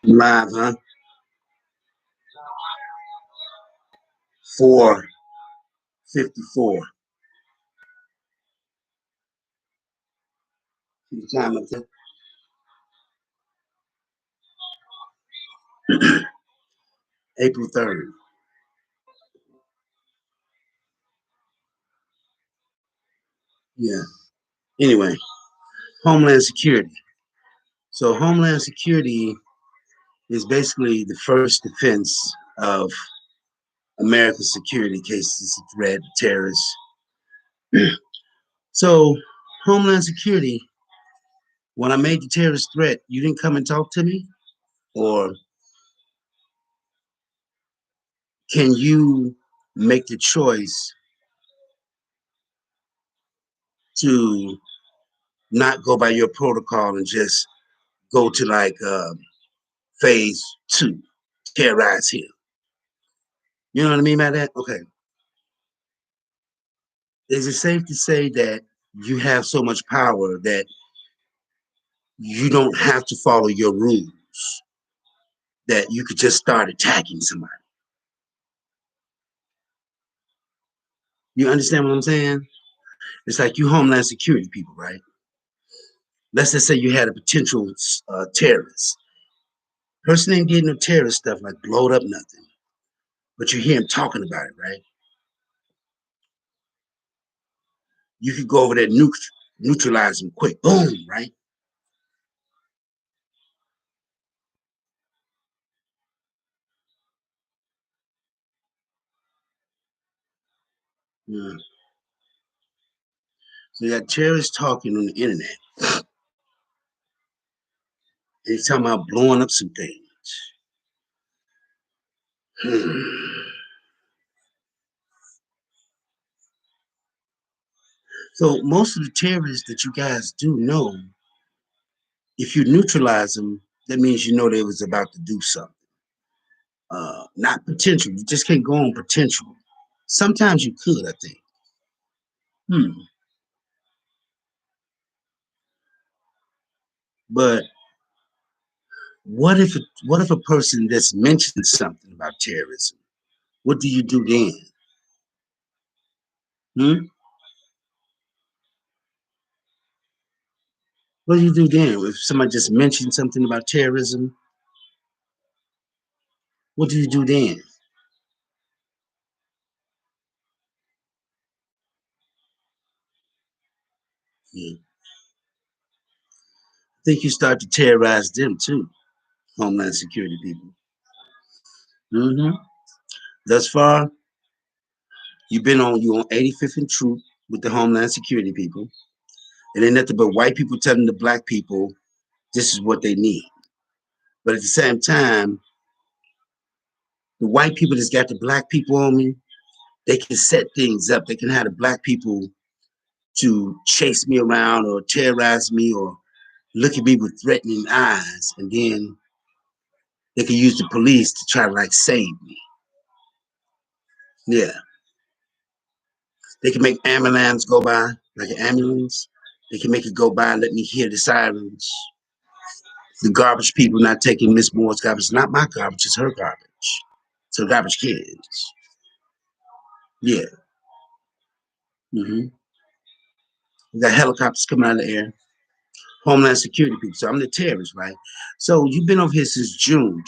Live, huh? 4:54. See the time up there? April 3rd. Yeah. Anyway, Homeland Security. So Homeland Security is basically the first defense of America's security in case it's a threat, terrorists. So Homeland Security, when I made the terrorist threat, you didn't come and talk to me? Or can you make the choice to not go by your protocol and just go to like phase 2, terrorize him? You know what I mean by that? Okay. Is it safe to say that you have so much power that you don't have to follow your rules, that you could just start attacking somebody? You understand what I'm saying? It's like you Homeland Security people, right? Let's just say you had a potential terrorist. Person ain't getting no terrorist stuff like blowed up nothing, but you hear him talking about it, right? You could go over there, neutralize him quick, boom, right? Yeah. So you got terrorists talking on the internet. He's talking about blowing up some things. So most of the terrorists that you guys do know, if you neutralize them, that means you know they was about to do something. Not potential. You just can't go on potential. Sometimes you could, I think. Hmm. But what if a person just mentions something about terrorism? What do you do then? Hmm? What do you do then? If somebody just mentioned something about terrorism, what do you do then? Yeah. I think you start to terrorize them too, Homeland Security people. Hmm. Thus far, you on 85th and Troop with the Homeland Security people. It ain't nothing but white people telling the black people this is what they need. But at the same time, the white people that's got the black people on me, they can set things up. They can have the black people to chase me around or terrorize me or look at me with threatening eyes. And then they can use the police to try to like save me. Yeah. They can make ambulance go by, like an ambulance. They can make it go by and let me hear the sirens. The garbage people not taking Miss Moore's garbage. It's not my garbage, it's her garbage. So garbage kids. Yeah. Mm-hmm. We got helicopters coming out of the air. Homeland Security people. So I'm the terrorist, right? So you've been over here since June,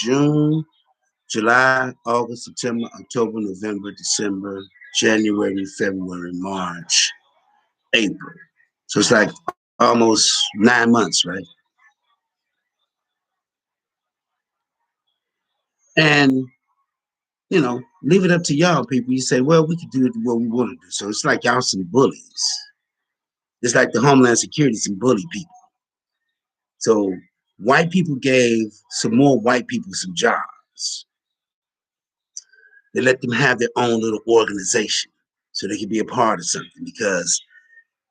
July, August, September, October, November, December, January, February, March, April. So it's like almost 9 months, right? And leave it up to y'all people. You say, well, we can do what we want to do. So it's like y'all some bullies. It's like the Homeland Security some bully people. So white people gave some more white people some jobs. They let them have their own little organization so they could be a part of something because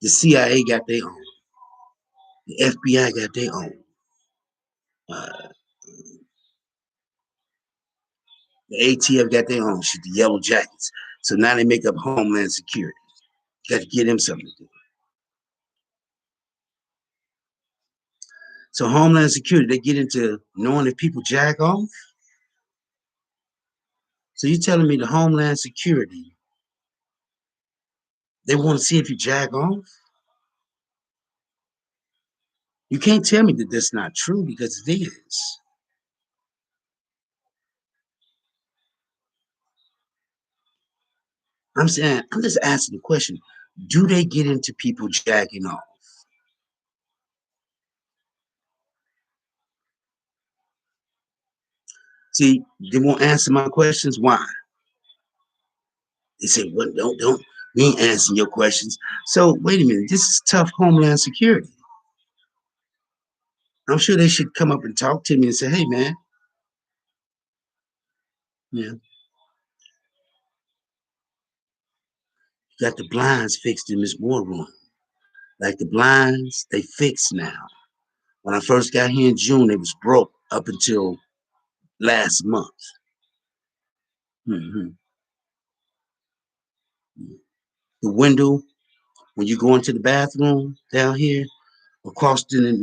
the CIA got their own, the FBI got their own, uh, the ATF got their own shit, the Yellow Jackets. So now they make up Homeland Security. You got to give them something to do. So Homeland Security, they get into knowing if people jack off. So you telling me the Homeland Security, they want to see if you jack off? You can't tell me that that's not true because it is. I'm saying, I'm just asking the question: do they get into people jacking off? See, they won't answer my questions. Why? They say, "Well, don't. We ain't answering your questions." So wait a minute. This is tough Homeland Security. I'm sure they should come up and talk to me and say, "Hey, man, yeah, you got the blinds fixed in this war room. Like the blinds, they fixed now. When I first got here in June, they was broke up until last month. Mm-hmm. The window when you go into the bathroom down here, across to the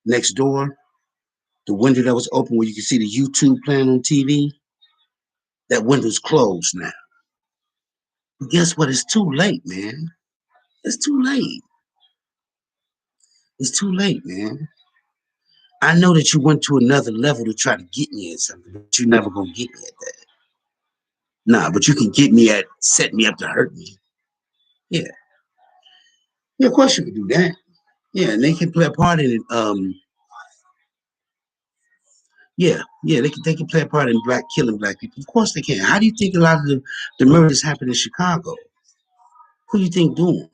next door, the window that was open where you can see the YouTube playing on TV, that window's closed now. But guess what? It's too late, man. It's too late. It's too late, man. I know that you went to another level to try to get me at something, but you're never gonna get me at that. Nah, but you can get me at set me up to hurt me. Yeah. Yeah, of course you can do that. Yeah, and they can play a part in it. Yeah, they can play a part in black killing black people. Of course they can. How do you think a lot of the murders happen in Chicago? Who do you think doing them?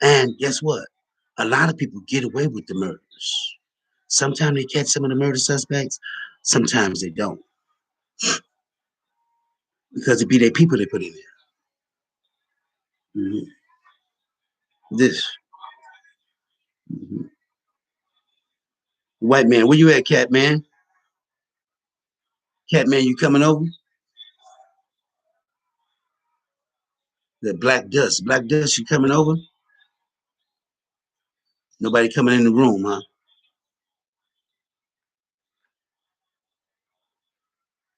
And guess what? A lot of people get away with the murders. Sometimes they catch some of the murder suspects, sometimes they don't. Because it be their people they put in there. Mhm. This. Mhm. White man, where you at, cat man? Cat man, you coming over? The black dust. Black dust, you coming over? Nobody coming in the room, huh?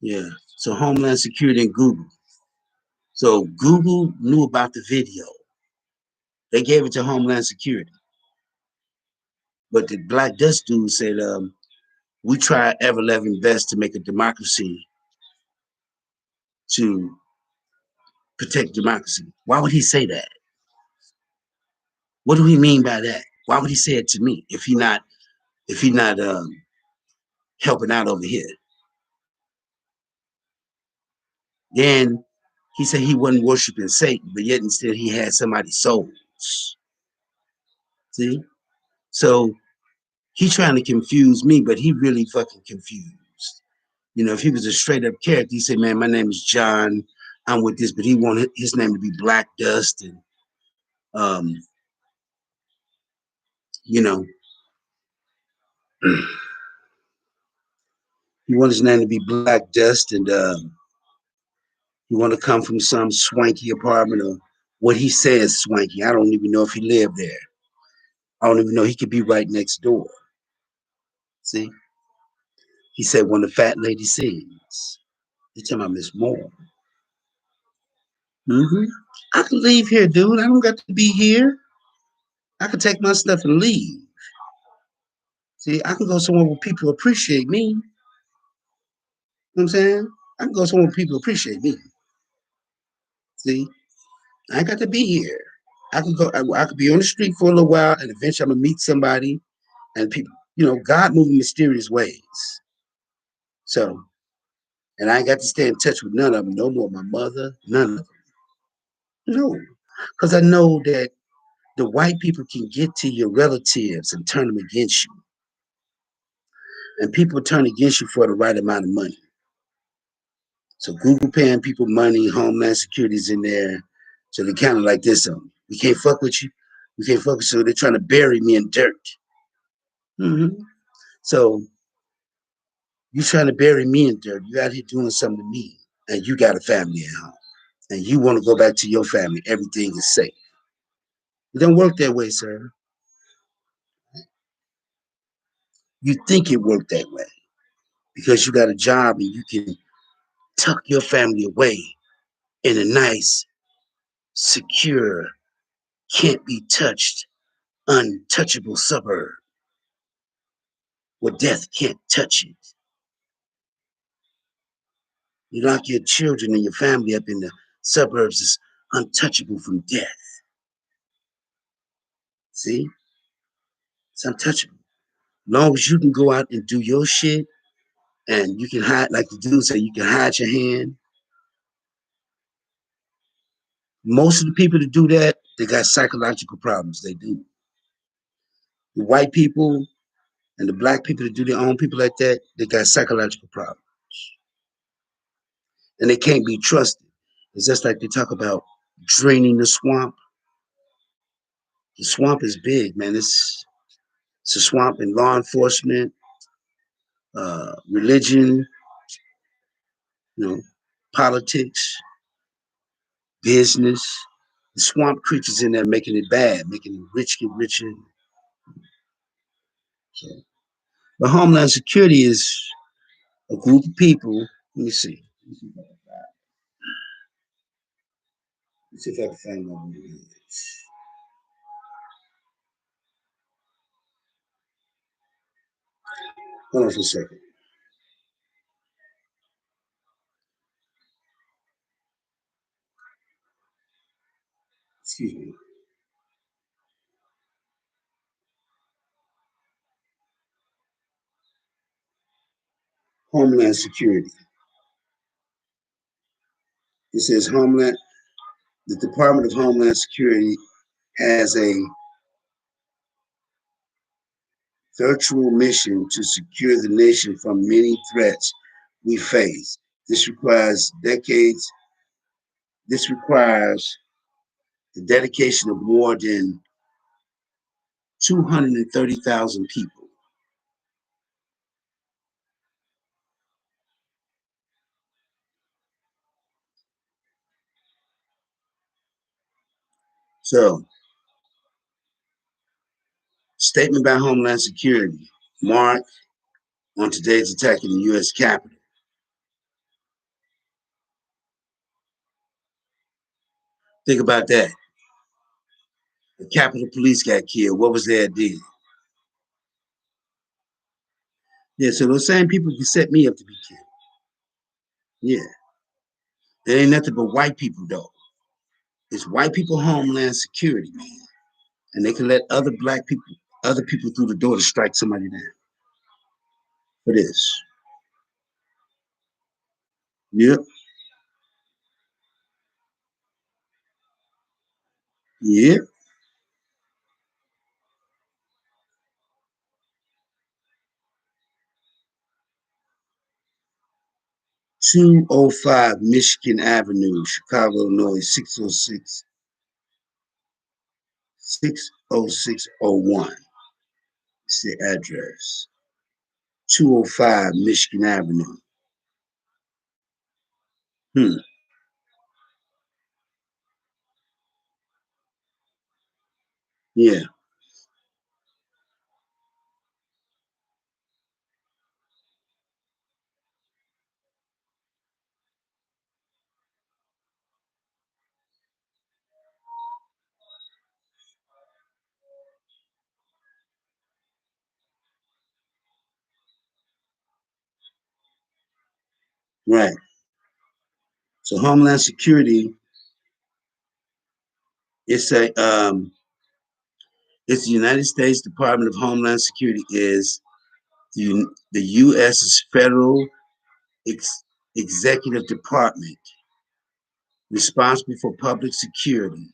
Yeah. So Homeland Security and Google. So Google knew about the video. They gave it to Homeland Security. But the Black Dust dude said, we try ever loving best to make a democracy to protect democracy. Why would he say that? What do he mean by that? Why would he say it to me if he not helping out over here? Then he said he wasn't worshiping Satan, but yet instead he had somebody's souls. See? So he's trying to confuse me, but he really fucking confused. You know, if he was a straight up character, he said, "Man, my name is John. I'm with this," but he wanted his name to be Black Dust, and um, you know, he wanted his name to be Black Dust, and he want to come from some swanky apartment or what he says swanky. I don't even know if he lived there. I don't even know he could be right next door. See, he said when the fat lady sings. You talking about Miss Moore? Mm-hmm. I can leave here, dude. I don't got to be here. I can take my stuff and leave. See, I can go somewhere where people appreciate me. You know what I'm saying? I can go somewhere where people appreciate me. See, I ain't got to be here. I can go. I could be on the street for a little while, and eventually I'm gonna meet somebody, and people. You know, God moving mysterious ways. So, and I ain't got to stay in touch with none of them no more. My mother, none of them. No, because I know that the white people can get to your relatives and turn them against you, and people turn against you for the right amount of money. So Google paying people money, Homeland Security's in there. So they kind of like this on me. We can't fuck with you. We can't fuck with you. So they're trying to bury me in dirt. Mm-hmm. So you trying to bury me in dirt. You out here doing something to me. And you got a family at home. And you want to go back to your family. Everything is safe. It don't work that way, sir. You think it worked that way because you got a job and you can tuck your family away in a nice, secure, can't be touched, untouchable suburb where death can't touch it. You lock your children and your family up in the suburbs that's untouchable from death. See? It's untouchable. As long as you can go out and do your shit and you can hide, like the dude said, you can hide your hand. Most of the people that do that, they got psychological problems. They do. The white people and the black people that do their own people like that, they got psychological problems. And they can't be trusted. It's just like they talk about draining the swamp. The swamp is big, man. It's a swamp in law enforcement, religion, you know, politics, business. The swamp creatures in there making it bad, making the rich get richer. So, but Homeland Security is a group of people. Let me see. Let's see if I can find out what it is. Hold on for a second. Excuse me. Homeland Security. It says Homeland. The Department of Homeland Security has a virtual mission to secure the nation from many threats we face. This requires decades. This requires the dedication of more than 230,000 people. So, statement by Homeland Security, mark on today's attack in the U.S. Capitol. Think about that. The Capitol Police got killed. What was their deal? Yeah, so those same people can set me up to be killed. Yeah, it ain't nothing but white people though. It's white people Homeland Security, man, and they can let other people through the door to strike somebody down for this. Yep, yep. 205 Michigan Avenue, Chicago, Illinois, 60601. It's the address. 205 Michigan Avenue. Hmm. Yeah. Right. So Homeland Security, it's a it's the United States Department of Homeland Security is the U.S.'s federal ex- executive department responsible for public security,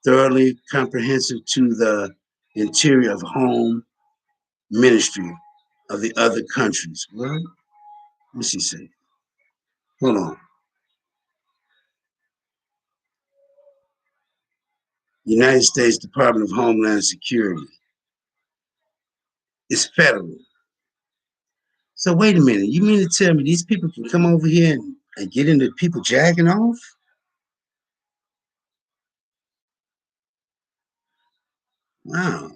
thoroughly comprehensive to the interior of home ministry of the other countries. What? Let me see. Say, hold on. United States Department of Homeland Security. It's federal. So wait a minute. You mean to tell me these people can come over here and get into people jacking off? Wow.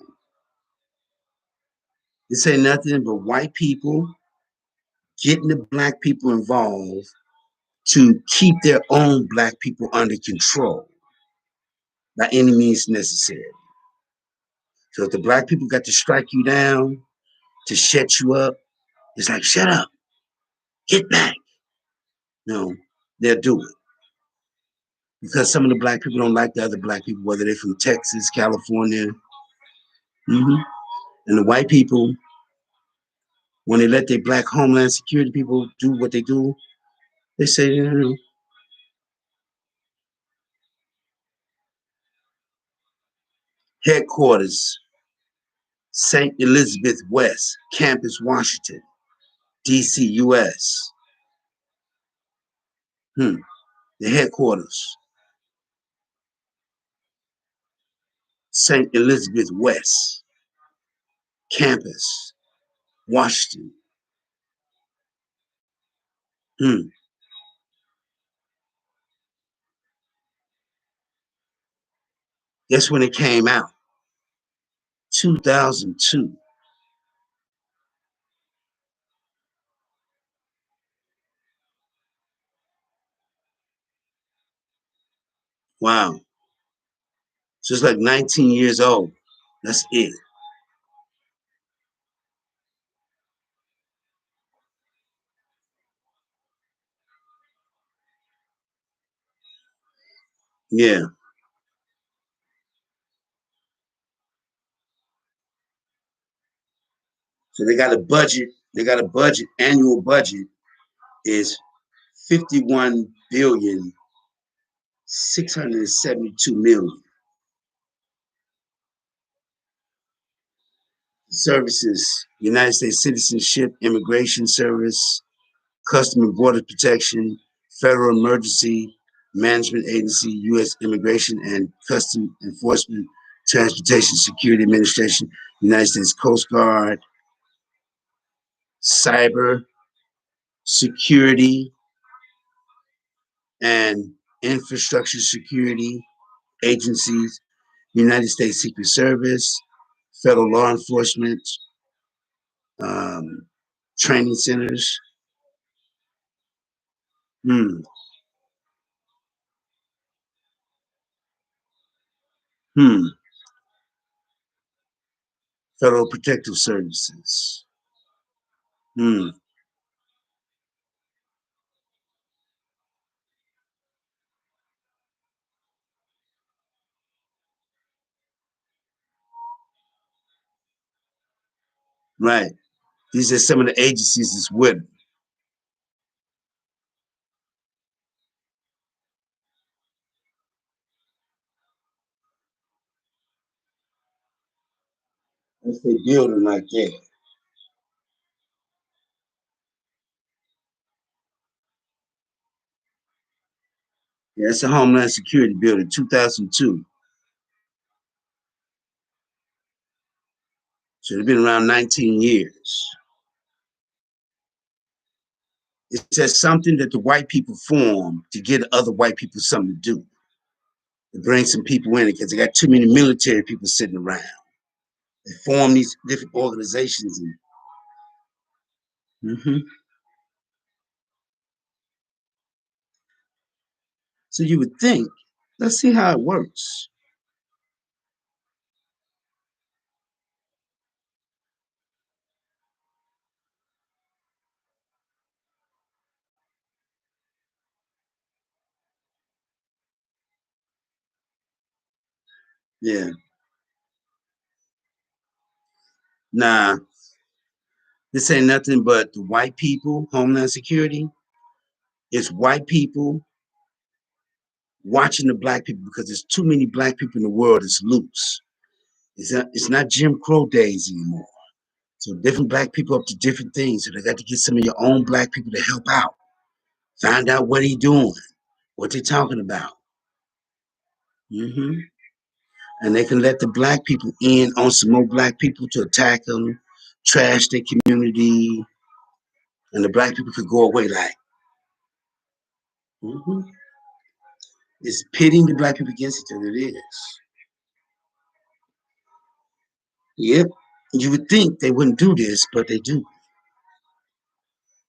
This ain't nothing but white people getting the black people involved to keep their own black people under control by any means necessary. So if the black people got to strike you down, to shut you up, it's like, shut up, get back. No, they'll do it. Because some of the black people don't like the other black people, whether they're from Texas, California. hmm And the white people, when they let their black homeland security people do what they do, they say, headquarters, St. Elizabeth West, Campus, Washington, D.C., U.S. Hmm. The headquarters, St. Elizabeth West, Campus, Washington. Hmm. That's when it came out, 2002. Wow. So it's like 19 years old. That's it. Yeah. So they got a budget. They got a budget. Annual budget is 51,672,000,000. Services: United States Citizenship, Immigration Service, Custom and Border Protection, Federal Emergency Management Agency, U.S. Immigration and Custom Enforcement, Transportation Security Administration, United States Coast Guard, Cyber Security and Infrastructure Security Agencies, United States Secret Service, Federal Law Enforcement, um, training centers. Hmm. Hmm. Federal Protective Services. Hmm. Right. These are some of the agencies that's with them. That's they building like that. Yeah, that's a Homeland Security building, 2002. So they've been around 19 years. It's just something that the white people form to get other white people something to do. To bring some people in it because they got too many military people sitting around. They form these different organizations. Mhm. So you would think, let's see how it works. Yeah. Nah, this ain't nothing but the white people, Homeland Security. It's white people watching the black people because there's too many black people in the world that's loose. It's not Jim Crow days anymore. So different black people up to different things. So they got to get some of your own black people to help out. Find out what he doing, what they talking about. hmm And they can let the black people in on some more black people to attack them, trash their community, and the black people could go away like. hmm It's pitting the black people against each other. It is. Yep. You would think they wouldn't do this, but they do.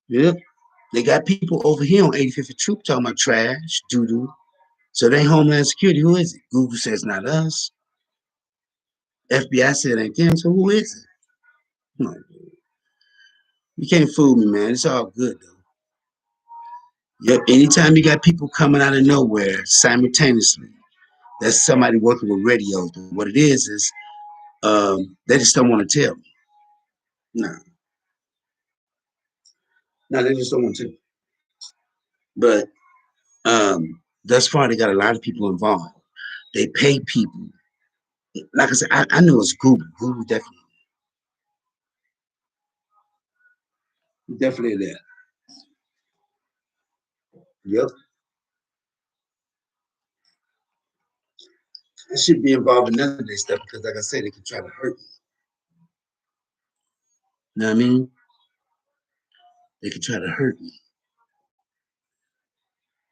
Yep. They got people over here on 85th Troop talking about trash, doo-doo. So they ain't Homeland Security. Who is it? Google says not us. FBI said ain't them. So who is it? Come on, you can't fool me, man. It's all good though. Yep. Anytime you got people coming out of nowhere simultaneously, that's somebody working with radios. But what it is they just don't want to tell me. No, no, they just don't want to. But thus far, they got a lot of people involved. They pay people. Like I said, I know it's Google. Google definitely there. Yep. I should be involved in none of this stuff because, like I said, they can try to hurt me. You know what I mean? They can try to hurt me.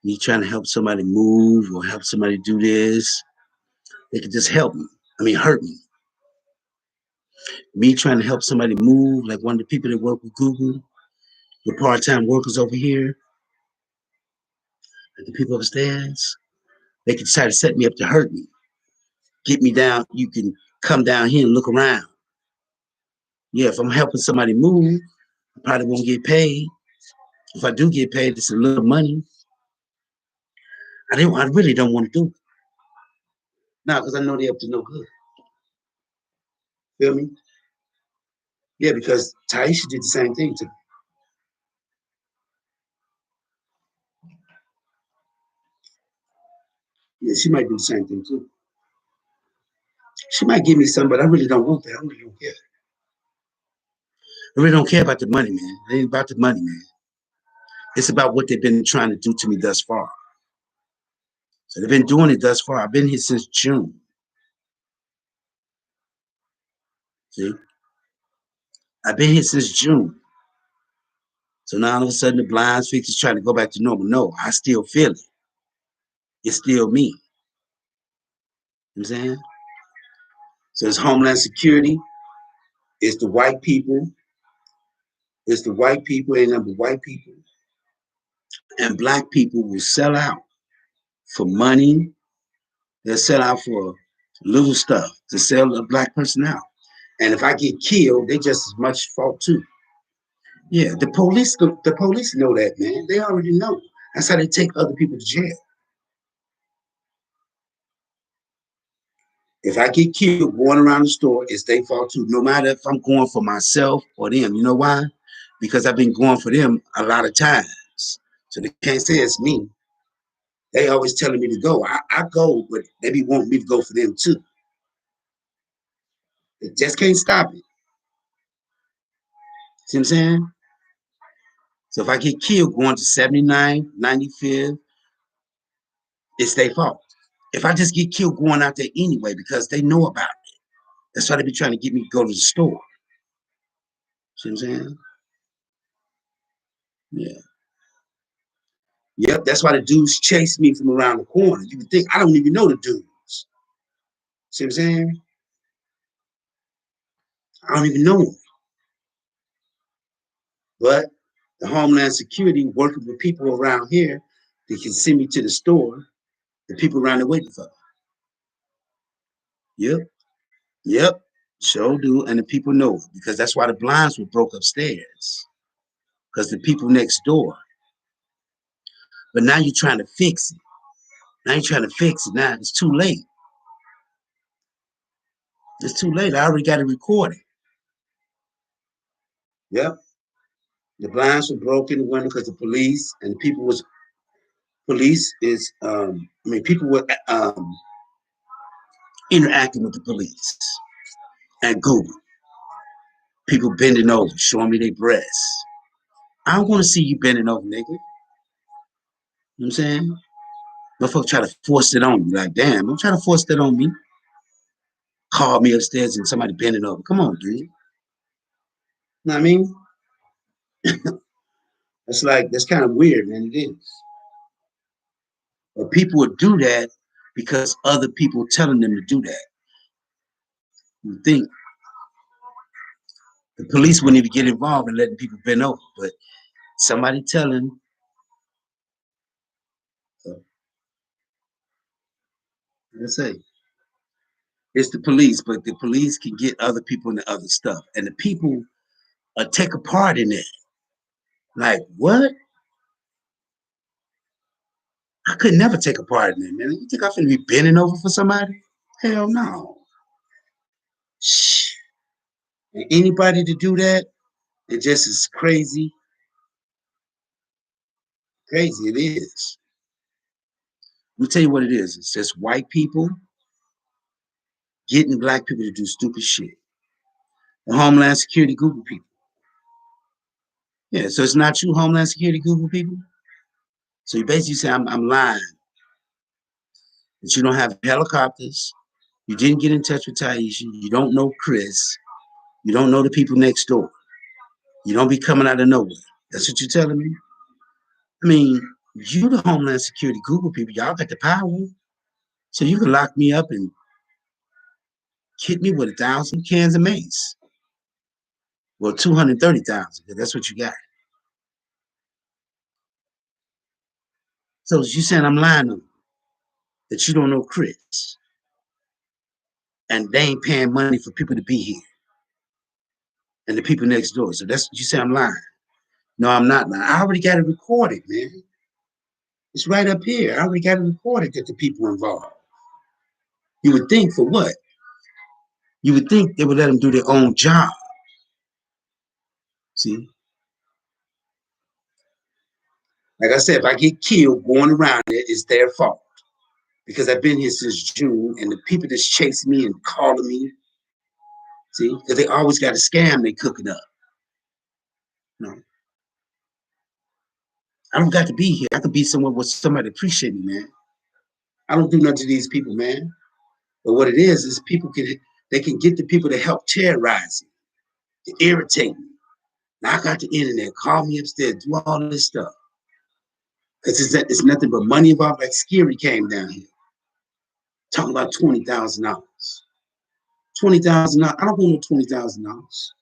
Me trying to help somebody move or help somebody do this, they can just help me. I mean, hurt me. Me trying to help somebody move, like one of the people that work with Google, the part-time workers over here, like the people upstairs, they can try to set me up to hurt me, get me down. You can come down here and look around. Yeah, if I'm helping somebody move, I probably won't get paid. If I do get paid, it's a little money. I really don't want to do it. Now, because I know they're up to no good. Feel me? Yeah, because Taisha did the same thing to me. Yeah, she might do the same thing too. She might give me some, but I really don't want that. I really don't care. I really don't care about the money, man. It ain't about the money, man. It's about what they've been trying to do to me thus far. So they've been doing it thus far. I've been here since June. See, I've been here since June. So now all of a sudden the blinds fix is trying to go back to normal. No, I still feel it. It's still me. You know what I'm saying? So it's Homeland Security. It's the white people. It's the white people, ain't number white people. And black people will sell out for money. They'll sell out for little stuff to sell a black person out. And if I get killed, they just as much fault too. Yeah, the police know that, man. They already know. That's how they take other people to jail. If I get killed going around the store, it's their fault too. No matter if I'm going for myself or them. You know why? Because I've been going for them a lot of times. So they can't say it's me. They always telling me to go. I go, but they be wanting me to go for them too. They just can't stop it. See what I'm saying? So if I get killed going to 79, 95th, it's their fault. If I just get killed going out there anyway, because they know about it. That's why they be trying to get me to go to the store. See what I'm saying? Yeah. Yep, that's why the dudes chase me from around the corner. You would think I don't even know the dudes. See what I'm saying? I don't even know them. But the Homeland Security working with people around here, they can send me to the store. The people around there waiting for me. Yep, yep, sure do. And the people know it because that's why the blinds were broke upstairs. Because the people next door. But now you're trying to fix it. Now you're trying to fix it. Now it's too late. It's too late. I already got it recorded. Yep. The blinds were broken in the window because the police and the people was police is people were interacting with the police and Google. People bending over, showing me their breasts. I don't want to see you bending over, nigga. You know what I'm saying? Motherfucker try to force it on me. Like, damn, don't try to force that on me. Call me upstairs and somebody bending over. Come on, dude. You know what I mean? That's kind of weird, man. It is. But people would do that because other people telling them to do that. You think The police wouldn't even get involved in letting people bend over, but somebody telling, let's say, it's the police, but the police can get other people into other stuff, and the people take a part in it. Like what? I could never take a part in it, man. You think I'm gonna be bending over for somebody? Hell no. Shh. And anybody to do that, it just is crazy. Crazy it is. Let me tell you what it is. It's just white people getting black people to do stupid shit. The Homeland Security Google people. Yeah, so it's not you, Homeland Security Google people. So you basically say I'm lying. That you don't have helicopters. You didn't get in touch with Taisha. You don't know Chris. You don't know the people next door. You don't be coming out of nowhere. That's what you're telling me? I mean, you the Homeland Security Google people, y'all got the power. So you can lock me up and hit me with 1,000 cans of mace. Well, 230,000, because that's what you got. So you saying I'm lying to you, that you don't know Chris, and they ain't paying money for people to be here, and the people next door. So that's what you say I'm lying. No, I'm not lying. I already got it recorded, man. It's right up here. I already got it recorded that the people involved. You would think for what? You would think they would let them do their own job. See? Like I said, if I get killed going around it, it's their fault. Because I've been here since June, and the people that's chasing me and calling me, see? Because they always got a scam they cooking up. No. I don't got to be here. I could be somewhere where somebody appreciate me, man. I don't do nothing to these people, man. But what it is people they can get the people to help terrorize me, to irritate me. Knock out the internet, call me upstairs, do all this stuff. Because it's nothing but money involved. Like Scary came down here talking about $20,000. $20,000. I don't want no $20,000.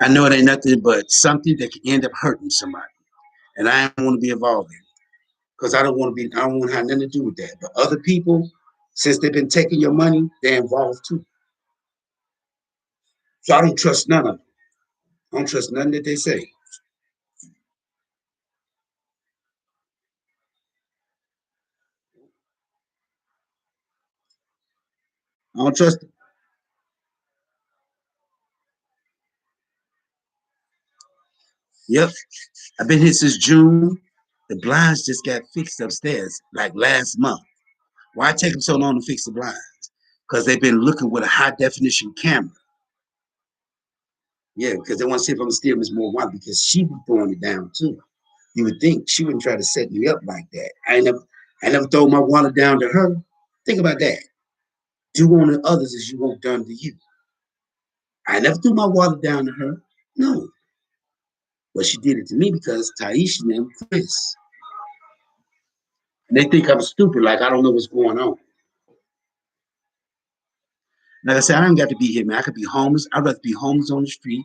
I know it ain't nothing but something that can end up hurting somebody, and I don't want to be involved in it because I don't want to be. I don't want to have nothing to do with that. But other people, since they've been taking your money, they're involved too. So I don't trust none of them. I don't trust nothing that they say. I don't trust them. Yep, I've been here since June. The blinds just got fixed upstairs like last month. Why take them so long to fix the blinds? Because they've been looking with a high definition camera. Yeah, because they want to see if I'm gonna steal Miss Moore White because she be throwing it down too. You would think she wouldn't try to set me up like that. I never throw my wallet down to her. Think about that. Do unto others as you want done to you. I never threw my wallet down to her. No. But she did it to me because Taisha and them Chris. And they think I'm stupid, like I don't know what's going on. Like I said, I don't got to be here, man. I could be homeless. I'd rather be homeless on the street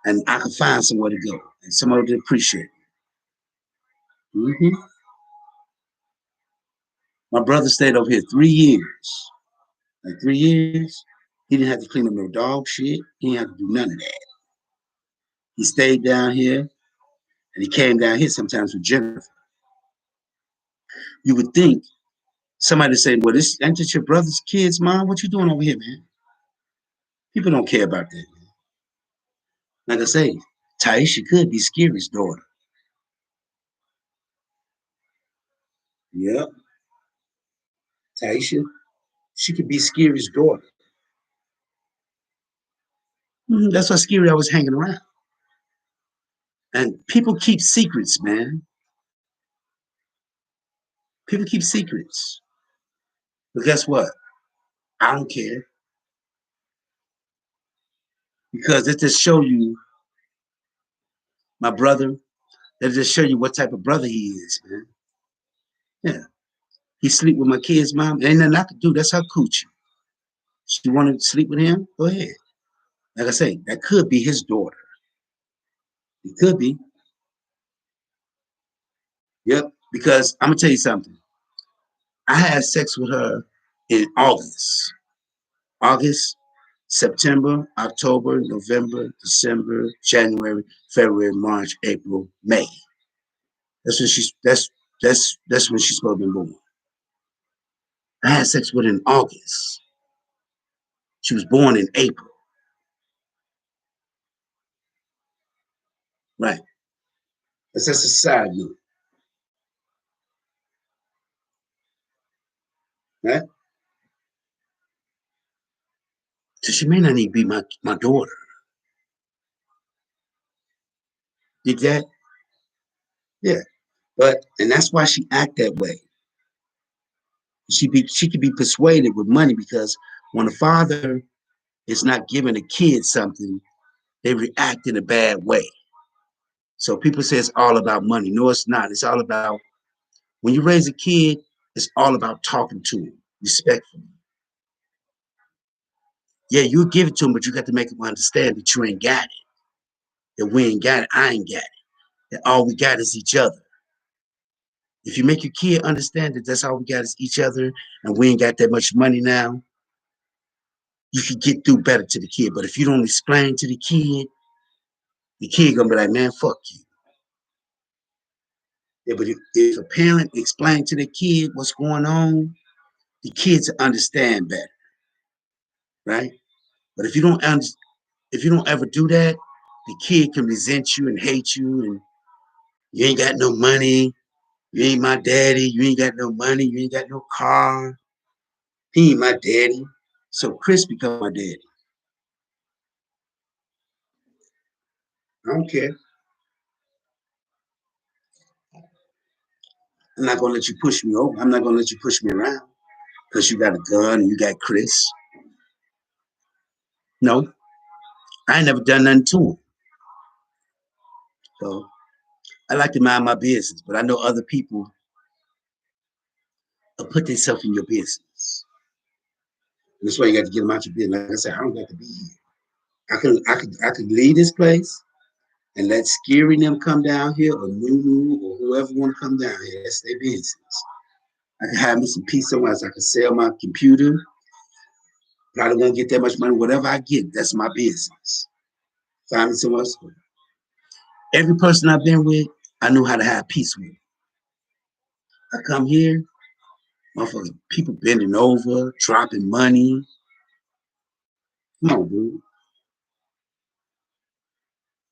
and I could find somewhere to go and somebody to appreciate me. My brother stayed over here 3 years. Like 3 years. He didn't have to clean up no dog shit. He didn't have to do none of that. He stayed down here and he came down here sometimes with Jennifer. You would think somebody say, well, this ain't this your brother's kids, mom? What you doing over here, man? People don't care about that, man. Like I say, Taisha could be Scary's daughter. Yep. Taisha, she could be Scary's daughter. That's why Scary always hanging around. And people keep secrets, man. People keep secrets. But guess what? I don't care because it just show you my brother. It just show you what type of brother he is, man. Yeah, he sleep with my kid's mom. Ain't nothing I could do. That's her coochie. She wanted to sleep with him. Go ahead. Like I say, that could be his daughter. It could be. Yep. Because I'm gonna tell you something. I had sex with her in August. August, September, October, November, December, January, February, March, April, May. That's when she's that's when she's supposed to be born. I had sex with her in August. She was born in April. Right. That's just a side note. Right? So she may not even be my daughter. Did that? Yeah. But and that's why she act that way. She could be persuaded with money because when a father is not giving a kid something, they react in a bad way. So people say it's all about money. No, it's not. It's all about when you raise a kid, it's all about talking to him respectfully. Yeah, you give it to him, but you got to make him understand that you ain't got it. That we ain't got it, I ain't got it. That all we got is each other. If you make your kid understand that that's all we got is each other and we ain't got that much money now, you can get through better to the kid. But if you don't explain to the kid gonna be like, man, fuck you. Yeah, but if a parent explain to the kid what's going on, the kids understand better, right? But if you don't ever do that, the kid can resent you and hate you, and you ain't got no money, you ain't my daddy, you ain't got no money, you ain't got no car, he ain't my daddy. So Chris become my daddy. I don't care. I'm not gonna let you push me over. I'm not gonna let you push me around because you got a gun and you got Chris. No, I ain't never done nothing to him. So I like to mind my business, but I know other people will put themselves in your business. And that's why you got to get them out your business. Like I said, I don't got to be here. I could leave this place and let Scary them come down here or Nunu or whoever want to come down here. That's their business. I can have me some peace somewhere else. I can sell my computer. Probably won't get that much money. Whatever I get, that's my business. Find me somewhere else. Every person I've been with, I knew how to have peace with. I come here, motherfuckers, people bending over, dropping money. Come on, dude.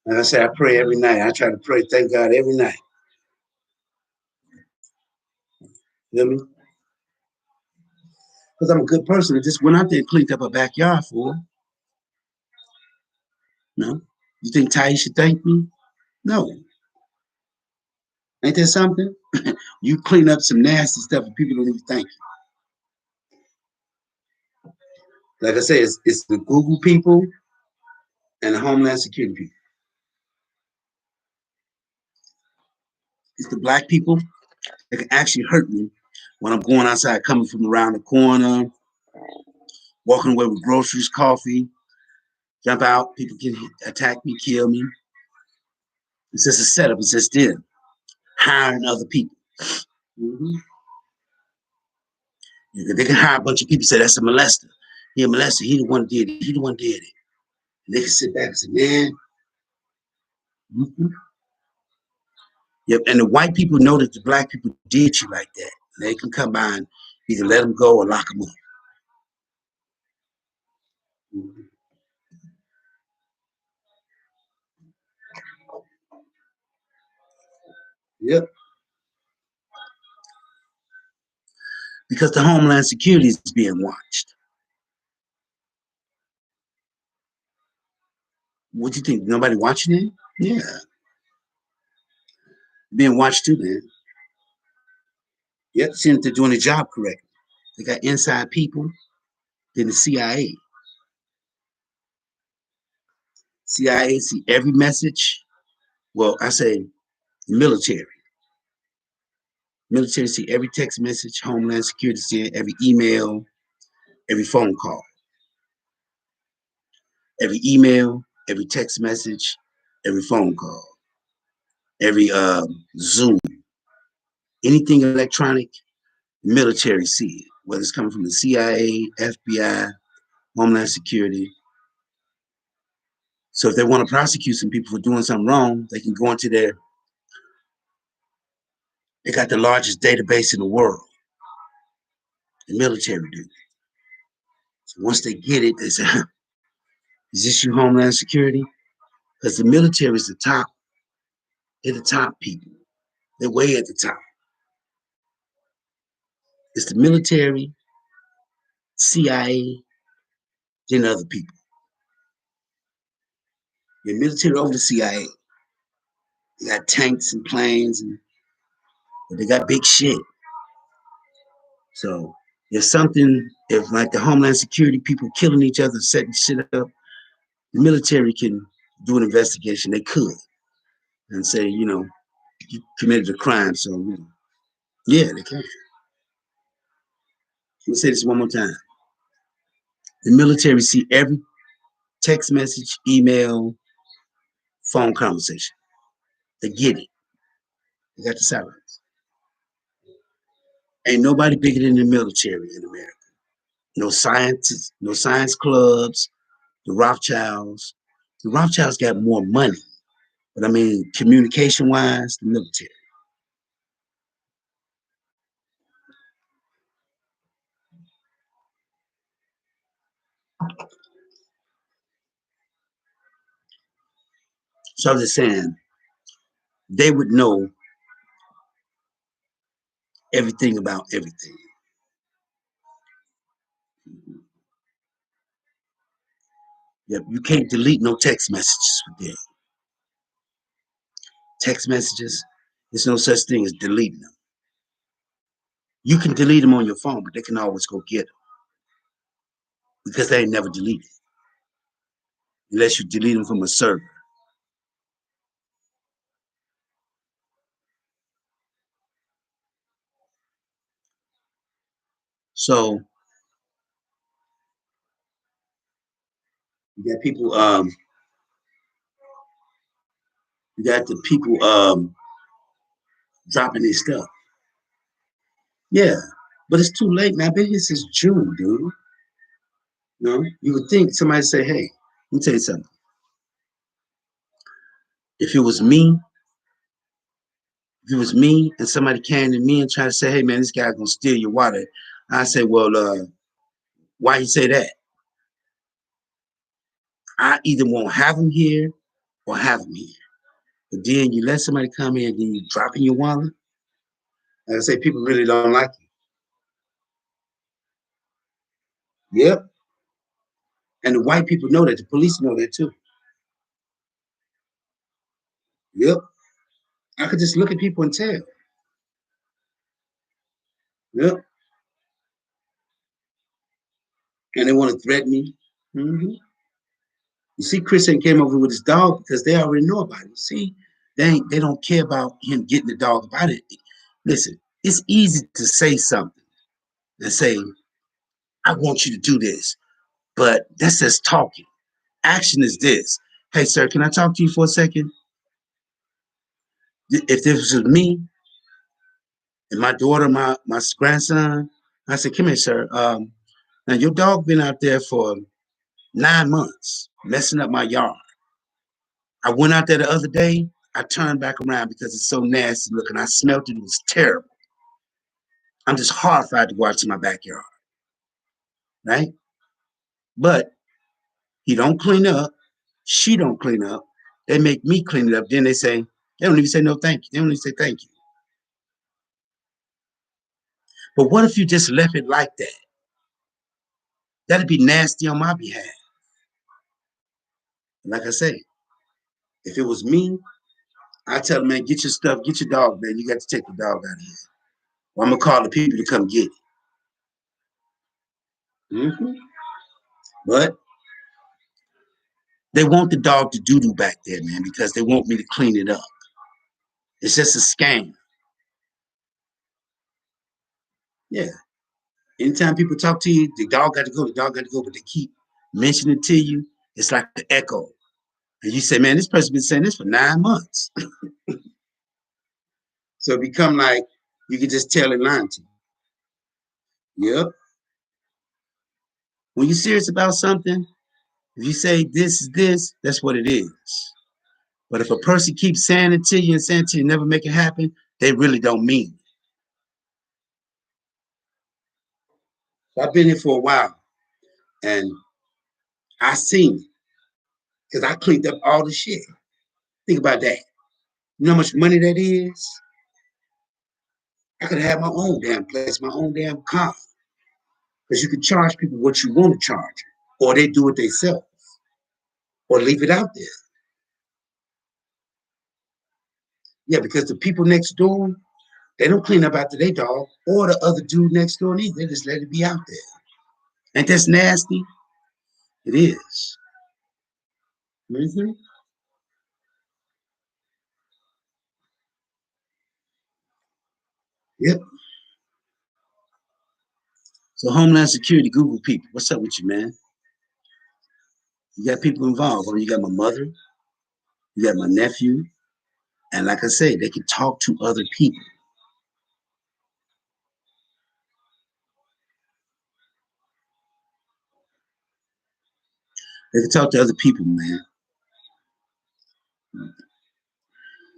Like I said, I pray every night. I try to pray, thank God every night. You know what I mean? Because I'm a good person. I just went out there and cleaned up a backyard for her. No? You think Ty should thank me? No. Ain't that something? You clean up some nasty stuff and people don't even thank you. Like I say, it's the Google people and the Homeland Security people. It's the black people that can actually hurt me when I'm going outside, coming from around the corner, walking away with groceries, coffee, jump out, people can attack me, kill me. It's just a setup. It's just them hiring other people. Mm-hmm. They can hire a bunch of people. Say that's a molester. He a molester. He the one did it. He the one did it. And they can sit back and say, man. Mm-hmm. Yep. And the white people know that the black people did you like that. And they can come by and either let them go or lock them up. Mm-hmm. Yep. Because the Homeland Security is being watched. What do you think? Nobody watching it? Yeah. Being watched too, man. Yep. Seeing if they're doing the job correctly. They got inside people. Then the CIA. CIA see every message. Well, I say military. Military see every text message. Homeland Security see every email, every phone call. Every email, every text message, every phone call, every Zoom, anything electronic, military see it, whether it's coming from the CIA, FBI, Homeland Security. So if they want to prosecute some people for doing something wrong, they can go into they got the largest database in the world, the military do. So once they get it, they say, is this your Homeland Security? Because the military is the top. They're the top people. They're way at the top. It's the military, CIA, then other people. The military over the CIA. They got tanks and planes, and they got big shit. So if something, if like the Homeland Security people killing each other, setting shit up, the military can do an investigation. They could and say, you committed a crime. So, yeah, they can. Let me say this one more time. The military see every text message, email, phone conversation. They get it. They got the sirens. Ain't nobody bigger than the military in America. No scientists, no science clubs, the Rothschilds. The Rothschilds got more money. But I mean, communication wise, the military. So I'm just saying, they would know everything about everything. Yep, you can't delete no text messages with them. Text messages, there's no such thing as deleting them. You can delete them on your phone, but they can always go get them because they ain't never deleted unless you delete them from a server. So you got people, you got the people dropping their stuff. Yeah, but it's too late now. I've been here since June, dude. You would think somebody say, "Hey, let me tell you something. If it was me, if it was me, and somebody came to me and tried to say, "Hey, man, this guy's gonna steal your water," I say, "Well, why you say that? I either won't have him here or have him here. But then you let somebody come in and then you drop in your wallet. Like I say, people really don't like you. Yep. And the white people know that. The police know that too. Yep. I could just look at people and tell. Yep. And they want to threaten me. Mm-hmm. You see, Chris ain't came over with his dog because they already know about it. See, they don't care about him getting the dog about it. Listen, it's easy to say something and say, I want you to do this, but that's just talking. Action is this. Hey, sir, can I talk to you for a second? If this was me and my daughter, my grandson, I said, come here, sir. Now your dog been out there for 9 months messing up my yard. I went out there the other day. I turned back around because it's so nasty looking. I smelled it. It was terrible. I'm just horrified to go out to my backyard, right? But he don't clean up. She don't clean up. They make me clean it up. Then they don't even say no thank you. They don't even say thank you. But what if you just left it like that? That'd be nasty on my behalf. Like I say, if it was me, I tell them, man, get your stuff, get your dog, man. You got to take the dog out of here. Or I'm gonna call the people to come get it. Mm-hmm. But they want the dog to doo-doo back there, man, because they want me to clean it up. It's just a scam. Yeah. Anytime people talk to you, the dog got to go, but they keep mentioning it to you. It's like an echo. And you say, man, this person's been saying this for 9 months. So it become like you can just tell it lying to you. Yep. When you're serious about something, if you say this is this, that's what it is. But if a person keeps saying it to you and saying it to you, never make it happen, they really don't mean it. So I've been here for a while and I seen it because I cleaned up all the shit. Think about that. You know how much money that is? I could have my own damn place, my own damn car. Because you can charge people what you want to charge, or they do it themselves, or leave it out there. Yeah, because the people next door, they don't clean up after their dog, or the other dude next door neither. They just let it be out there. Ain't that nasty? It is. Mm-hmm. Yep. So Homeland Security, Google people. What's up with you, man? You got people involved. You got my mother, you got my nephew, and like I say, they can talk to other people. They can talk to other people, man.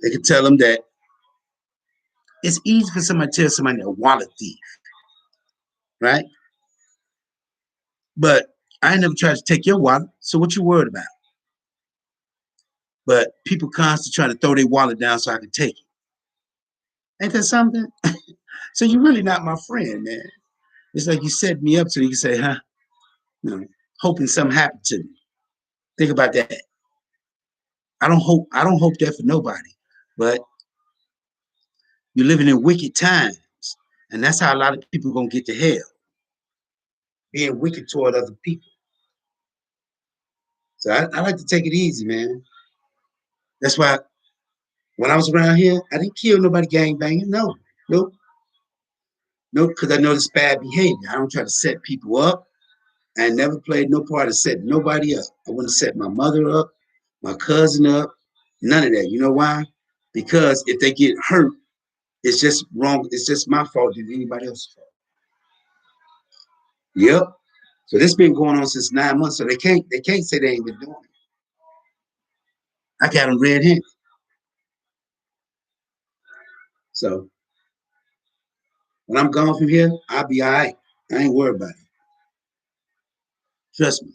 They can tell them that it's easy for somebody to tell somebody a wallet thief, right? But I ain't never tried to take your wallet. So what you worried about? But people constantly trying to throw their wallet down so I can take it. Ain't that something? So you're really not my friend, man. It's like you set me up so you can say, huh? You know, hoping something happened to me. Think about that. I don't hope that for nobody. But you're living in wicked times. And that's how a lot of people are gonna get to hell. Being wicked toward other people. So I like to take it easy, man. That's why when I was around here, I didn't kill nobody gang banging. No, nope, nope, because I know it's bad behavior. I don't try to set people up. I never played no part of setting nobody up. I wouldn't set my mother up, my cousin up, none of that. You know why? Because if they get hurt, it's just wrong. It's just my fault than anybody else's fault. Yep. So this been going on since 9 months. So they can't say they ain't been doing it. I got them red handed. So when I'm gone from here, I'll be all right. I ain't worried about it. Trust me.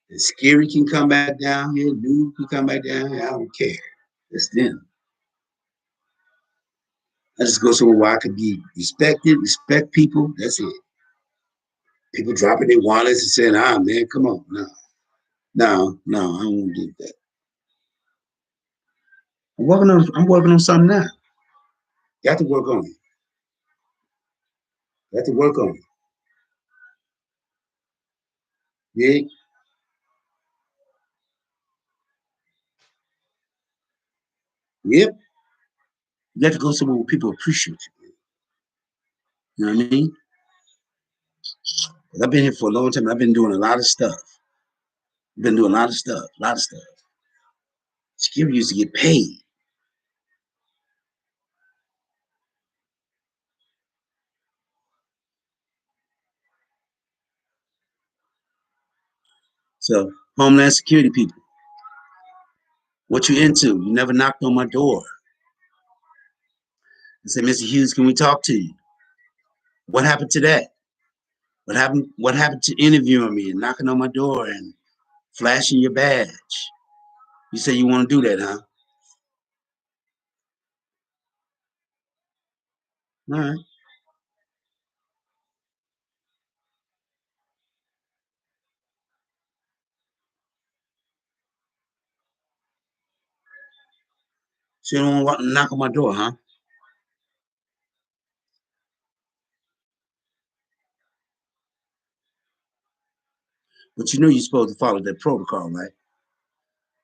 And Scary can come back down here, New can come back down here. I don't care. It's them. I just go somewhere where I can be respected, respect people. That's it. People dropping their wallets and saying, ah, man, come on. No, no, I don't want to do that. I'm working on something now. Got to work on it. Got to work on it. Yeah. Yep. You got to go somewhere where people appreciate you. You know what I mean? I've been here for a long time. I've been doing a lot of stuff. I've been doing a lot of stuff, a lot of stuff. Security used to get paid. So, Homeland Security people, what you into? You never knocked on my door and said, Mr. Hughes, can we talk to you? What happened to that? What happened to interviewing me and knocking on my door and flashing your badge? You say you want to do that, huh? All right. So you don't want to knock on my door, huh? But you know you're supposed to follow that protocol, right?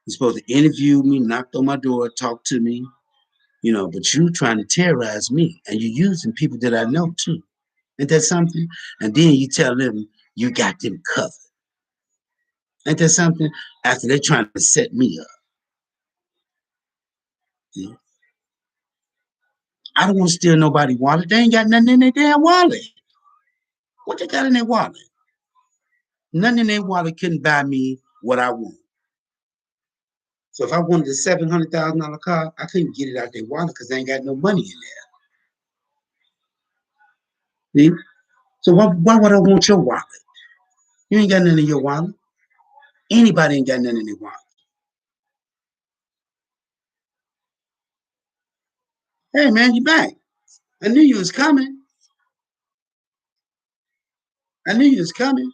You're supposed to interview me, knock on my door, talk to me, but you trying to terrorize me and you're using people that I know too. Ain't that something? And then you tell them you got them covered. Ain't that something? After they're trying to set me up. Yeah. I don't want to steal nobody's wallet. They ain't got nothing in their damn wallet. What they got in their wallet? Nothing in their wallet couldn't buy me what I want. So if I wanted a $700,000 car, I couldn't get it out their wallet because they ain't got no money in there. See? So why would I want your wallet? You ain't got nothing in your wallet. Anybody ain't got nothing in their wallet. Hey man, you back. I knew you was coming. I knew you was coming.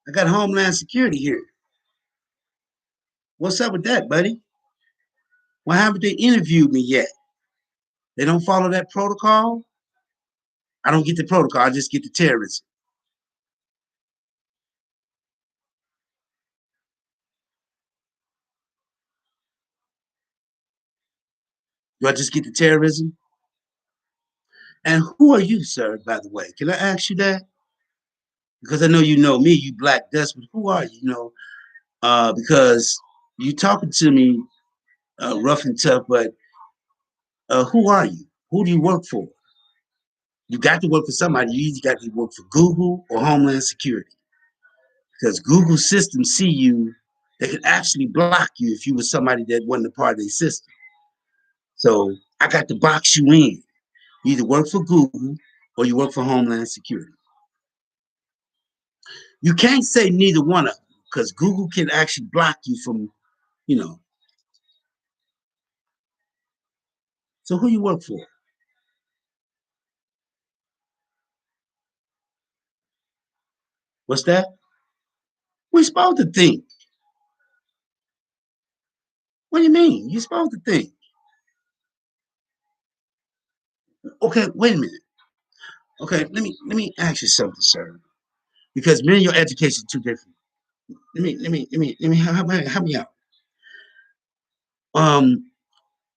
I got Homeland Security here. What's up with that, buddy? Why haven't they interviewed me yet? They don't follow that protocol? I don't get the protocol. I just get the terrorism. Do I just get the terrorism? And who are you, sir, by the way? Can I ask you that? Because I know you know me, you black dust, but who are you? Because you talking to me rough and tough, but who are you? Who do you work for? You got to work for somebody. You either got to work for Google or Homeland Security. Because Google systems see you, they could actually block you if you were somebody that wasn't a part of their system. So I got to box you in. You either work for Google or you work for Homeland Security. You can't say neither one of them because Google can actually block you from, you know. So who you work for? What's that? We're supposed to think. What do you mean? You're supposed to think. Okay, wait a minute. Okay, let me ask you something, sir. Because me and your education are two different. Let me help me out. Um,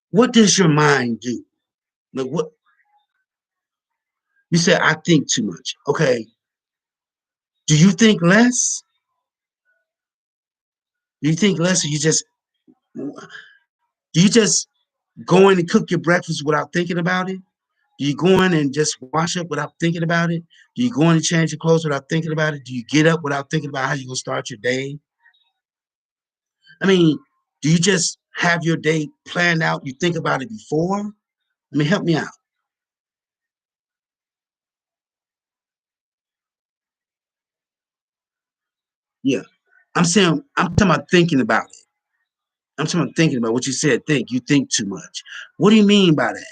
what does your mind do? Like what you said? I think too much. Okay, do you think less? Do you think less, or do you just go in and cook your breakfast without thinking about it? Do you go in and just wash up without thinking about it? Do you go in and change your clothes without thinking about it? Do you get up without thinking about how you're gonna start your day? I mean, do you just have your day planned out? You think about it before? I mean, help me out. Yeah. I'm talking about thinking about it. I'm talking about thinking about what you said, think. You think too much. What do you mean by that?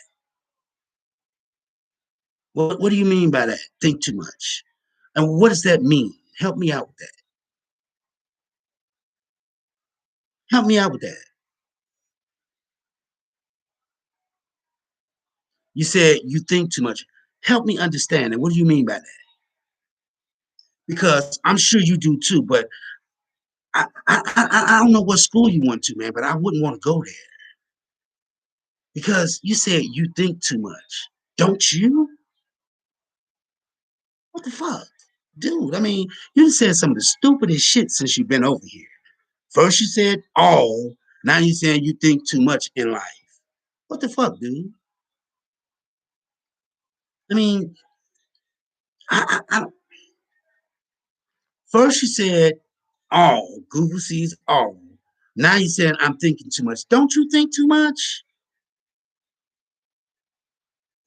What do you mean by that? Think too much. And what does that mean? Help me out with that. Help me out with that. You said you think too much. Help me understand. And what do you mean by that? Because I'm sure you do too, but I don't know what school you went to, man, but I wouldn't want to go there because you said you think too much. Don't you? What the fuck? Dude, I mean, you said some of the stupidest shit since you've been over here. First you said all, now you're saying you think too much in life. What the fuck, dude? I mean, I first you said all, Google sees all. Now you saying I'm thinking too much. Don't you think too much?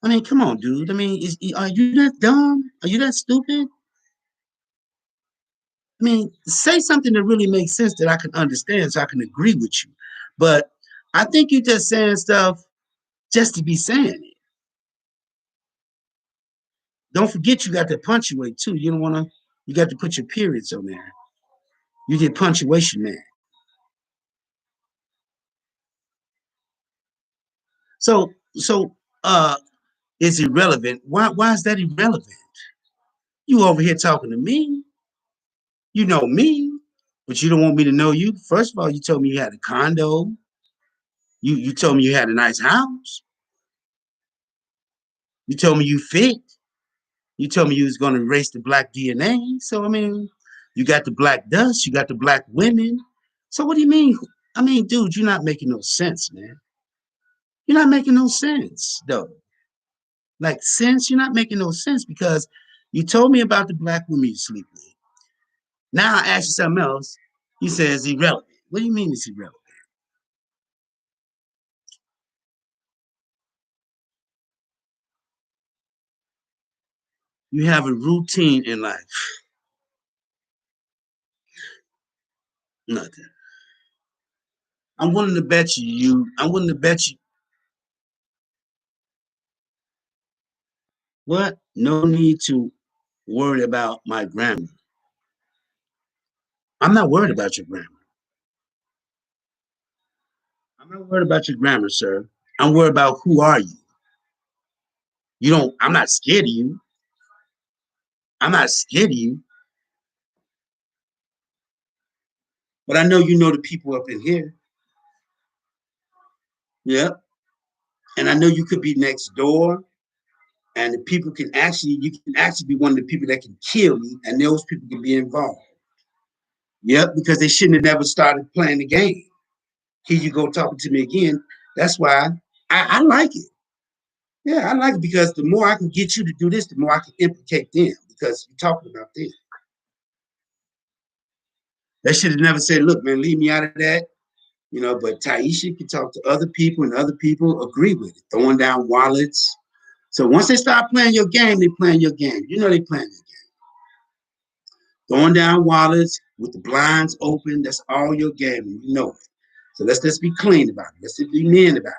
I mean, come on, dude. I mean, are you that dumb? Are you that stupid? I mean, say something that really makes sense that I can understand so I can agree with you. But I think you're just saying stuff just to be saying it. Don't forget you got to punctuate too. You don't want to, you got to put your periods on there. You get punctuation man. So it's irrelevant. Why is that irrelevant? You over here talking to me. You know me, but you don't want me to know you. First of all, you told me you had a condo. You told me you had a nice house. You told me you fit. You told me you was going to erase the black DNA. So I mean, You got the black dust. You got the black women. So what do you mean? I mean, dude, you're not making no sense, man. You're not making no sense, though. Like sense, you're not making no sense because you told me about the black women you sleep with. Now I ask you something else. You say it's irrelevant. What do you mean it's irrelevant? You have a routine in life. Nothing. I'm willing to bet I'm willing to bet you. What? No need to worry about my grammar. I'm not worried about your grammar. I'm not worried about your grammar, sir. I'm worried about who are you. You don't. I'm not scared of you. I'm not scared of you. But I know you know the people up in here. Yep. And I know you could be next door, and the people can actually, you can actually be one of the people that can kill me, and those people can be involved. Yep, because they shouldn't have never started playing the game. Here you go talking to me again. That's why I like it. Yeah, I like it because the more I can get you to do this, the more I can implicate them because you're talking about this. They should have never said, look, man, leave me out of that. But Taisha can talk to other people and other people agree with it, throwing down wallets. So once they start playing your game, they playing your game. You know they playing your game. Throwing down wallets with the blinds open, that's all your game, and you know it. So let's just be clean about it. Let's just be men about it.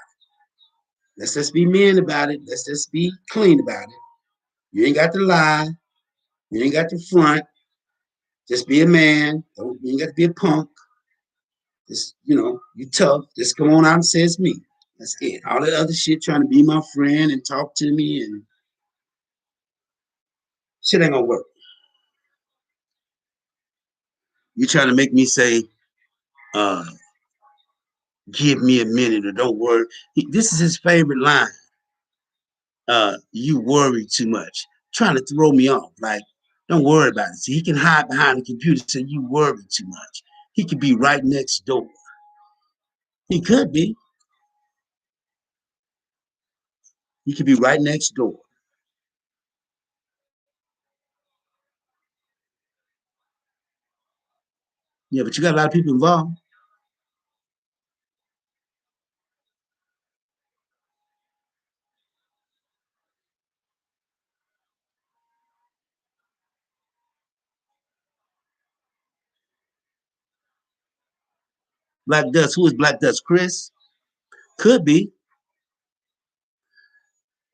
Let's just be men about it. Let's just be clean about it. You ain't got to lie. You ain't got to front. Just be a man. You ain't got to be a punk. Just, you tough. Just come on out and say it's me. That's it. All that other shit trying to be my friend and talk to me and shit ain't gonna work. You trying to make me say, uh, give me a minute or don't worry. This is his favorite line. You worry too much. Trying to throw me off. Like, don't worry about it. See, he can hide behind the computer and say you worry too much. He could be right next door. He could be. He could be right next door. Yeah, but you got a lot of people involved. Black Dust. Who is Black Dust? Chris? Could be.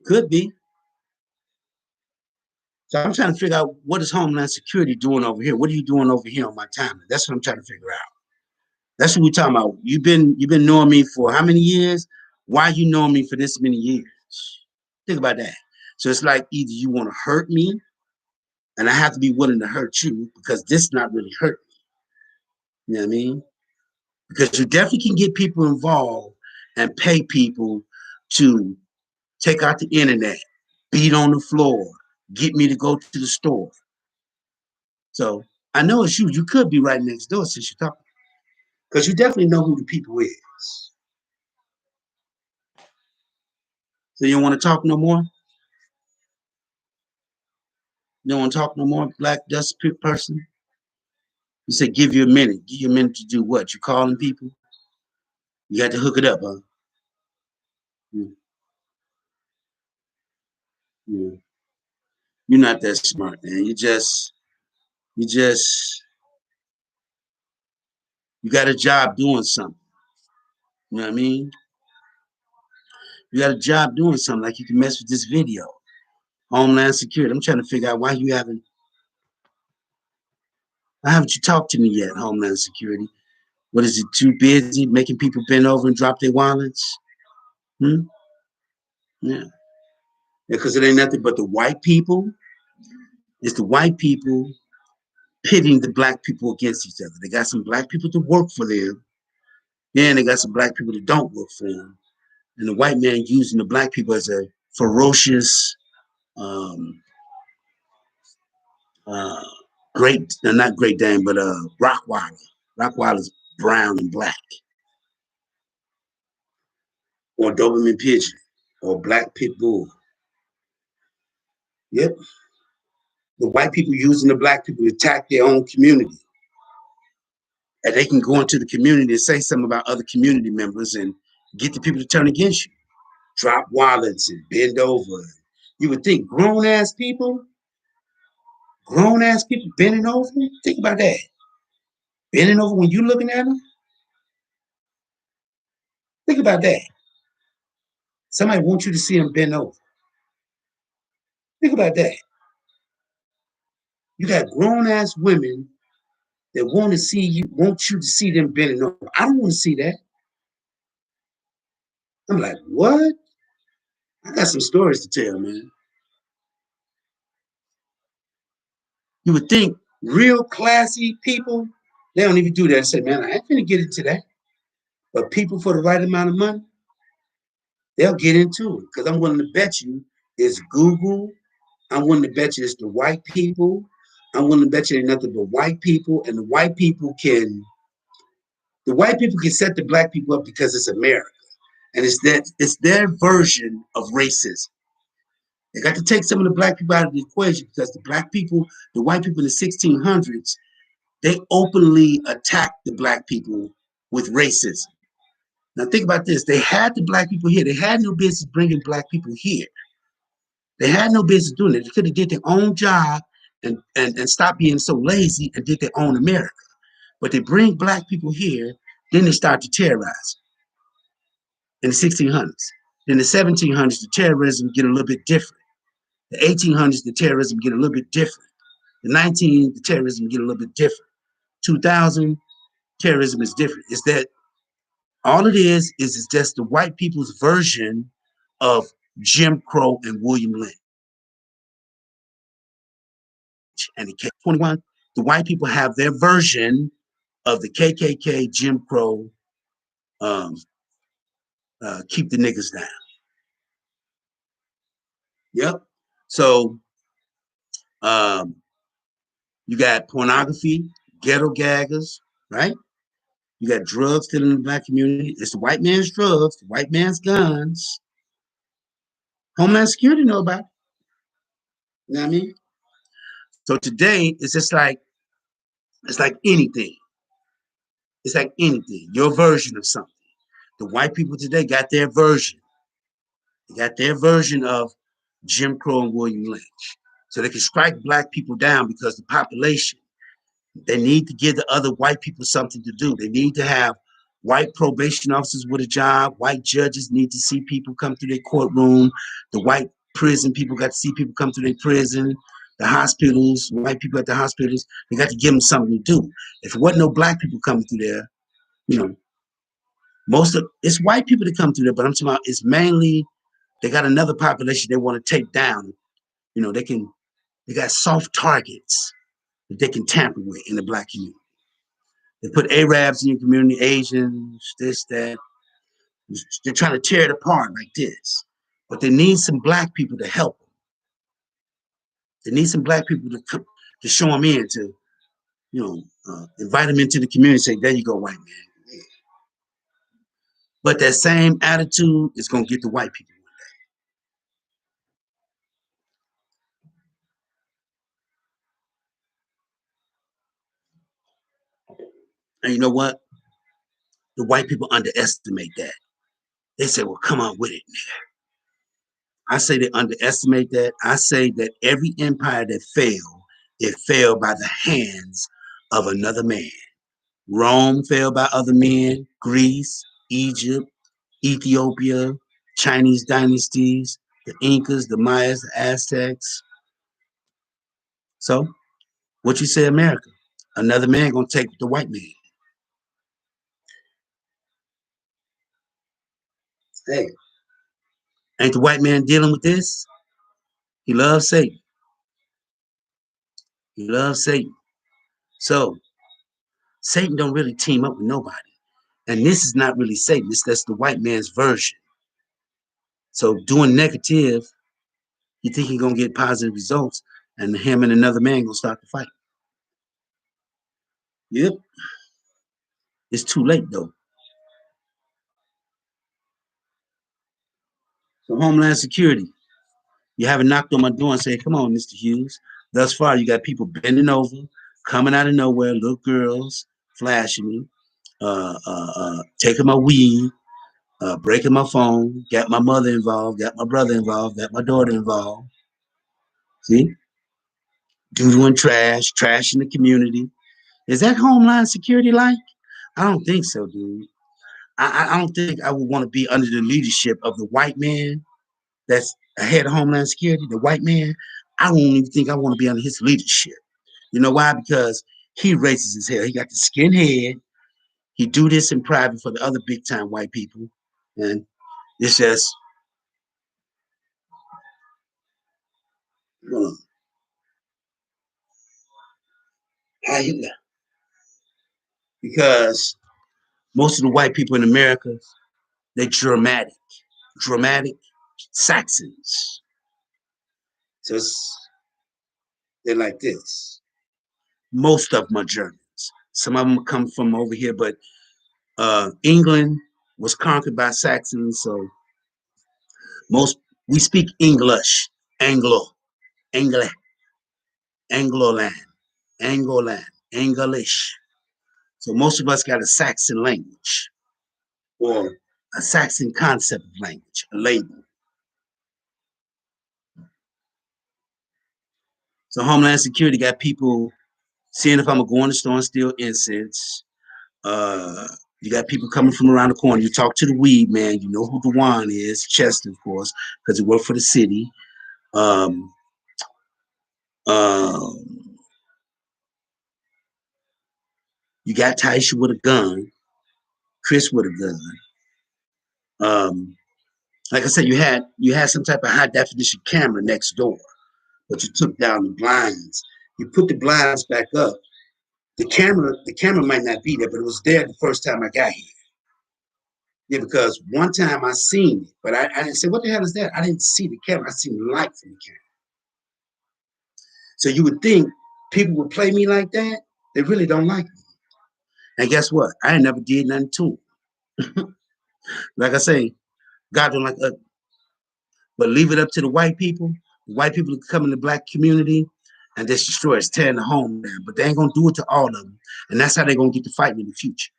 Could be. So I'm trying to figure out what is Homeland Security doing over here? What are you doing over here on my timeline? That's what I'm trying to figure out. That's what we're talking about. You've been knowing me for how many years? Why you knowing me for this many years? Think about that. So it's like either you want to hurt me, and I have to be willing to hurt you because this not really hurt me. You know what I mean? Because you definitely can get people involved and pay people to take out the internet, beat on the floor, get me to go to the store. So I know it's you. You could be right next door since you're talking. Because you definitely know who the people is. So you don't want to talk no more? You don't want to talk no more, Black Dust person? You said give you a minute. Give you a minute to do what? You calling people? You got to hook it up, huh? Yeah. Yeah. You're not that smart, man. You just you got a job doing something. You know what I mean? You got a job doing something like you can mess with this video. Homeland Security. I'm trying to figure out why haven't you talked to me yet, Homeland Security? What is it, too busy making people bend over and drop their wallets? Hmm? Yeah. Because it ain't nothing but the white people. It's the white people pitting the black people against each other. They got some black people to work for them. Then they got some black people that don't work for them. And the white man using the black people as a ferocious um, uh, Great, not Great Dane, but Rockwaller. Rockwiller's brown and black, or Doberman Pigeon, or Black Pit Bull. Yep, the white people using the black people to attack their own community, and they can go into the community and say something about other community members and get the people to turn against you. Drop wallets and bend over. You would think grown ass people bending over. Think about that. Bending over when you looking at them. Think about that. Somebody wants you to see them bend over. Think about that. You got grown ass women that want you to see them bending over. I don't want to see that. I'm like, what? I got some stories to tell, man. You would think real classy people, they don't even do that and say, man, I ain't gonna get into that. But people for the right amount of money, they'll get into it. Because I'm willing to bet you it's Google. I'm willing to bet you it's the white people. I'm willing to bet you ain't nothing but white people. And the white people can set the black people up because it's America. And it's their version of racism. They got to take some of the black people out of the equation because the white people in the 1600s, they openly attacked the black people with racism. Now think about this. They had the black people here. They had no business bringing black people here. They had no business doing it. They could have did their own job and stop being so lazy and did their own America. But they bring black people here, then they start to terrorize in the 1600s. In the 1700s, the terrorism get a little bit different. The 1800s, the terrorism get a little bit different. The 19, the terrorism get a little bit different. 2000, terrorism is different. It's that all it is it's just the white people's version of Jim Crow and William Lynch. And the K21, the white people have their version of the KKK, Jim Crow, um, keep the niggas down. Yep. So you got pornography, ghetto gaggers, right? You got drugs still in the black community. It's the white man's drugs, the white man's guns. Homeland Security know about it. You know what I mean? So today it's like anything. It's like anything. Your version of something. The white people today got their version. They got their version of Jim Crow and William Lynch. So they can strike black people down because the population, they need to give the other white people something to do. They need to have white probation officers with a job. White judges need to see people come through their courtroom. The white prison people got to see people come through their prison. The hospitals, white people at the hospitals, they got to give them something to do. If it wasn't no black people coming through there, you know, it's white people that come through there, but I'm talking about it's mainly they got another population they want to take down. You know, they got soft targets that they can tamper with in the black community. They put Arabs in your community, Asians, this, that. They're trying to tear it apart like this. But they need some black people to help them. They need some black people to come to show them in, to, invite them into the community and say, there you go, white man. Yeah. But that same attitude is going to get the white people. And you know what? The white people underestimate that. They say, well, come on with it. I say they underestimate that. I say that every empire that failed, it fell by the hands of another man. Rome fell by other men, Greece, Egypt, Ethiopia, Chinese dynasties, the Incas, the Mayas, the Aztecs. So, what you say, America? Another man gonna take the white man. Hey, ain't the white man dealing with this? He loves Satan. He loves Satan. So Satan don't really team up with nobody. And this is not really Satan. That's the white man's version. So doing negative, you think he's gonna get positive results, and him and another man gonna start the fight. Yep, it's too late though. So Homeland Security, you haven't knocked on my door and said, "Come on, Mr. Hughes." Thus far, you got people bending over, coming out of nowhere, little girls flashing me, taking my weed, breaking my phone, got my mother involved, got my brother involved, got my daughter involved. See, doodling trash, trash in the community. Is that Homeland Security like? I don't think so, dude. I don't think I would want to be under the leadership of the white man that's ahead of Homeland Security, the white man. I don't even think I want to be under his leadership. You know why? Because he racist as hell. He got the skinhead. He do this in private for the other big time white people, and it's just uh, because most of the white people in America they're dramatic Saxons. So they're like this. Most of them are Germans. Some of them come from over here, but England was conquered by Saxons, so most we speak English, Anglo, Angloland, Angloland, English. So most of us got a Saxon language or a Saxon concept of language, a label. So Homeland Security got people seeing if I'm gonna go in the store and steal incense. Uh, you got people coming from around the corner. You talk to the weed man. You know who the one is, Chester, of course, because he worked for the city. Um, um, you got Taisha with a gun, Chris with a gun. Like I said, you had some type of high definition camera next door, but you took down the blinds. You put the blinds back up. The camera might not be there, but it was there the first time I got here. Yeah, because one time I seen it, but I didn't say, what the hell is that? I didn't see the camera. I seen the light from the camera. So you would think people would play me like that. They really don't like me. And guess what? I ain't never did nothing to them. Like I say, God don't like us. But leave it up to the white people. The white people come in the black community and just destroy us, tearing the home down. But they ain't gonna do it to all of them. And that's how they're gonna get to fighting in the future.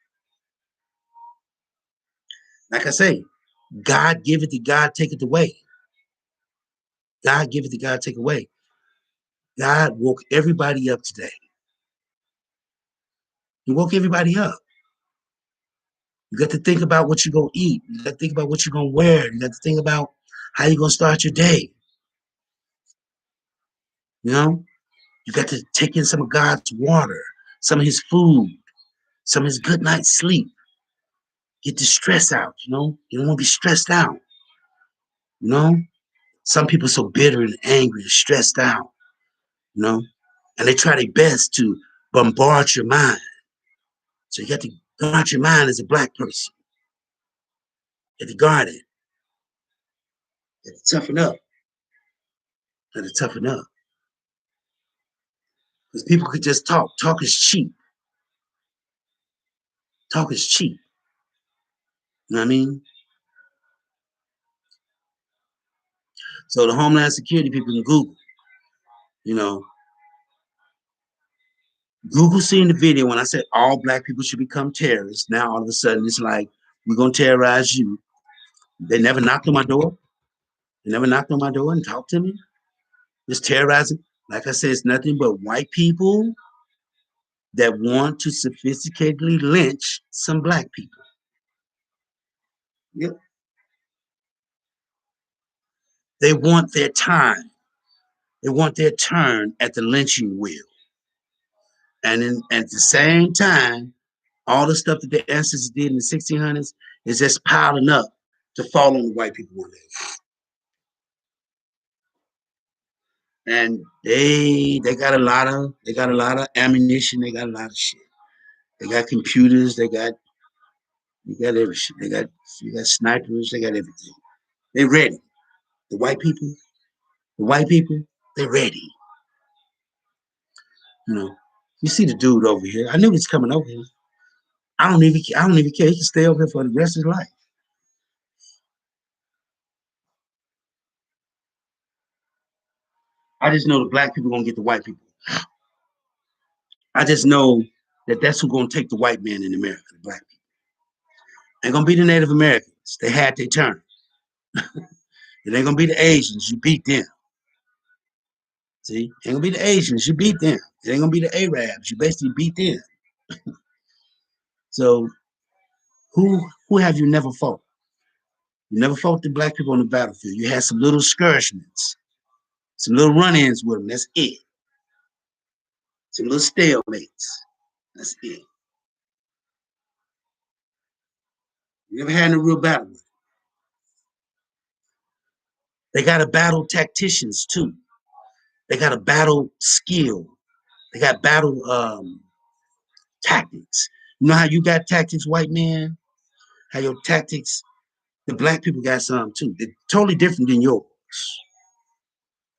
Like I say, God give it to God, take it away. God give it to God, take away. God woke everybody up today. He woke everybody up. You got to think about what you're gonna eat. You got to think about what you're gonna wear. You got to think about how you're gonna start your day. You know, you got to take in some of God's water, some of His food, some of His good night's sleep. Get the stress out. You don't want to be stressed out. You know, some people are so bitter and angry and stressed out. You know, and they try their best to bombard your mind. So you got to guard your mind as a black person. You have to guard it. You have to toughen up. You have to toughen up. Because people could just talk. Talk is cheap. Talk is cheap. You know what I mean? So the Homeland Security people can Google. You know, Google seen the video when I said all black people should become terrorists. Now all of a sudden it's like we're gonna terrorize you. They never knocked on my door. They never knocked on my door and talked to me. Just terrorizing. Like I said, it's nothing but white people that want to sophisticatedly lynch some black people. Yep. They want their time. They want their turn at the lynching wheel. And at the same time, all the stuff that their ancestors did in the 1600s is just piling up to fall on the white people one day. And they got a lot of ammunition. They got a lot of shit. They got computers. They got everything. They got snipers. They got everything. They ready. The white people. The white people. They're ready. You know. You see the dude over here. I knew he's coming over here. I don't even care. He can stay over here for the rest of his life. I just know the black people gonna get the white people. I just know that that's who's gonna take the white man in America, the black people. Ain't gonna be the Native Americans. They had their turn. It ain't gonna be the Asians. You beat them. See, it ain't gonna be the Asians. You beat them. It ain't gonna be the Arabs. You basically beat them. So who have you never fought? You never fought the black people on the battlefield. You had some little skirmishes, some little run-ins with them. That's it. Some little stalemates. That's it. You never had a real battle with them. They got to battle tacticians too. They got to battle skill. They got battle tactics. You know how you got tactics, white man? How your tactics, the black people got some too. They're totally different than yours.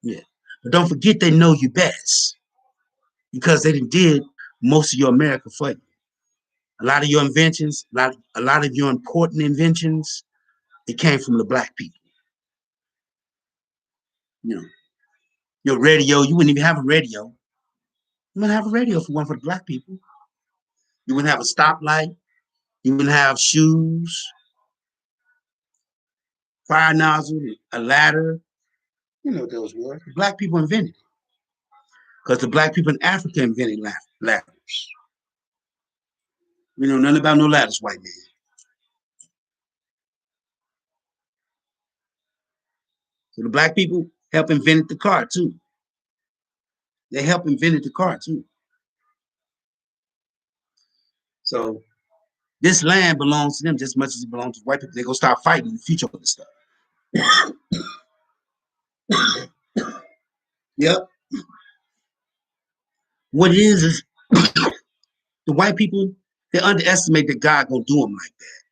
Yeah. But don't forget they know you best because they did most of your America for you. A lot of your inventions, a lot of your important inventions, it came from the black people. You know, your radio, you wouldn't even have a radio. You wouldn't have a radio if it weren't for the black people. You wouldn't have a stoplight. You wouldn't have shoes, fire nozzle, a ladder. You know what those were. The black people invented it. Because the black people in Africa invented ladders. We know nothing about no ladders, white man. So the black people helped invent the car too. They helped invent the car too. So this land belongs to them just as much as it belongs to white people. They're gonna start fighting in the future with this stuff. Yep. What it is the white people, they underestimate that God gonna do them like that.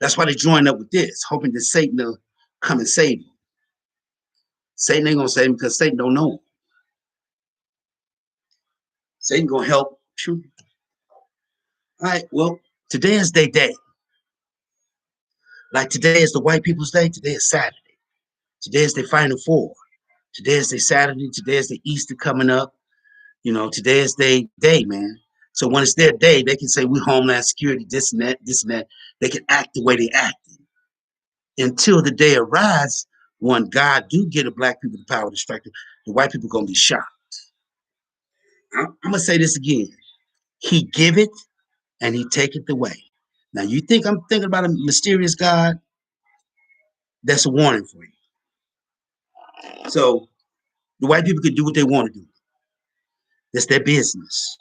That's why they join up with this, hoping that Satan will come and save them. Satan ain't gonna save them because Satan don't know them. Satan gonna help. All right, well, today is their day. Like today is the white people's day. Today is Saturday. Today is their final four. Today is their Saturday. Today is the Easter coming up. You know, today is their day, man. So when it's their day, they can say we homeland security, this and that, this and that. They can act the way they act until the day arrives when God do get the black people the power to strike them. The white people gonna be shocked. I'm gonna say this again. He give it and he take it away. Now you think I'm thinking about a mysterious God? That's a warning for you. So the white people can do what they want to do. That's their business.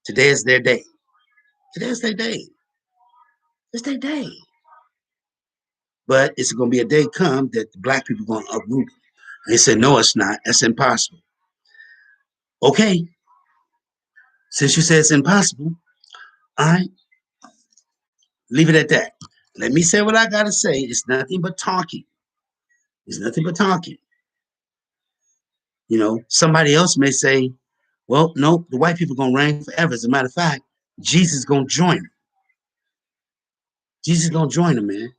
Today is their day. Today is their day. It's their day. But it's going to be a day come that the black people are going to uproot it. They said, no, it's not. That's impossible. Okay. Since you said it's impossible, all right, leave it at that. Let me say what I got to say. It's nothing but talking. It's nothing but talking. You know, somebody else may say, well, no, the white people are going to reign forever. As a matter of fact, Jesus is going to join them. Jesus is going to join them, man.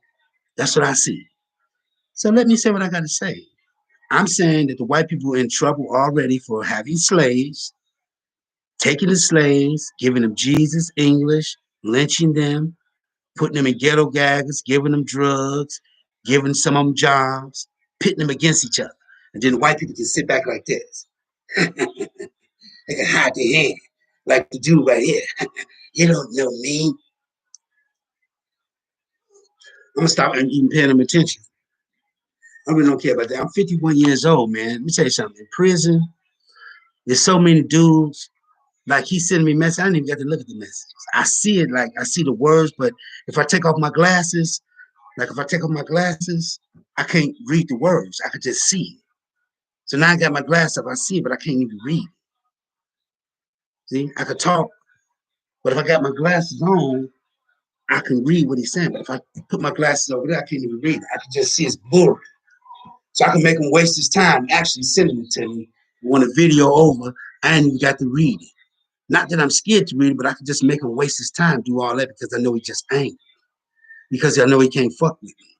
That's what I see. So let me say what I got to say. I'm saying that the white people are in trouble already for having slaves, taking the slaves, giving them Jesus, English, lynching them, putting them in ghetto gaggers, giving them drugs, giving some of them jobs, pitting them against each other. And then the white people can sit back like this. They can hide their hand like the dude right here. You don't know me. I'm gonna stop even paying them attention. I really don't care about that. I'm 51 years old, man. Let me tell you something. In prison, there's so many dudes. Like he's sending me messages. I didn't even get to look at the messages. I see it, like I see the words, but if I take off my glasses, I can't read the words. I could just see it. So now I got my glasses up, I see it, but I can't even read. See, I could talk, but if I got my glasses on, I can read what he's saying. But if I put my glasses over there, I can't even read it. I can just see it's blurry. So I can make him waste his time actually sending it to me. When the video over, I ain't even got to read it. Not that I'm scared to read it, but I could just make him waste his time, do all that because I know he just ain't. Because I know he can't fuck with me.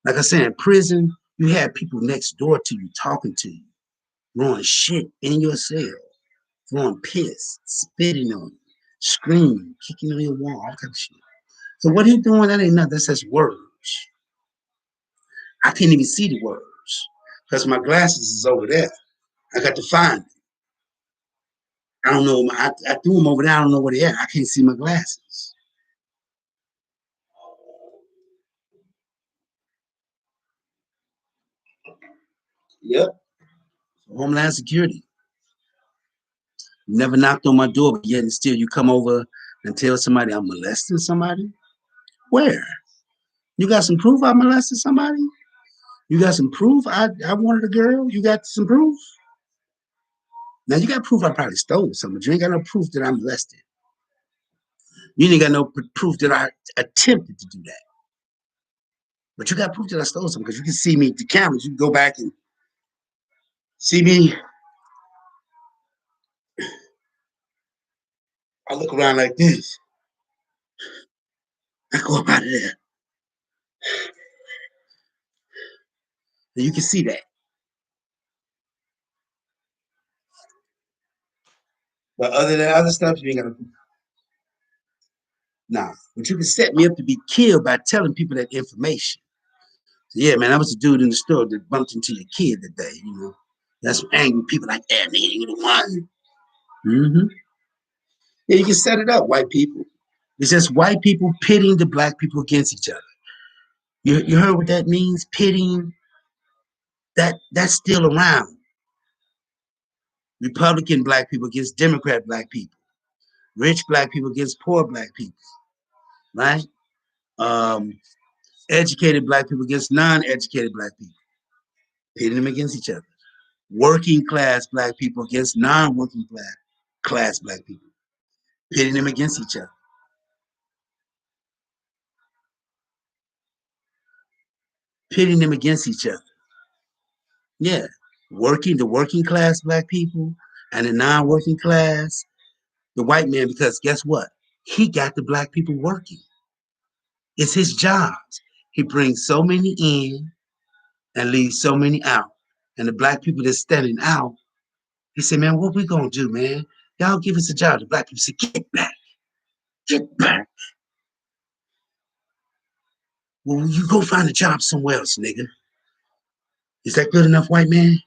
Like I said, in prison, you had people next door to you talking to you, throwing shit in your cell, throwing piss, spitting on you, screaming, kicking on your wall, all kind of shit. So what he doing? That ain't nothing. That's just words. I can't even see the words because my glasses is over there. I got to find them. I don't know. I threw them over there. I don't know where they at. I can't see my glasses. Yep. Homeland Security. Never knocked on my door, but yet and still you come over and tell somebody I'm molesting somebody? Where? You got some proof I molested somebody? You got some proof I wanted a girl? You got some proof? Now you got proof I probably stole something, but you ain't got no proof that I molested. You ain't got no proof that I attempted to do that. But you got proof that I stole something because you can see me, the cameras, you can go back and see me. I look around like this. I go up out of there. And you can see that. But other than other stuff, you ain't got to. Nah. But you can set me up to be killed by telling people that information. So yeah, man, I was the dude in the store that bumped into your kid today, you know. That's some angry people like that, man, you the one. Mm-hmm. Yeah, you can set it up, white people. It's just white people pitting the black people against each other. You heard what that means? Pitting, that's still around. Republican black people against Democrat black people. Rich black people against poor black people, right? Um, Educated black people against non-educated black people, pitting them against each other. Working class black people against non-working class black people, pitting them against each other. Pitting them against each other. Yeah. The working class black people and the non-working class, the white man, because guess what? He got the black people working. It's his jobs. He brings so many in and leaves so many out. And the black people that's standing out, he said, man, what we gonna do, man? Y'all give us a job. The black people say, get back, get back. Well, you go find a job somewhere else, nigga. Is that good enough, white man?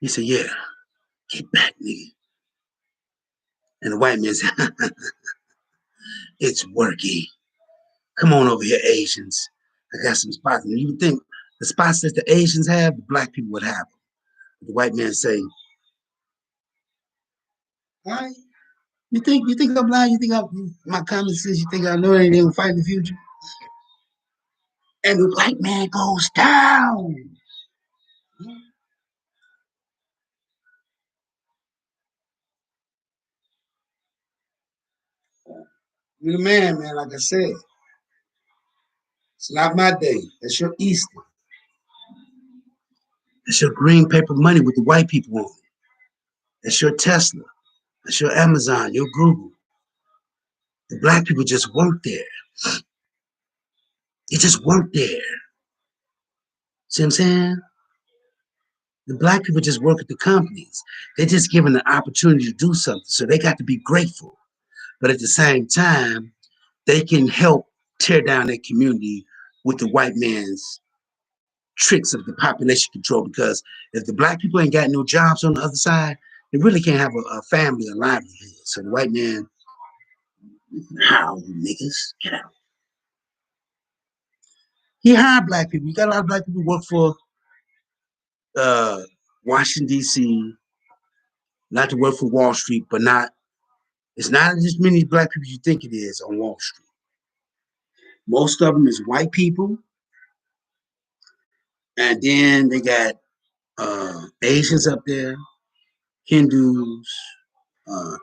He said, yeah, get back, nigga. And the white man said, it's working. Come on over here, Asians. I got some spots. And you would think the spots that the Asians have, the black people would have them. The white man say, why? You think I'm lying? You think my common sense, you think I know they ain't gonna fight in the future? And the white man goes down. You're the man, like I said. It's not my day. That's your Easter. That's your green paper money with the white people on it. That's your Tesla. That's your Amazon, your Google. The black people just work there. They just work there. See what I'm saying? The black people just work at the companies. They're just given the opportunity to do something. So they got to be grateful. But at the same time, they can help tear down their community with the white man's tricks of the population control. Because if the black people ain't got no jobs on the other side, they really can't have a family, a livelihood. So the white man, how you niggas, get out. He hired black people. You got a lot of black people who work for uh, Washington, D.C., not to work for Wall Street, but not, it's not as many black people you think it is on Wall Street. Most of them is white people, and then they got Asians up there, Hindus,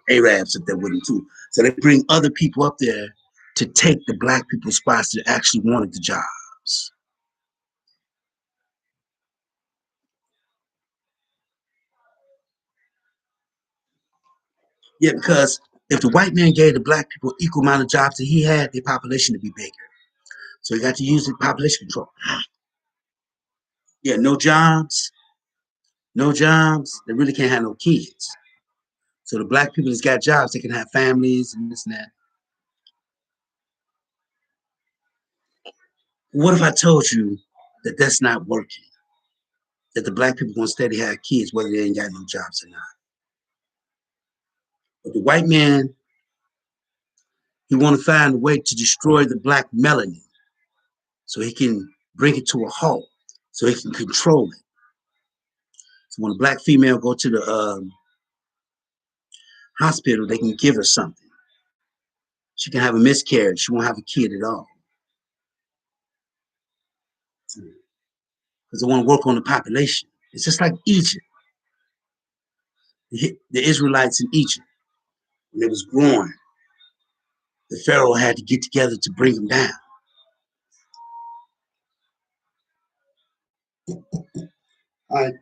Arabs up there with them too. So they bring other people up there to take the black people's spots that actually wanted the jobs. Yeah, because if the white man gave the black people equal amount of jobs that he had, their population would be bigger. So he got to use the population control. Yeah, no jobs, no jobs. They really can't have no kids. So the black people that's got jobs, they can have families and this and that. What if I told you that that's not working? That the black people gonna steady have kids whether they ain't got no jobs or not. But the white man, he want to find a way to destroy the black melanin so he can bring it to a halt, so he can control it. So when a black female go to the hospital, they can give her something. She can have a miscarriage. She won't have a kid at all. Because they want to work on the population. It's just like Egypt. The Israelites in Egypt, when they was growing, the Pharaoh had to get together to bring them down. All right.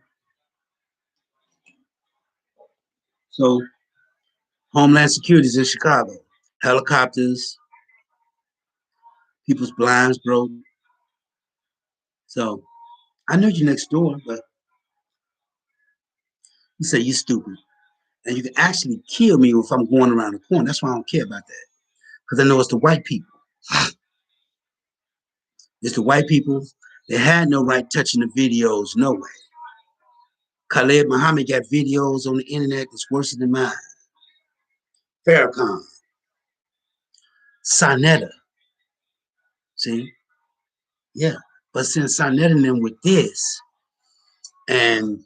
So Homeland Security is in Chicago. Helicopters, people's blinds broke. So I know you next door, but you say you're stupid. And you can actually kill me if I'm going around the corner. That's why I don't care about that. Because I know it's the white people. It's the white people. They had no right touching the videos, no way. Khalid Muhammad got videos on the internet that's worse than mine. Farrakhan, Sonetta, see? Yeah. But since Sonetta and them with this, and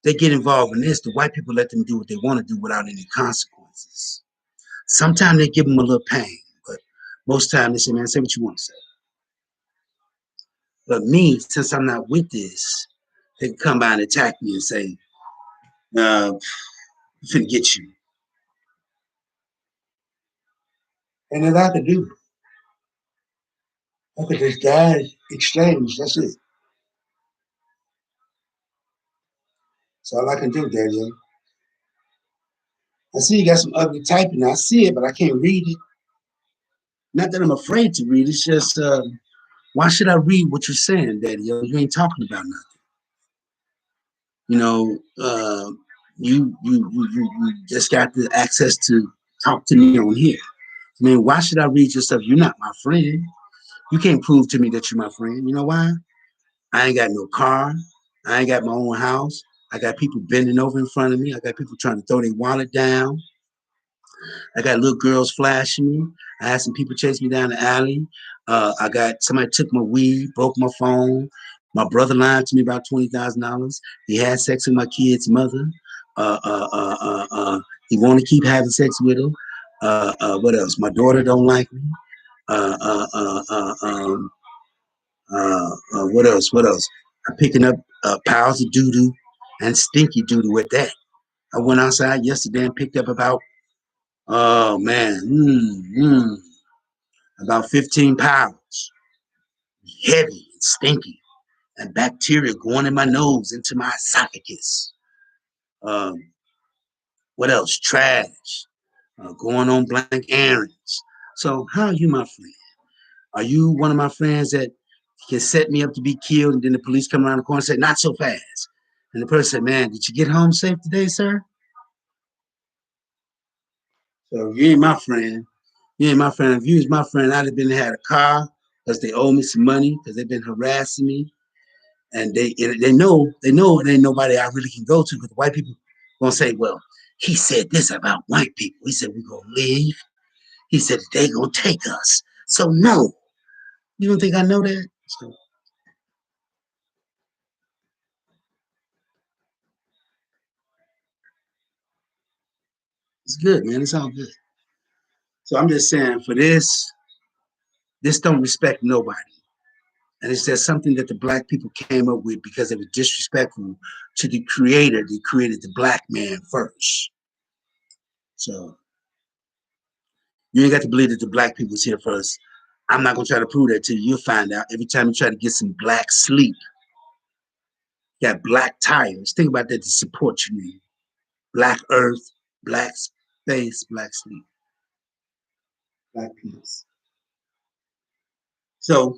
they get involved in this, the white people let them do what they want to do without any consequences. Sometimes they give them a little pain, but most time they say, man, say what you want to say. But me, since I'm not with this, they can come by and attack me and say, I'm finna get you. And then I could do. I could just die, exchange, that's it. That's all I can do, Daniel. I see you got some ugly typing. I see it, but I can't read it. Not that I'm afraid to read. It's just, why should I read what you're saying, Daddy? You ain't talking about nothing. You know, you just got the access to talk to me on here. I mean, why should I read your stuff? You're not my friend. You can't prove to me that you're my friend. You know why? I ain't got no car. I ain't got my own house. I got people bending over in front of me. I got people trying to throw their wallet down. I got little girls flashing me. I had some people chase me down the alley. I got somebody took my weed, broke my phone. My brother lied to me about $20,000. He had sex with my kid's mother. He want to keep having sex with her. What else? My daughter don't like me. Uh, uh, uh, uh, um, what else? What else? I'm picking up piles of doo doo and stinky doo doo at that. I went outside yesterday and picked up about, oh man, about 15 pounds, heavy and stinky, and bacteria going in my nose into my esophagus. Um, what else? Trash, going on blank errands. So, how are you, my friend? Are you one of my friends that can set me up to be killed, and then the police come around the corner and say, "Not so fast"? And the person said, "Man, did you get home safe today, sir?" So you ain't my friend. You ain't my friend. If you was my friend, I'd have been had a car because they owe me some money because they've been harassing me, and they know it ain't nobody I really can go to because the white people gonna say, "Well, he said this about white people. He said we're gonna leave. He said they gonna take us. So no, you don't think I know that?" So it's good, man. It's all good. So I'm just saying, for this don't respect nobody. And it's just something that the black people came up with because they were disrespectful to the creator that created the black man first. So you ain't got to believe that the black people was here first. I'm not gonna try to prove that to you. You'll find out every time you try to get some black sleep. You got black tires. Think about that to support you, man. Black earth, Black space, black sleep, black peace. So,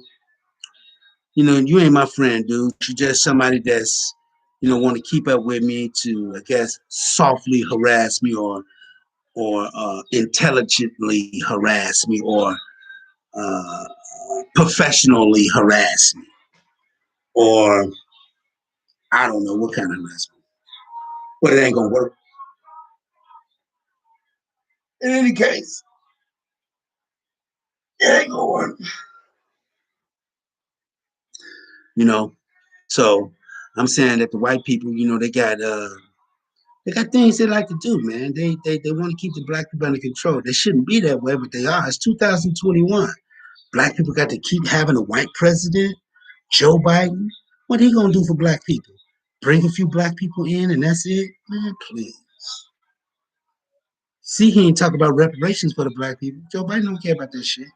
you ain't my friend, dude. You just somebody that's, want to keep up with me to, I guess, softly harass me or intelligently harass me or uh, professionally harass me or I don't know what kind of harassment. But it ain't gonna work. In any case, it ain't gonna work. You know, so I'm saying that the white people, they got things they like to do, man. They want to keep the black people under control. They shouldn't be that way, but they are. It's 2021. Black people got to keep having a white president, Joe Biden. What he gonna do for black people? Bring a few black people in and that's it? Man, please. See, he ain't talk about reparations for the black people. Joe Biden don't care about that shit.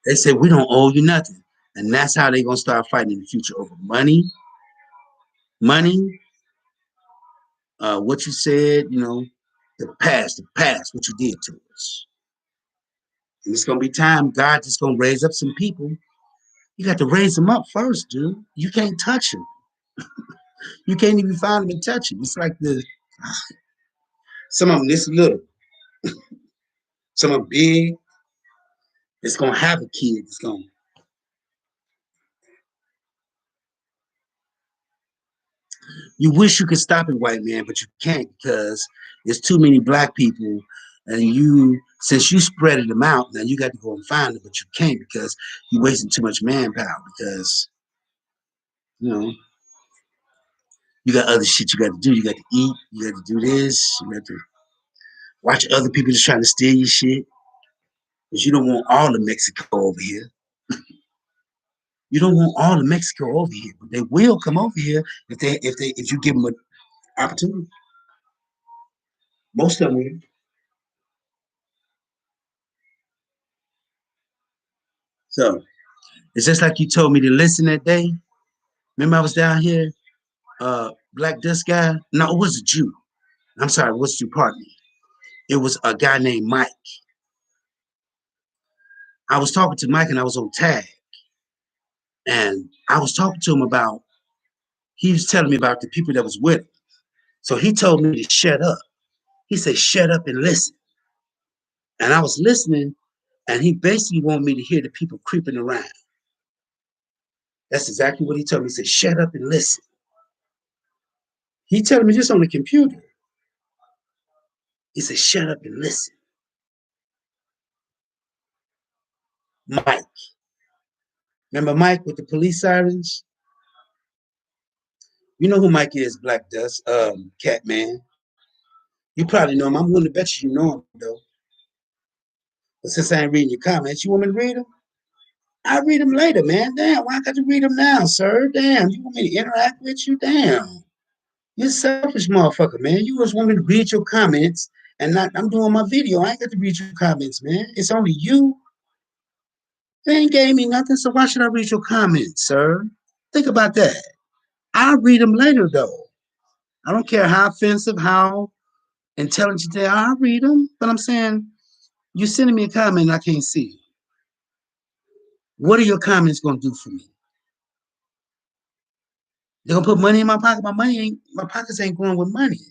They said we don't owe you nothing. And that's how they gonna start fighting in the future over money, what you said, the past, what you did to us. And it's gonna be time God just gonna raise up some people. You got to raise them up first, dude. You can't touch them. You can't even find them and touch them. It's like some of them this little, some of them big. It's gonna have a kid. It's gonna. You wish you could stop it, white man, but you can't because there's too many black people, and since you spreaded them out, now you got to go and find them, but you can't because you're wasting too much manpower. Because you know you got other shit you got to do. You got to eat. You got to do this. You got to watch other people just trying to steal your shit. Because you don't want all of Mexico over here. You don't want all of Mexico over here, but they will come over here if you give them an opportunity. Most of them will. So it's just like you told me to listen that day. Remember I was down here, Black Dust guy? No, it was a Jew. I'm sorry, it was a Jew, pardon me. It was a guy named Mike. I was talking to Mike and I was on tag. And I was talking to him about, he was telling me about the people that was with him. So he told me to shut up. He said, shut up and listen. And I was listening, and he basically wanted me to hear the people creeping around. That's exactly what he told me. He said, shut up and listen. He told me just on the computer. He said, shut up and listen. Mike. Remember Mike with the police sirens? You know who Mike is, Black Dust, Cat Man. You probably know him. I'm willing to bet you know him, though. But since I ain't reading your comments, you want me to read them? I'll read them later, man. Damn, why I got to read them now, sir? Damn, you want me to interact with you? Damn. You're a selfish motherfucker, man. You just want me to read your comments and not, I'm doing my video. I ain't got to read your comments, man. It's only you. They ain't gave me nothing, so why should I read your comments, sir? Think about that. I'll read them later, though. I don't care how offensive, how intelligent they are. I'll read them, but I'm saying you sending me a comment I can't see. What are your comments going to do for me? They're going to put money in my pocket. My pockets ain't going with money.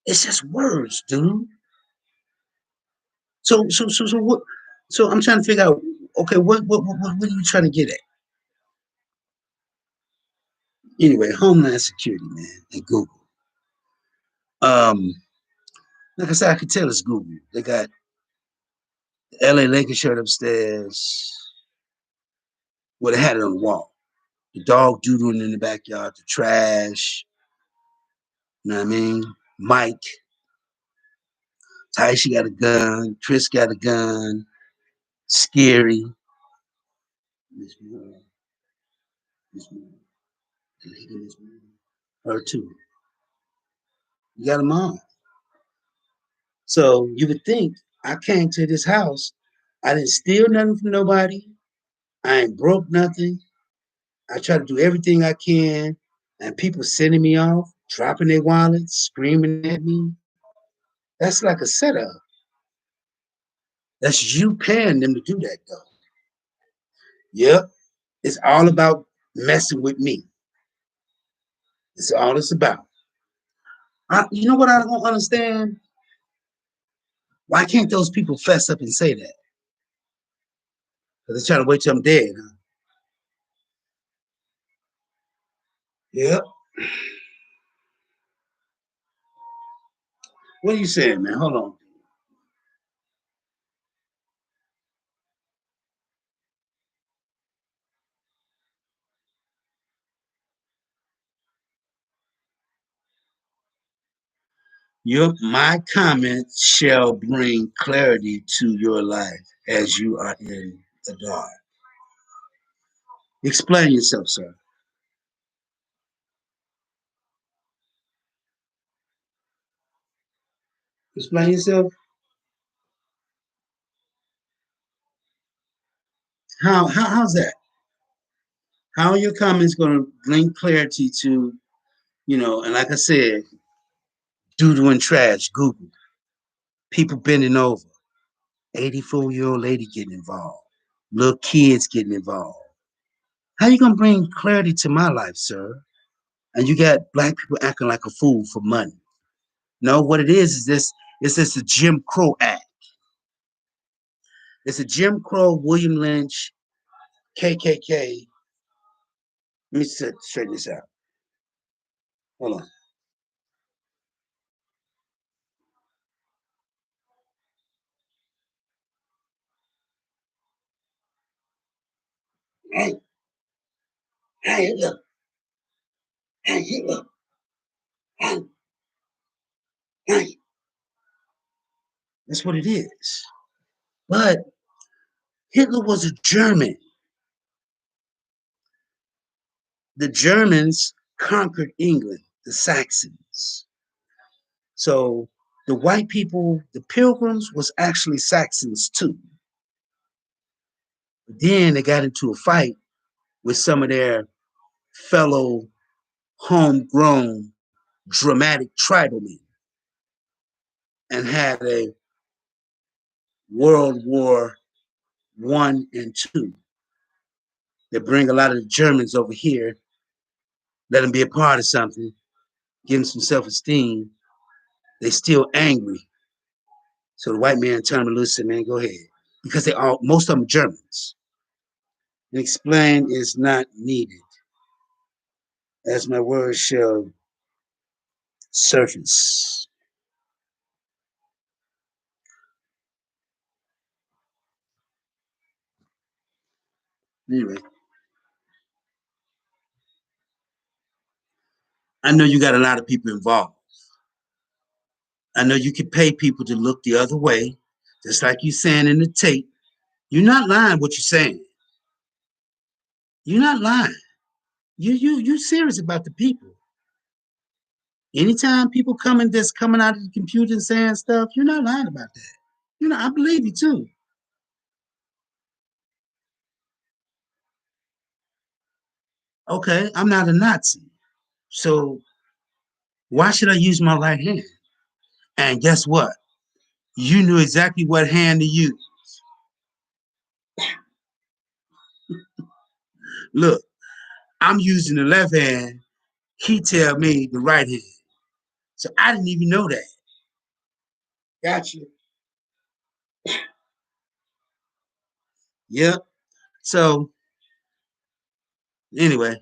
It's just words, dude. So what? So I'm trying to figure out. Okay, what are you trying to get at? Anyway, Homeland Security, man, and Google. Um, like I said, I could tell it's Google. They got the LA Lakers shirt upstairs. Well, they had it on the wall. The dog doodling in the backyard, the trash. You know what I mean? Mike, Taisha got a gun. Chris got a gun. Scary. Miss Moore. Miss Moore. The lady Miss Moore. Her too. You got them all. So you would think I came to this house. I didn't steal nothing from nobody. I ain't broke nothing. I try to do everything I can, and people sending me off, dropping their wallets, screaming at me. That's like a setup. That's you paying them to do that, though. Yep, it's all about messing with me. It's all it's about. You know what I don't understand? Why can't those people fess up and say that? Because they're trying to wait till I'm dead. Huh? Yep. What are you saying, man? Hold on. My comments shall bring clarity to your life as you are in the dark. Explain yourself, sir. Explain yourself. How's that? How are your comments going to bring clarity to, and like I said, doodle and trash, Google, people bending over, 84-year-old lady getting involved, little kids getting involved. How you going to bring clarity to my life, sir? And you got black people acting like a fool for money. No, what it is this, it's just a Jim Crow act. It's a Jim Crow, William Lynch, KKK. Let me straighten this out. Hold on. Hey, hey, look. Hey, look. Hey, hey. That's what it is. But Hitler was a German. The Germans conquered England, the Saxons. So the white people, the pilgrims, was actually Saxons too. But then they got into a fight with some of their fellow homegrown dramatic tribal men and had a World War I and II. They bring a lot of the Germans over here, let them be a part of something, give them some self-esteem. They still angry. So the white man tell them, listen, man, go ahead. Because most of them are Germans. And explain is not needed, as my words shall surface. Anyway, I know you got a lot of people involved. I know you can pay people to look the other way, just like you saying in the tape. You're not lying what you're saying. You're not lying. You serious about the people. Anytime people coming out of the computer and saying stuff, you're not lying about that. I believe you too. Okay, I'm not a Nazi. So why should I use my right hand? And guess what? You knew exactly what hand to use. Look, I'm using the left hand. He tell me the right hand. So I didn't even know that. Gotcha. Yep. So anyway,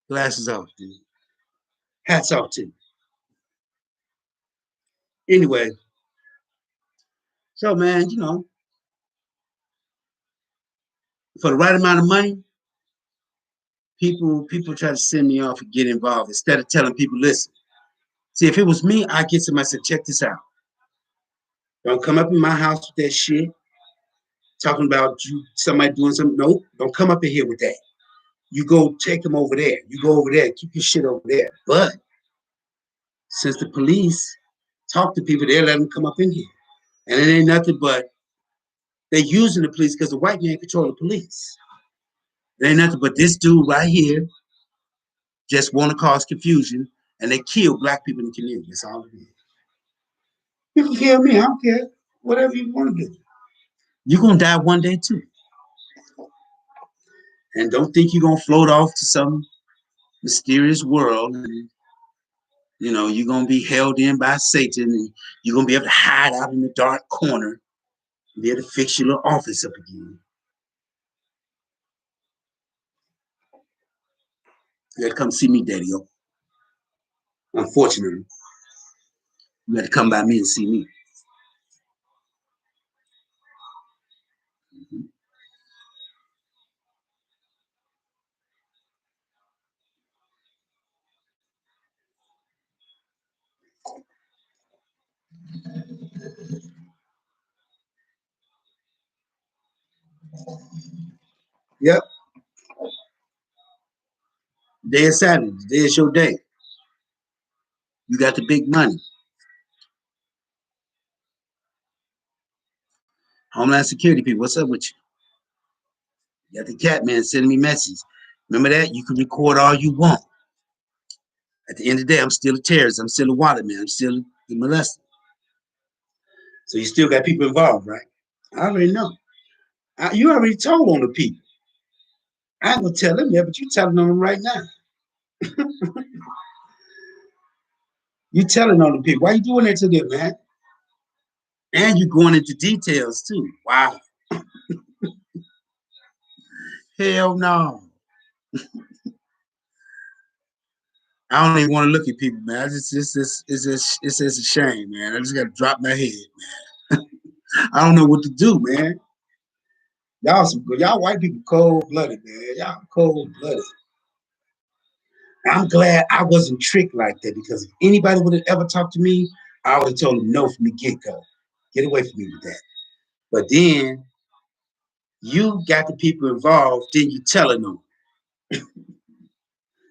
glasses off, dude. Hats off to you. Anyway, so man, for the right amount of money, people try to send me off and get involved instead of telling people, listen. See, if it was me, I get somebody said, check this out. Don't come up in my house with that shit, talking about somebody doing something. Nope, don't come up in here with that. You go take them over there. You go over there, keep your shit over there. But since the police talk to people, they let them come up in here. And it ain't nothing but They're using the police because the white man control the police. It ain't nothing but this dude right here just want to cause confusion, and they kill black people in the community. That's all it is. You can kill me. I don't care. Whatever you want to do. You're going to die one day, too. And don't think you're going to float off to some mysterious world. And, you're going to be held in by Satan. And you're going to be able to hide out in the dark corner and be able to fix your little office up again. You got to come see me, Daddy-O. Unfortunately, you got to come by me and see me. Yep. Day is Saturday. Today is your day. You got the big money. Homeland Security people, what's up with you? You got the cat man sending me messages. Remember that? You can record all you want. At the end of the day, I'm still a terrorist. I'm still a wallet man. I'm still a molester. So you still got people involved, right? I already know. You already told on the people. I ain't gonna tell them that, but you telling on them right now. You telling on the people. Why you doing that to them, man? And you're going into details too. Wow. Hell no. I don't even want to look at people, man. It's just a shame, man. I just got to drop my head, man. I don't know what to do, man. Y'all white people cold blooded, man. Y'all cold blooded. I'm glad I wasn't tricked like that, because if anybody would have ever talked to me, I would have told them no from the get go. Get away from me with that. But then you got the people involved, then you telling them.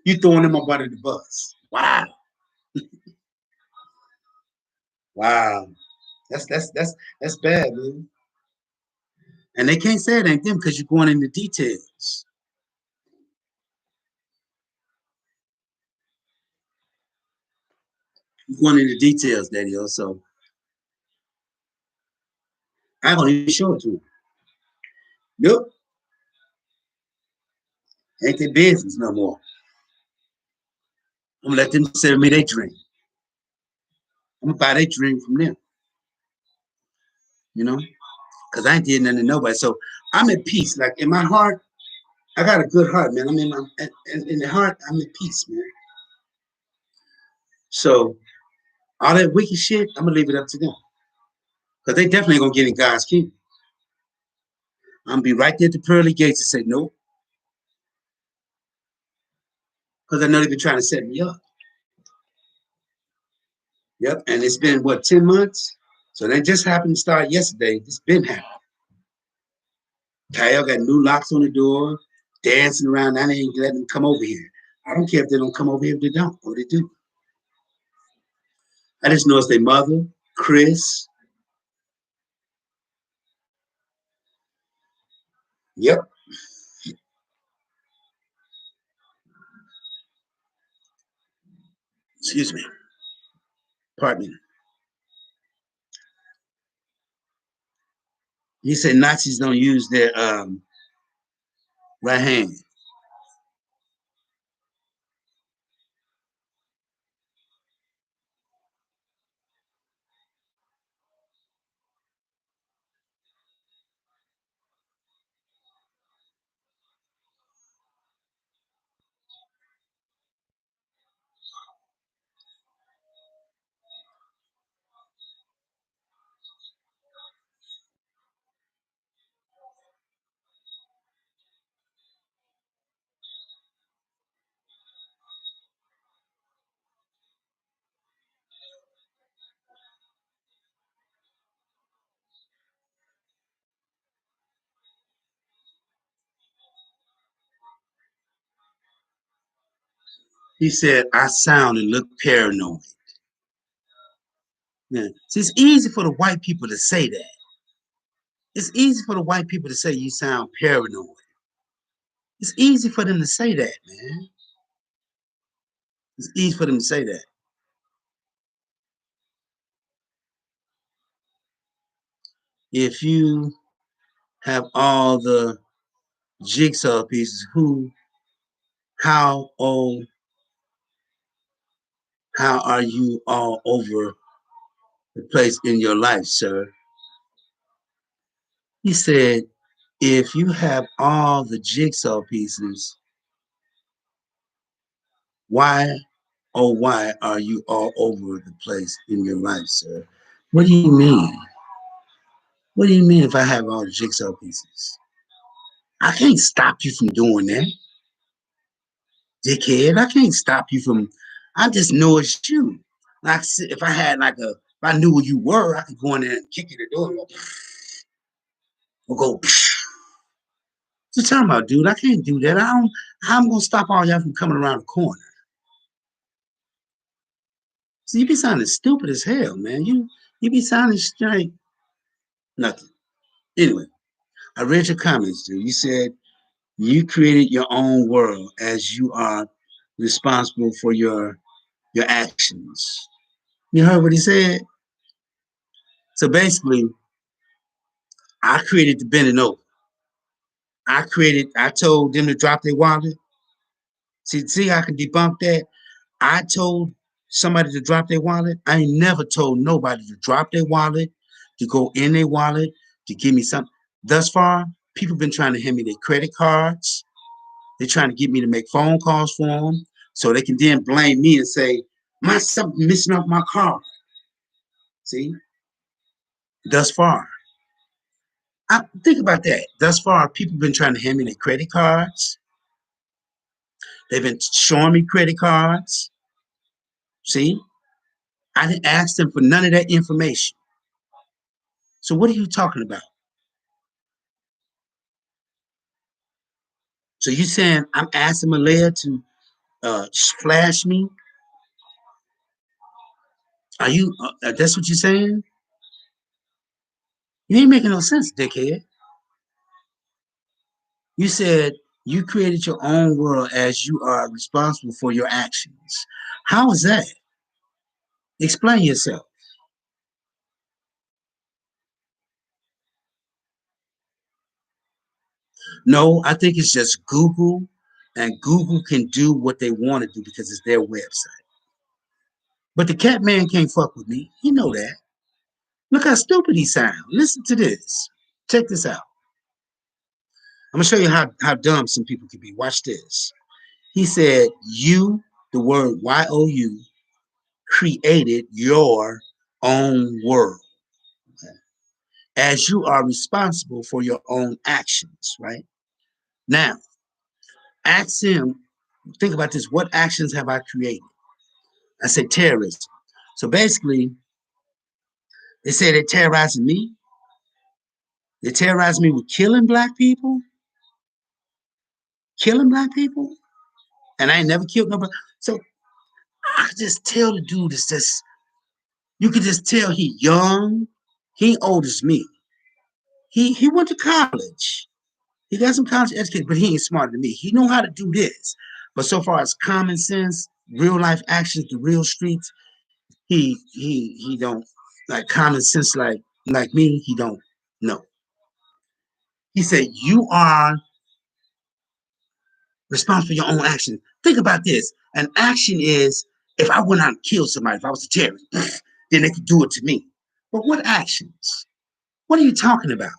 You throwing them up under the bus. Wow. Wow. That's bad, man. And they can't say it ain't them because you're going into details. You're going into details, Daddy. So I don't even show it to them. Nope. Ain't their business no more. I'm gonna let them sell me their drink. I'm gonna buy their drink from them. You know? Because I ain't did nothing to nobody. So I'm at peace. Like in my heart, I got a good heart, man. In the heart, I'm at peace, man. So all that wicked shit, I'm gonna leave it up to them. Because they definitely gonna get in God's kingdom. I'm gonna be right there at the pearly gates and say no. Because I know they've been trying to set me up. Yep. And it's been what, 10 months? So that just happened to start yesterday. It's been happening. Kyle got new locks on the door, dancing around. I ain't letting them come over here. I don't care if they don't come over here if they don't, or they do. I just know it's their mother, Chris. Yep. Excuse me. Pardon me. He said Nazis don't use their right hand. He said, I sound and look paranoid. Yeah. See, it's easy for the white people to say that. It's easy for the white people to say you sound paranoid. It's easy for them to say that, man. It's easy for them to say that. If you have all the jigsaw pieces, how old, how are you all over the place in your life, sir? He said, if you have all the jigsaw pieces, why, oh, why are you all over the place in your life, sir? What do you mean? What do you mean if I have all the jigsaw pieces? I can't stop you from doing that, dickhead. I can't stop you from, I just know it's you. Like if I had like if I knew who you were, I could go in there and kick you the door and go, or go, what you talking about, dude? I can't do that. I don't, how I'm gonna stop all y'all from coming around the corner? So you be sounding stupid as hell, man. You be sounding like nothing. Anyway, I read your comments, dude. You said you created your own world as you are responsible for your actions. You heard what he said? So basically, I created the bending over. I told them to drop their wallet. See, I can debunk that. I told somebody to drop their wallet. I ain't never told nobody to drop their wallet, to go in their wallet, to give me something. Thus far, people been trying to hand me their credit cards. They're trying to get me to make phone calls for them so they can then blame me and say, my something missing off my car. See, thus far. Think about that. Thus far, people been trying to hand me their credit cards. They've been showing me credit cards. See, I didn't ask them for none of that information. So what are you talking about? So you saying I'm asking Malaya to flash me? Are you? That's what you're saying? You ain't making no sense, dickhead. You said you created your own world as you are responsible for your actions. How is that? Explain yourself. No, I think it's just Google, and Google can do what they want to do because it's their website. But the cat man can't fuck with me. You know that. Look how stupid he sounds. Listen to this. Check this out. I'm gonna show you how dumb some people can be. Watch this. He said, "You, the word YOU, created your own world, as you are responsible for your own actions." Right now, ask him. Think about this. What actions have I created? I said terrorism. So basically, they say they're terrorizing me. They terrorize me with killing black people, killing black people, and I ain't never killed nobody. So I could just tell the dude is just. You could just tell he young. He ain't old as me. He went to college. He got some college education, but he ain't smarter than me. He know how to do this. But so far as common sense, real life actions, the real streets, he don't like common sense like me. He don't know. He said you are responsible for your own actions. Think about this. An action is if I went out and killed somebody, if I was a terrorist, then they could do it to me. But what actions? What are you talking about?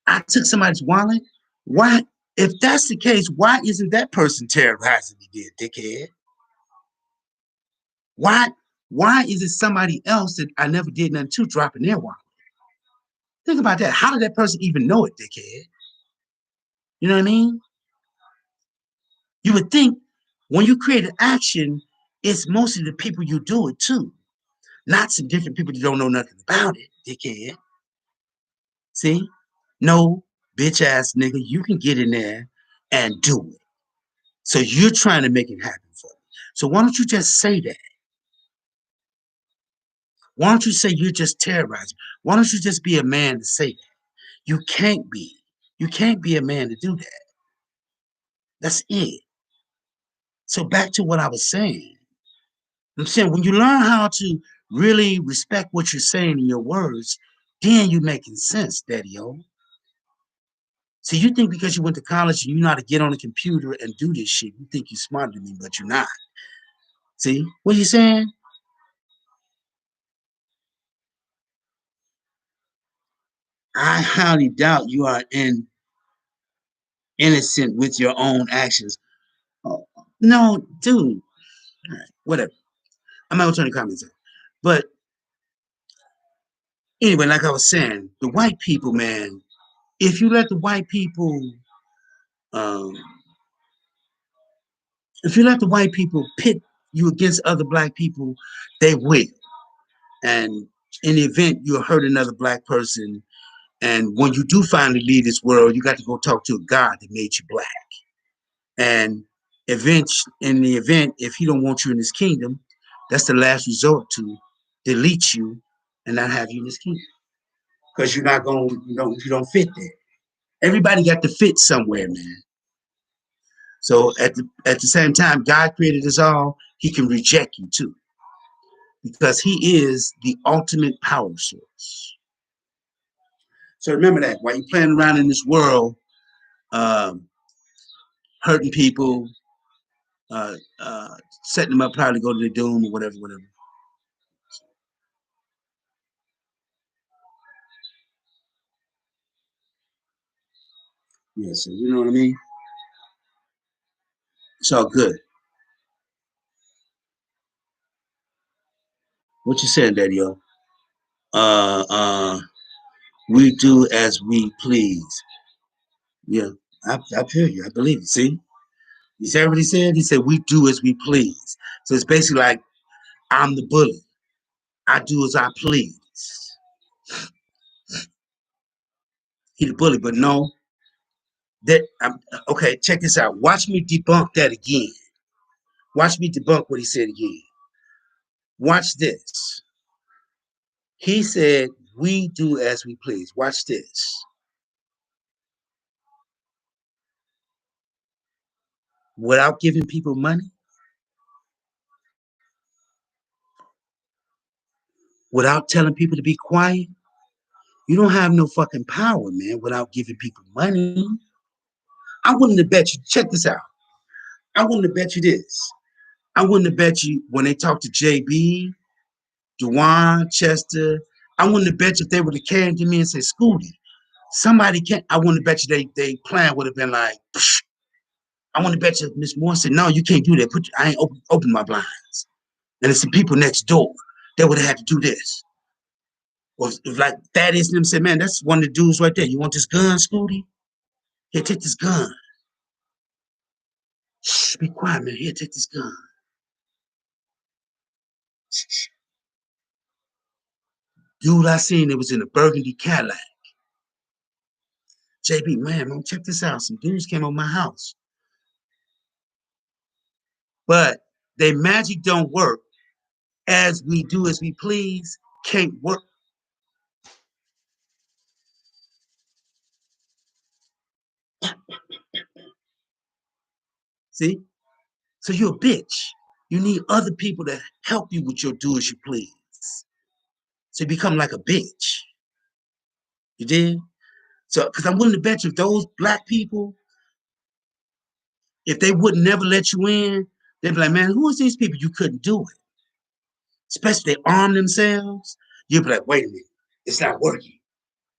I took somebody's wallet. Why? If that's the case, why isn't that person terrorizing me, then, dickhead? Why? Why is it somebody else that I never did nothing to dropping their wallet? Think about that. How did that person even know it, dickhead? You know what I mean? You would think when you create an action, it's mostly the people you do it to, not some different people that don't know nothing about it, dickhead. See? No, bitch ass nigga, you can get in there and do it. So you're trying to make it happen for me. So why don't you just say that? Why don't you say you're just terrorizing? Why don't you just be a man to say that? You can't be. You can't be a man to do that. That's it. So back to what I was saying. I'm saying when you learn how to really respect what you're saying in your words, then you're making sense, Daddy-O. See, you think because you went to college and you know how to get on a computer and do this shit, you think you're smarter than me, but you're not. See what you saying? I highly doubt you are innocent with your own actions. Oh, no, dude. All right, whatever. I'm not gonna turn the comments off. But anyway, like I was saying, the white people, man, if you let the white people um, if you let the white people pit you against other black people, they will. And in the event you hurt another black person, and when you do finally leave this world, you got to go talk to a God that made you black. And in the event, if he don't want you in his kingdom, that's the last resort to delete you and not have you in his kingdom. Because you're not going, you don't fit there. Everybody got to fit somewhere, man. So at the same time, God created us all. He can reject you too, because He is the ultimate power source. So remember that while you're playing around in this world, um, hurting people, uh, uh, setting them up probably to go to the doom or whatever, whatever. Yeah, so you know what I mean. It's all good. What you saying, Daddy-O? Uh, uh, we do as we please. Yeah, I feel you. I believe it. See, you see what he said? He said we do as we please. So it's basically like I'm the bully. I do as I please. He the bully, but no, that I'm okay. Check this out. Watch me debunk that again. Watch me debunk what he said again. Watch this. He said, "We do as we please." Watch this. Without giving people money, without telling people to be quiet, you don't have no fucking power, man. Without giving people money, I wouldn't have bet you. Check this out. I wouldn't have bet you this. I wouldn't have bet you when they talked to JB, Dewan, Chester. I wouldn't have bet you if they would have came to me and said, "Scooty, somebody can't." I wouldn't have bet you they plan would have been like, psh. I want to bet you Miss Moore said, "No, you can't do that. I ain't open my blinds." And there's some people next door that would have had to do this. Or if like Thaddeus and them said, "Man, that's one of the dudes right there. You want this gun, Scooty? Here, take this gun. Shh, be quiet, man. Here, take this gun." Shh, shh. Dude, I seen it was in a burgundy Cadillac. JB, man, check this out. Some dudes came on my house. But they magic don't work as we do as we please can't work. See? So you're a bitch. You need other people to help you with your do as you please. So you become like a bitch. You did? So, because I'm willing to bet you if those black people, if they would never let you in, they'd be like, man, who is these people? You couldn't do it. Especially if they arm themselves. You'd be like, wait a minute, it's not working.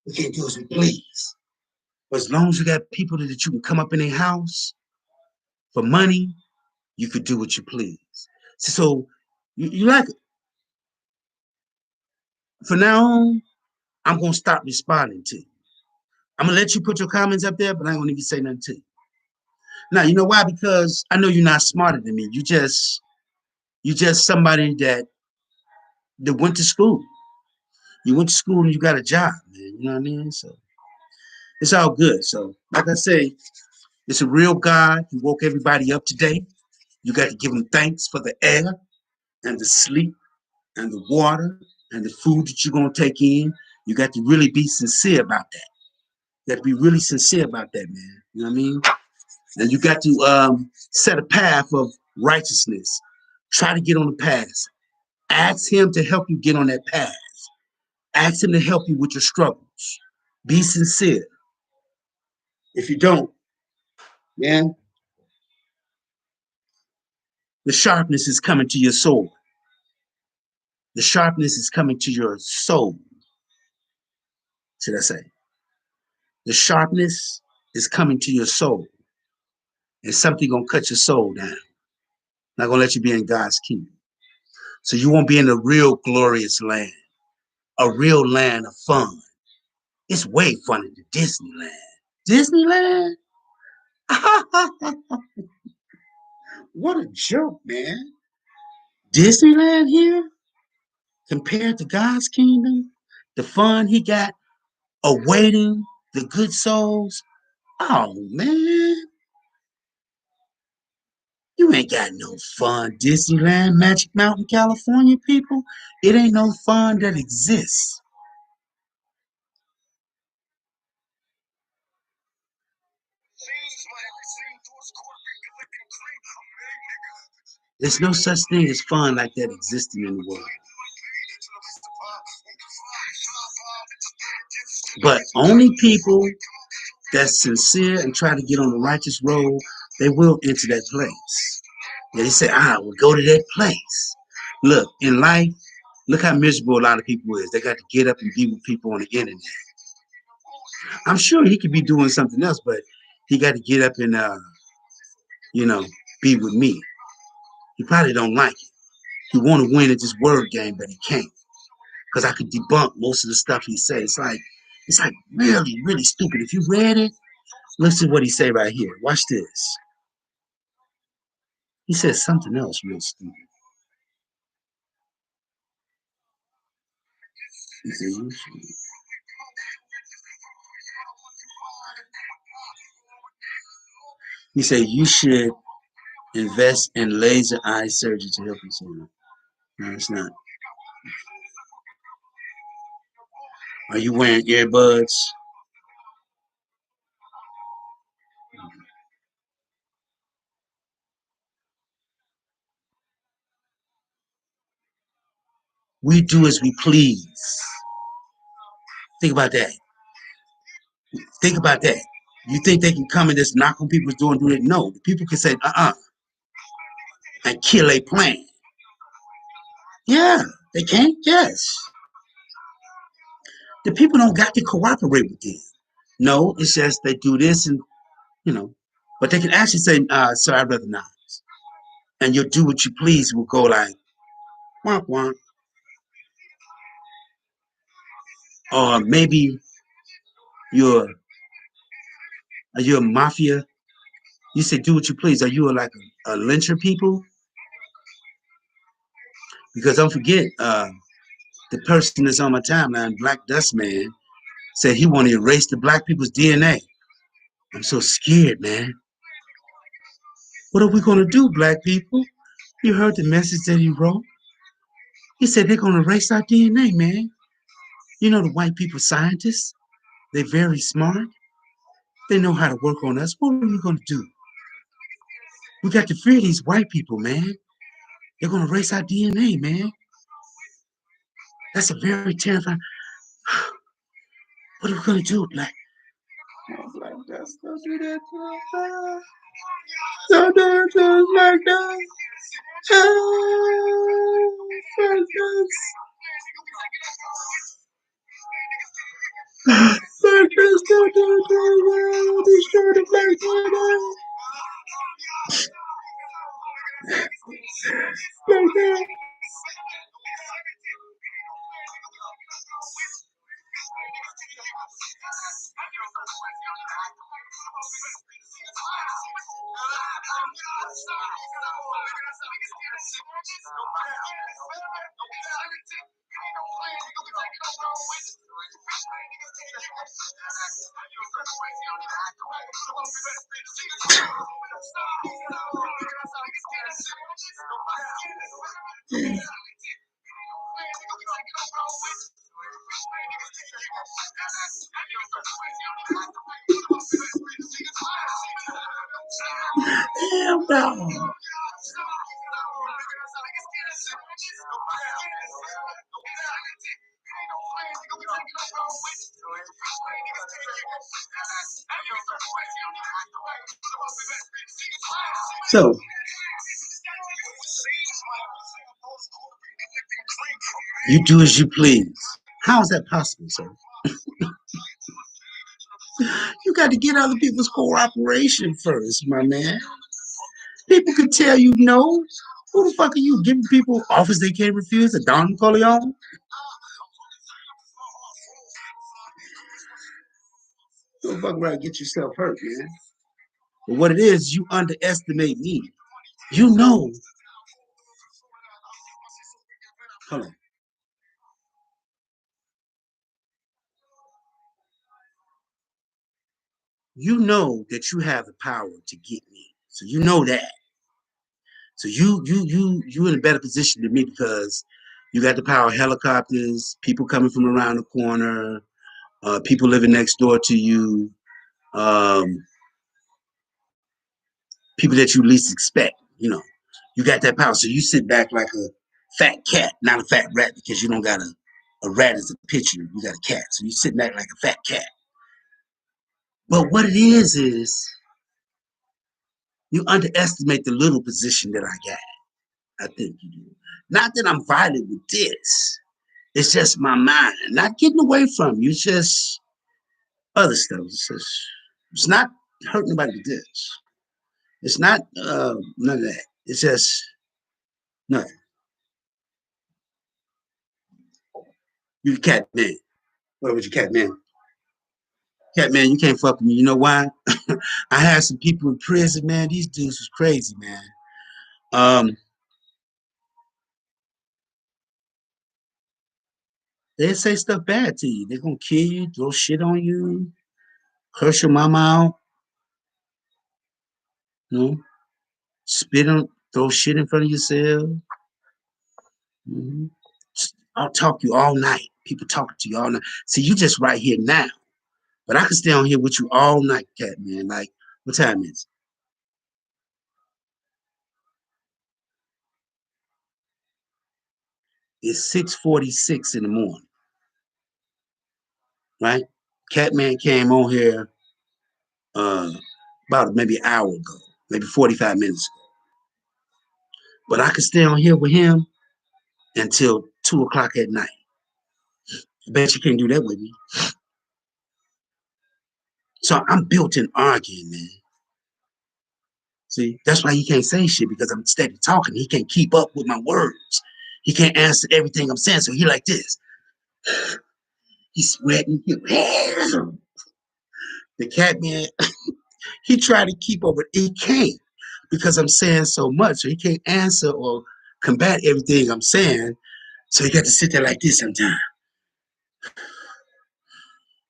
We can't do as we please. But as long as you got people that you can come up in their house for money, you could do what you please. So you like it. For now on, I'm gonna stop responding to you. I'm gonna let you put your comments up there, but I ain't gonna even say nothing to you. Now, you know why? Because I know you're not smarter than me. You just somebody that went to school. You went to school and you got a job, man. You know what I mean? So it's all good. So, like I say, it's a real God who woke everybody up today. You got to give him thanks for the air and the sleep and the water and the food that you're gonna take in. You got to really be sincere about that. You got to be really sincere about that, man. You know what I mean? And you got to set a path of righteousness. Try to get on the path. Ask him to help you get on that path. Ask him to help you with your struggles. Be sincere. If you don't, man, the sharpness is coming to your soul. The sharpness is coming to your soul. Should I say? The sharpness is coming to your soul. And something gonna cut your soul down. Not gonna let you be in God's kingdom. So you won't be in a real glorious land, a real land of fun. It's way funner than Disneyland. Disneyland? What a joke, man. Disneyland here compared to God's kingdom, the fun he got awaiting the good souls. Oh, man. You ain't got no fun, Disneyland, Magic Mountain, California, people. It ain't no fun that exists. There's no such thing as fun like that existing in the world. But only people that's sincere and try to get on the righteous road, they will enter that place. Yeah, they say, we'll go to that place. Look, in life, look how miserable a lot of people is. They got to get up and be with people on the internet. I'm sure he could be doing something else, but he got to get up and, you know, be with me. He probably don't like it. He want to win at this word game, but he can't. Because I could debunk most of the stuff he says. It's like really, really stupid. If you read it, listen to what he say right here. Watch this. He says something else real stupid. He said, you should invest in laser eye surgery to help you see. No, it's not. Are you wearing earbuds? We do as we please. Think about that. Think about that. You think they can come and just knock on people's door and do it? No. The people can say, and kill a plan. Yeah, they can't. Yes. The people don't got to cooperate with them. No, it's just they do this and, but they can actually say, sir, I'd rather not. And you'll do what you please will go like, womp womp. Or maybe you're, are you a mafia? You say do what you please. Are you like a lyncher people? Because don't forget, the person that's on my timeline, Black Dust Man, said he want to erase the black people's DNA. I'm so scared, man. What are we going to do, black people? You heard the message that he wrote? He said they're going to erase our DNA, man. You know the white people scientists? They're very smart. They know how to work on us. What are we going to do? We got to fear these white people, man. They're going to erase our DNA, man. That's a very terrifying. What are we going to do, black? Oh, black dust, don't do that to us. Don't do it to us like that. Black dust. Black dust, don't do it to us. I'll destroy the black DNA. Black dust. No. So you do as you please. How is that possible, sir? You got to get other people's cooperation first, my man. People can tell you no. Who the fuck are you giving people offers they can't refuse? A Don Corleone? Don't fuck around and get yourself hurt, man. But what it is, you underestimate me. You know, hold on. You know that you have the power to get me. So you know that. So you in a better position than me because you got the power of helicopters, people coming from around the corner, people living next door to you, um, people that you least expect. You know, you got that power. So you sit back like a fat cat, not a fat rat, because you don't got a rat as a picture. You got a cat, so you sit back like a fat cat. But what it is you underestimate the little position that I got. I think you do. Not that I'm violent with this. It's just my mind. Not getting away from you. It's just other stuff. It's not hurting nobody with this. It's not none of that. It's just nothing. You cat man. What was your cat man? Cat man, you can't fuck with me. You know why? I had some people in prison, man. These dudes was crazy, man. Um, they say stuff bad to you. They're gonna kill you, throw shit on you, curse your mama out, you know, spit on, throw shit in front of yourself. Mhm. I'll talk you all night. People talking to you all night. See, you just right here now. But I can stay on here with you all night, cat man. Like, what time is it? It's 6:46 in the morning, right? Cat man came on here uh about maybe an hour ago, maybe 45 minutes ago. But I can stay on here with him until 2 o'clock at night. I bet you can't do that with me. So I'm built in arguing, man. See, that's why he can't say shit because I'm steady talking. He can't keep up with my words. He can't answer everything I'm saying. So he like this. He's sweating. The cat man, he tried to keep up, but he can't because I'm saying so much. So he can't answer or combat everything I'm saying. So he got to sit there like this sometimes.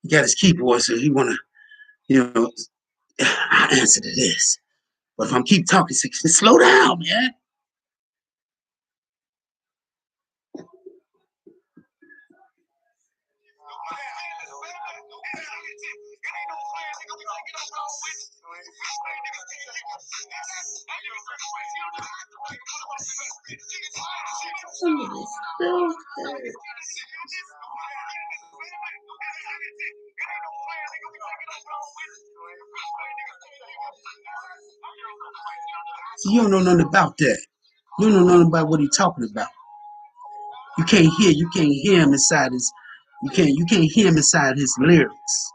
He got his keyboard, so he wanna, I answer to this. But if I'm keep talking, slow down, man. So you don't know nothing about that. You don't know nothing about what he's talking about. You can't hear him inside his you can't hear him inside his lyrics.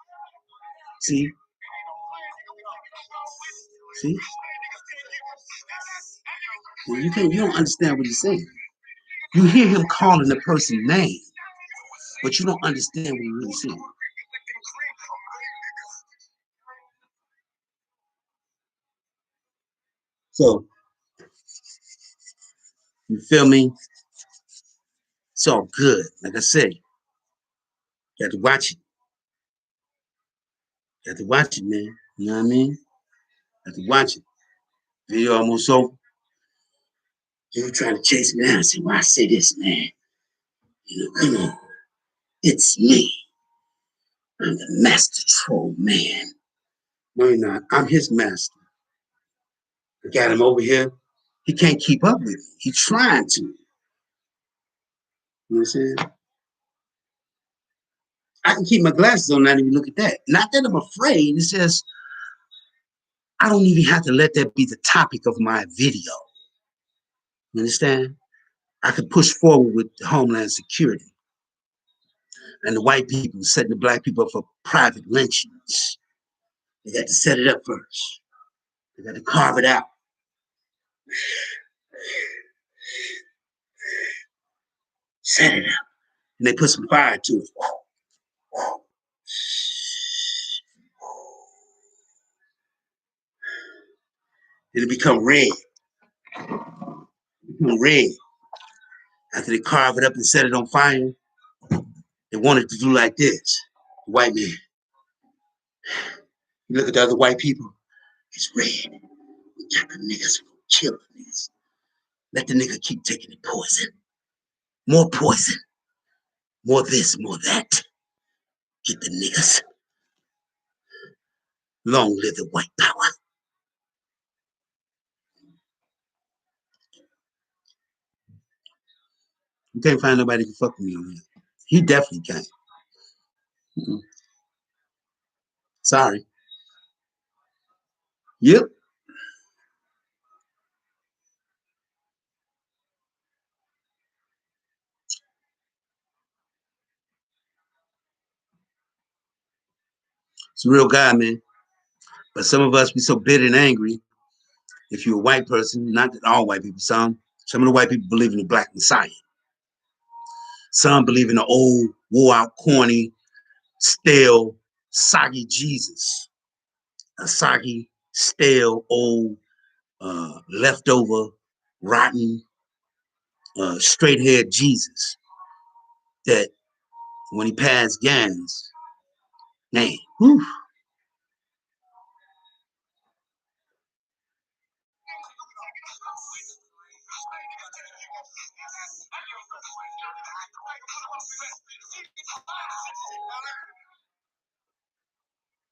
See? See? You don't understand what he's saying. You hear him calling the person name, but you don't understand what he's really saying. So you feel me? It's all good. Like I said, you have to watch it. You have to watch it, man. You know what I mean? You have to watch it. Video almost over. You were trying to chase me down. I said, "Why I say this, man? Come on. It's me. I'm the master troll, man. No, you're not. I'm his master. I got him over here. He can't keep up with me. He's trying to. You know what I'm saying? I can keep my glasses on, not even look at that. Not that I'm afraid. It's just I don't even have to let that be the topic of my video. You understand? I could push forward with homeland security and the white people setting the black people up for private lynchings. They got to set it up first. They got to carve it out. Set it up. And they put some fire to it. It'll become red. Become red. After they carve it up and set it on fire, they want it to do like this. The white man. You look at the other white people, it's red. We got the niggas killing this. Let the nigga keep taking the poison. More poison. More this, more that. Get the niggas. Long live the white power. You can't find nobody who can fuck with me on here. He definitely can't. Mm-mm. Sorry. Yep. It's a real guy, man. But some of us be so bitter and angry. If you're a white person, not that all white people, some of the white people believe in the black messiah. Some believe in the old, wore out, corny, stale, soggy Jesus. A soggy, stale, old, leftover, rotten, straight haired Jesus that when he passed Gans, man, whew.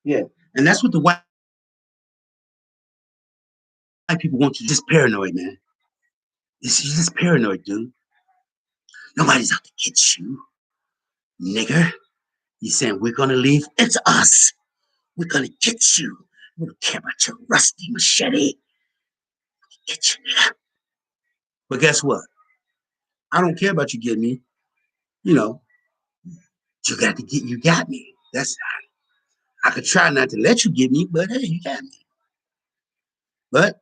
Yeah. And that's what the white people want you. Just paranoid, man. You're just paranoid, dude. Nobody's out to get you, nigger. You saying we're gonna leave? It's us. We're gonna get you. We don't care about your rusty machete. Get you, nigga. But guess what? I don't care about you getting me. You know, you got to get. You got me. That's. I could try not to let you get me, but hey, you got me. But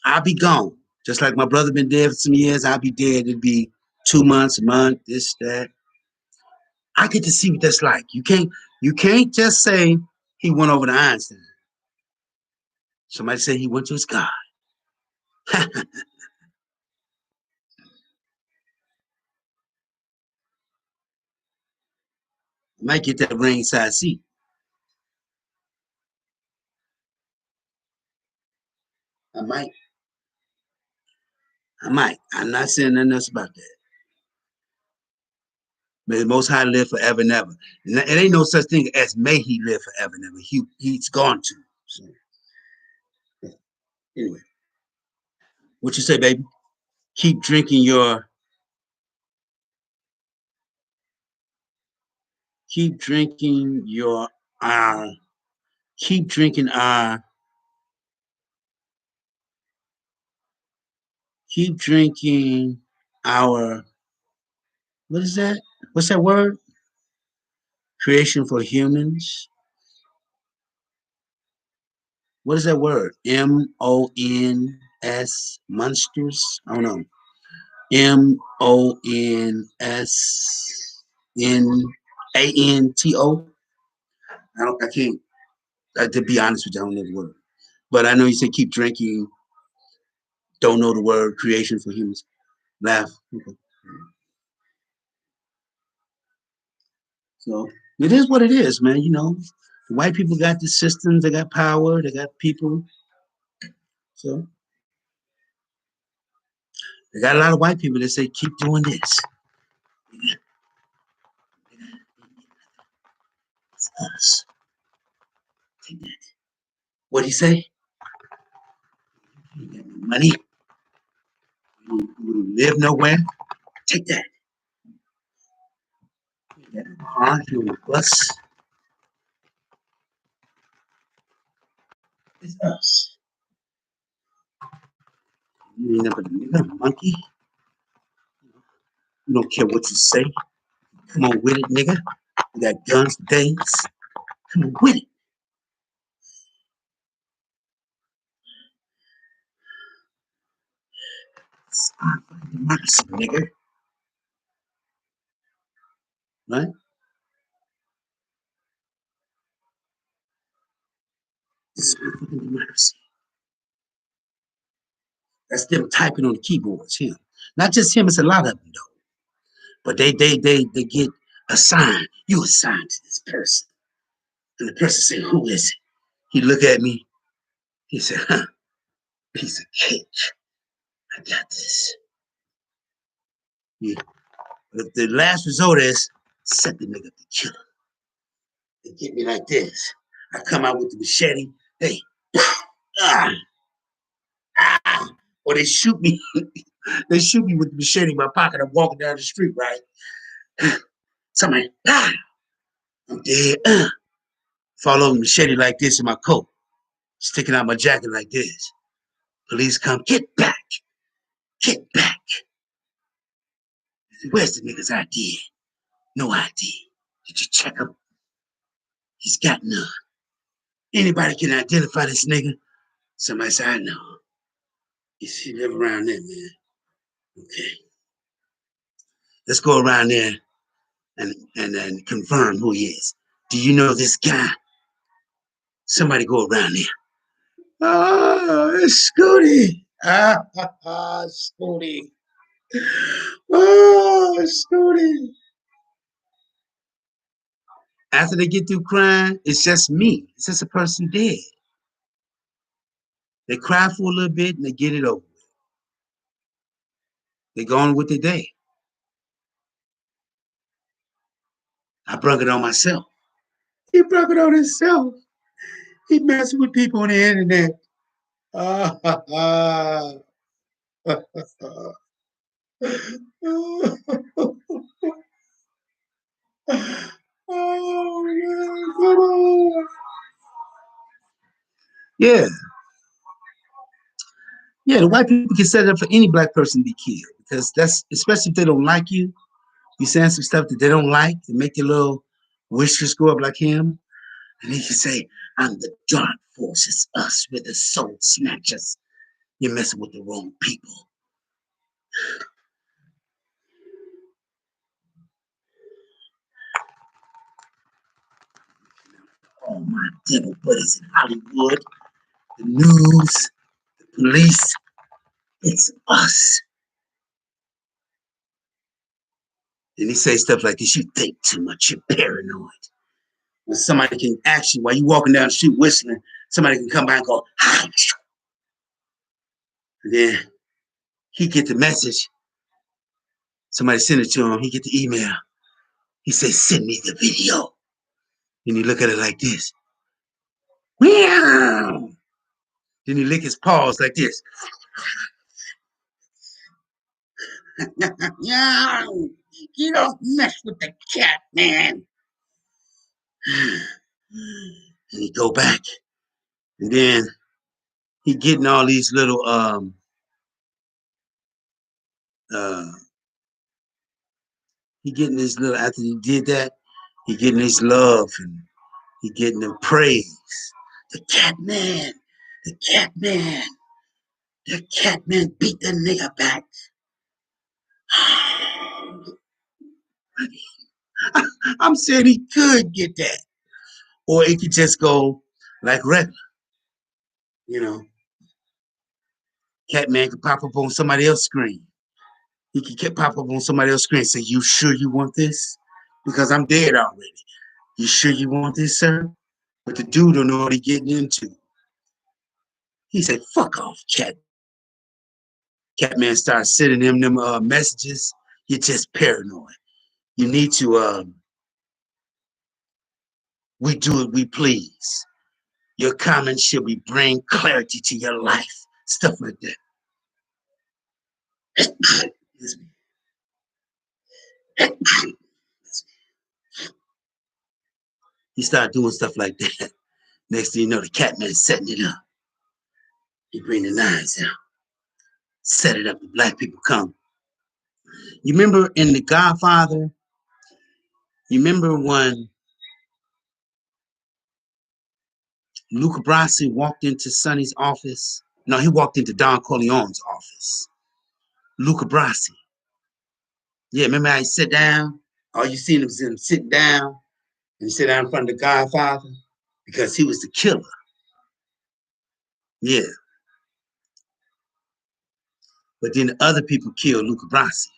I'll be gone. Just like my brother been dead for some years, I'll be dead. It'd be 2 months, a month, this, that. I get to see what that's like. You can't just say he went over to Einstein. Somebody said he went to his God. I might get that ringside seat. I might. I might. I'm not saying nothing else about that. May the Most High live forever and ever. And it ain't no such thing as may he live forever and ever. He's gone to. So anyway, what you say, baby? Keep drinking your. Keep drinking your. Uh, keep drinking our. Keep drinking our. What is that? What's that word? Creation for humans. What is that word? MONS monsters. I don't know. MONSNANTO. I don't. I can't. To be honest with you, I don't know the word. But I know you said keep drinking. Don't know the word. Creation for humans. Laugh. Okay. So it is what it is, man. You know, the white people got the systems. They got power. They got people. So they got a lot of white people that say keep doing this. It's us. What do you say? money. You wouldn't live nowhere. Take that. You on the bus. It's us. You ain't never nigga, monkey. You don't care what you say. Come on with it, nigga. We got guns for days. Come on with it. It's our democracy, nigga. Right? It's our fucking democracy. That's them typing on the keyboards, him. Not just him, it's a lot of them though. But they get assigned. You assigned to this person. And the person say, who is it? He look at me. He said, huh, piece of cake. I got this. Yeah. But the last resort is set the nigga up to kill him. They get me like this. I come out with the machete. They ah, ah, or they shoot me. They shoot me with the machete in my pocket. I'm walking down the street, right? Somebody, I'm dead. Fall over the machete like this in my coat, sticking out my jacket like this. Police come, get back, get back. Where's the nigga's ID? No ID. Did you check him? He's got none. Anybody can identify this nigga? Somebody said, I know. He live around there, man. Okay. Let's go around there and confirm who he is. Do you know this guy? Somebody go around there. Oh, it's Scooty. Scooty. Oh, Scooty. After they get through crying, it's just me. It's just a person dead. They cry for a little bit and they get it over. They go on with their day. I brung it on myself. He brung it on himself. He messing with people on the internet. Yeah. Yeah, the white people can set it up for any black person to be killed because that's especially if they don't like you. You saying some stuff that they don't like and make their little whiskers go up like him. And he can say, I'm the dark force, it's us, we're the soul snatchers. You're messing with the wrong people. All my devil buddies in Hollywood, the news, the police, it's us. Then he say stuff like this, you think too much, you're paranoid. When somebody can ask you while you walking down the street whistling, somebody can come by and go, ah. And then he get the message. Somebody send it to him. He get the email. He say, send me the video. And he look at it like this. Meow. Then he lick his paws like this. You don't mess with the cat, man. And he go back. And then he getting all these little he getting this little after he did that, he getting his love and he getting the praise. The cat man, the cat man, the cat man beat the nigga back. I'm saying he could get that. Or it could just go like regular, you know. Catman could pop up on somebody else's screen. He could pop up on somebody else's screen and say, you sure you want this? Because I'm dead already. You sure you want this, sir? But the dude don't know what he getting into. He said, fuck off, cat. Catman started sending him them messages. You're just paranoid. You need to, we do it, we please. Your comments should be bring clarity to your life. Stuff like that. He started doing stuff like that. Next thing you know, the cat man is setting it up. He bring the knives out, set it up. The black people come. You remember in The Godfather? You remember when Luca Brasi walked into Sonny's office? No, he walked into Don Corleone's office. Luca Brasi. Yeah, remember how he sit down? All you seen was him sitting down and he sit down in front of the Godfather because he was the killer. Yeah. But then the other people killed Luca Brasi.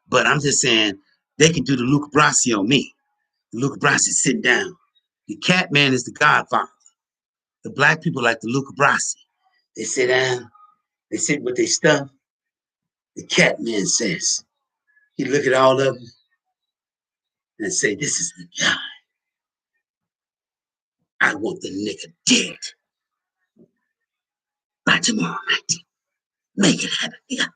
But I'm just saying they can do the Luca Brasi on me. Luca Brasi sitting down. The cat man is the Godfather. The black people like the Luca Brasi. They sit down, they sit with their stuff. The cat man says, he look at all of them and say, this is the guy. I want the nigga dead by tomorrow night. Make it happen, nigga.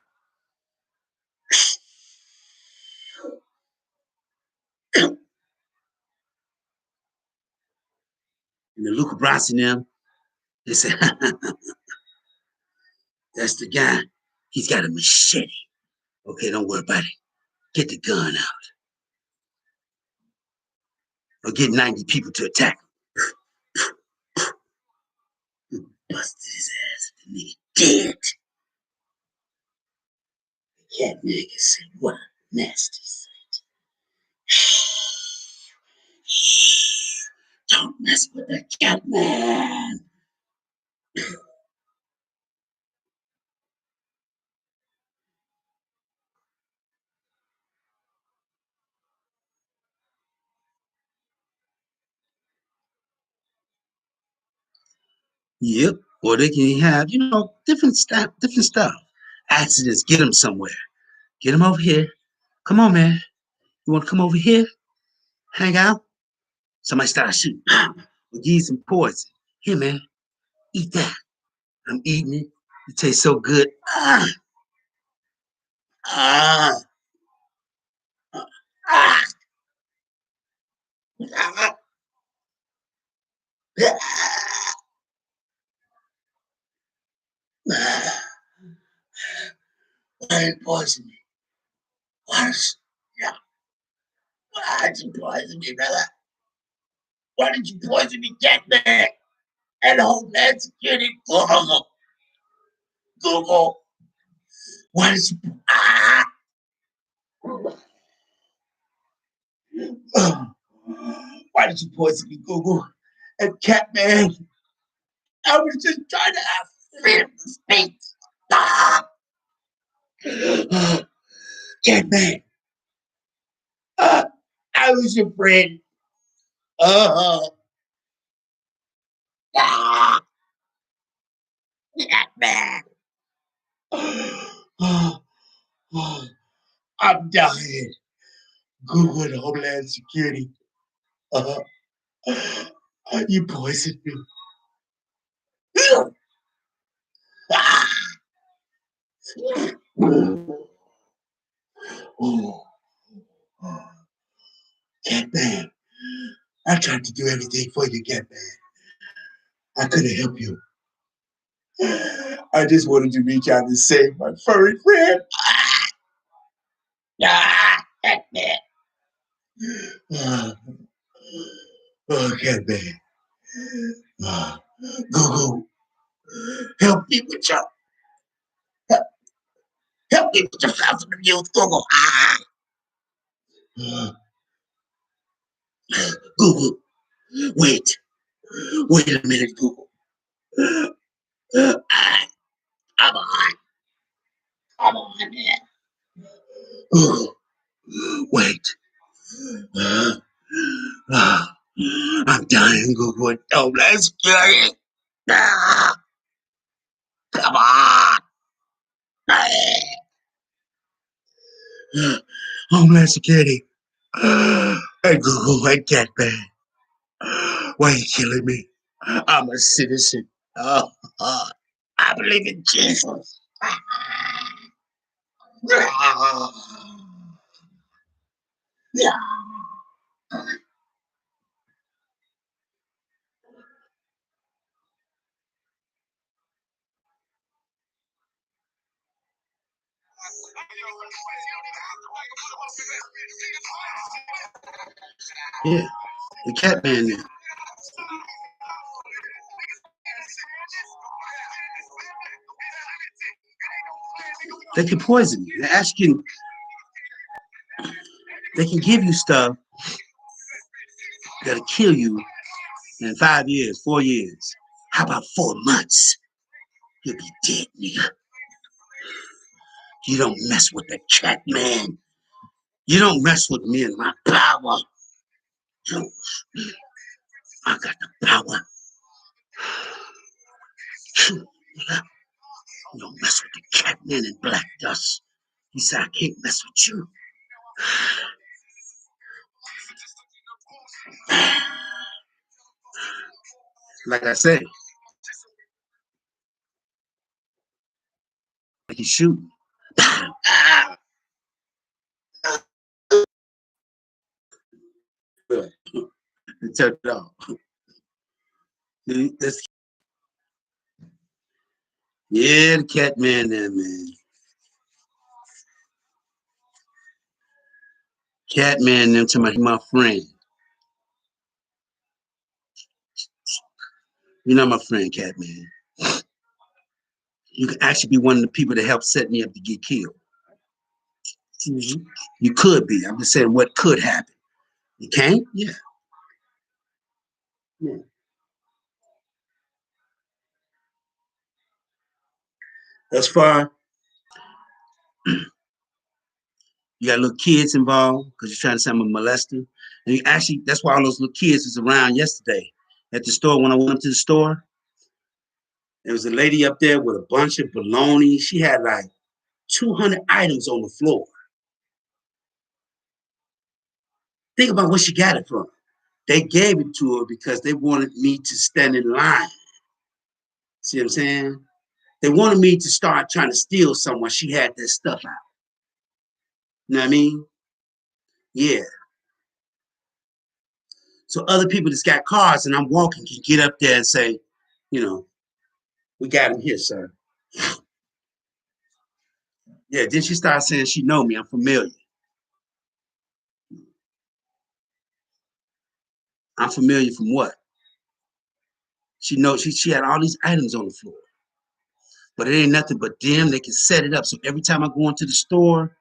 And the Luca Brasi and them, they say, that's the guy. He's got a machete. Okay, don't worry about it. Get the gun out. Or get 90 people to attack him. Busted his ass. The nigga dead. The cat nigga said, what a nasty sight. Shh. Don't mess with the cat man. Yep. Or they can have, different stuff, Accidents, get them somewhere. Get them over here. Come on, man. You want to come over here? Hang out? Somebody start shooting. We'll give you some poison. Here, man. Eat that. I'm eating it. It tastes so good. Ah, ah, ah, ah. Why did you poison me? Why yeah, why did you poison me, brother? Why did you poison me, Catman? And Homeland Security, Google, Google. Why did you? Why did you poison me, Google? And Catman, I was just trying to have freedom of speech. Ah, Catman, I was your friend. Uh, Catman. I'm dying. Google and Homeland Security. Uh, you poisoned me. Oh, Catman, I tried to do everything for you, Catman. I couldn't help you. I just wanted to reach out and save my furry friend. Catman. Oh, Catman. Google, help me with your help me with your thousand abuse, Google. Google, wait, wait a minute, Google. Come on, come on, man. Google, wait. I'm dying, Google. Oh, let's get it. Come on. Homeland Security. Hey, Google, I get that. Why are you killing me? I'm a citizen. I believe in Jesus. Yeah, the cat man there. They can poison you. They can give you stuff that'll kill you in 5 years, 4 years. How about 4 months? You'll be dead, nigga. You don't mess with the cat man. You don't mess with me and my power. You, I got the power. You don't mess with the cat man in black dust. He said, I can't mess with you. Like I say, he's shooting. Good. Turned it off. Yeah, the cat man there, man. Cat man them to my friend. You're not my friend, cat man. You can actually be one of the people that helped set me up to get killed. Mm-hmm. You could be. I'm just saying what could happen. You can't? Yeah. Yeah. Thus far, you got little kids involved because you're trying to say I'm a molester. And you actually, that's why all those little kids was around yesterday at the store. When I went up to the store, there was a lady up there with a bunch of baloney. She had like 200 items on the floor. Think about where she got it from. They gave it to her because they wanted me to stand in line. See what I'm saying? They wanted me to start trying to steal someone. She had that stuff out. You know what I mean? Yeah. So other people that's got cars and I'm walking can get up there and say, you know, we got him here, sir. Yeah, then she started saying she know me. I'm familiar. I'm familiar from what? She knows she had all these items on the floor. But it ain't nothing but them. They can set it up. So every time I go into the store,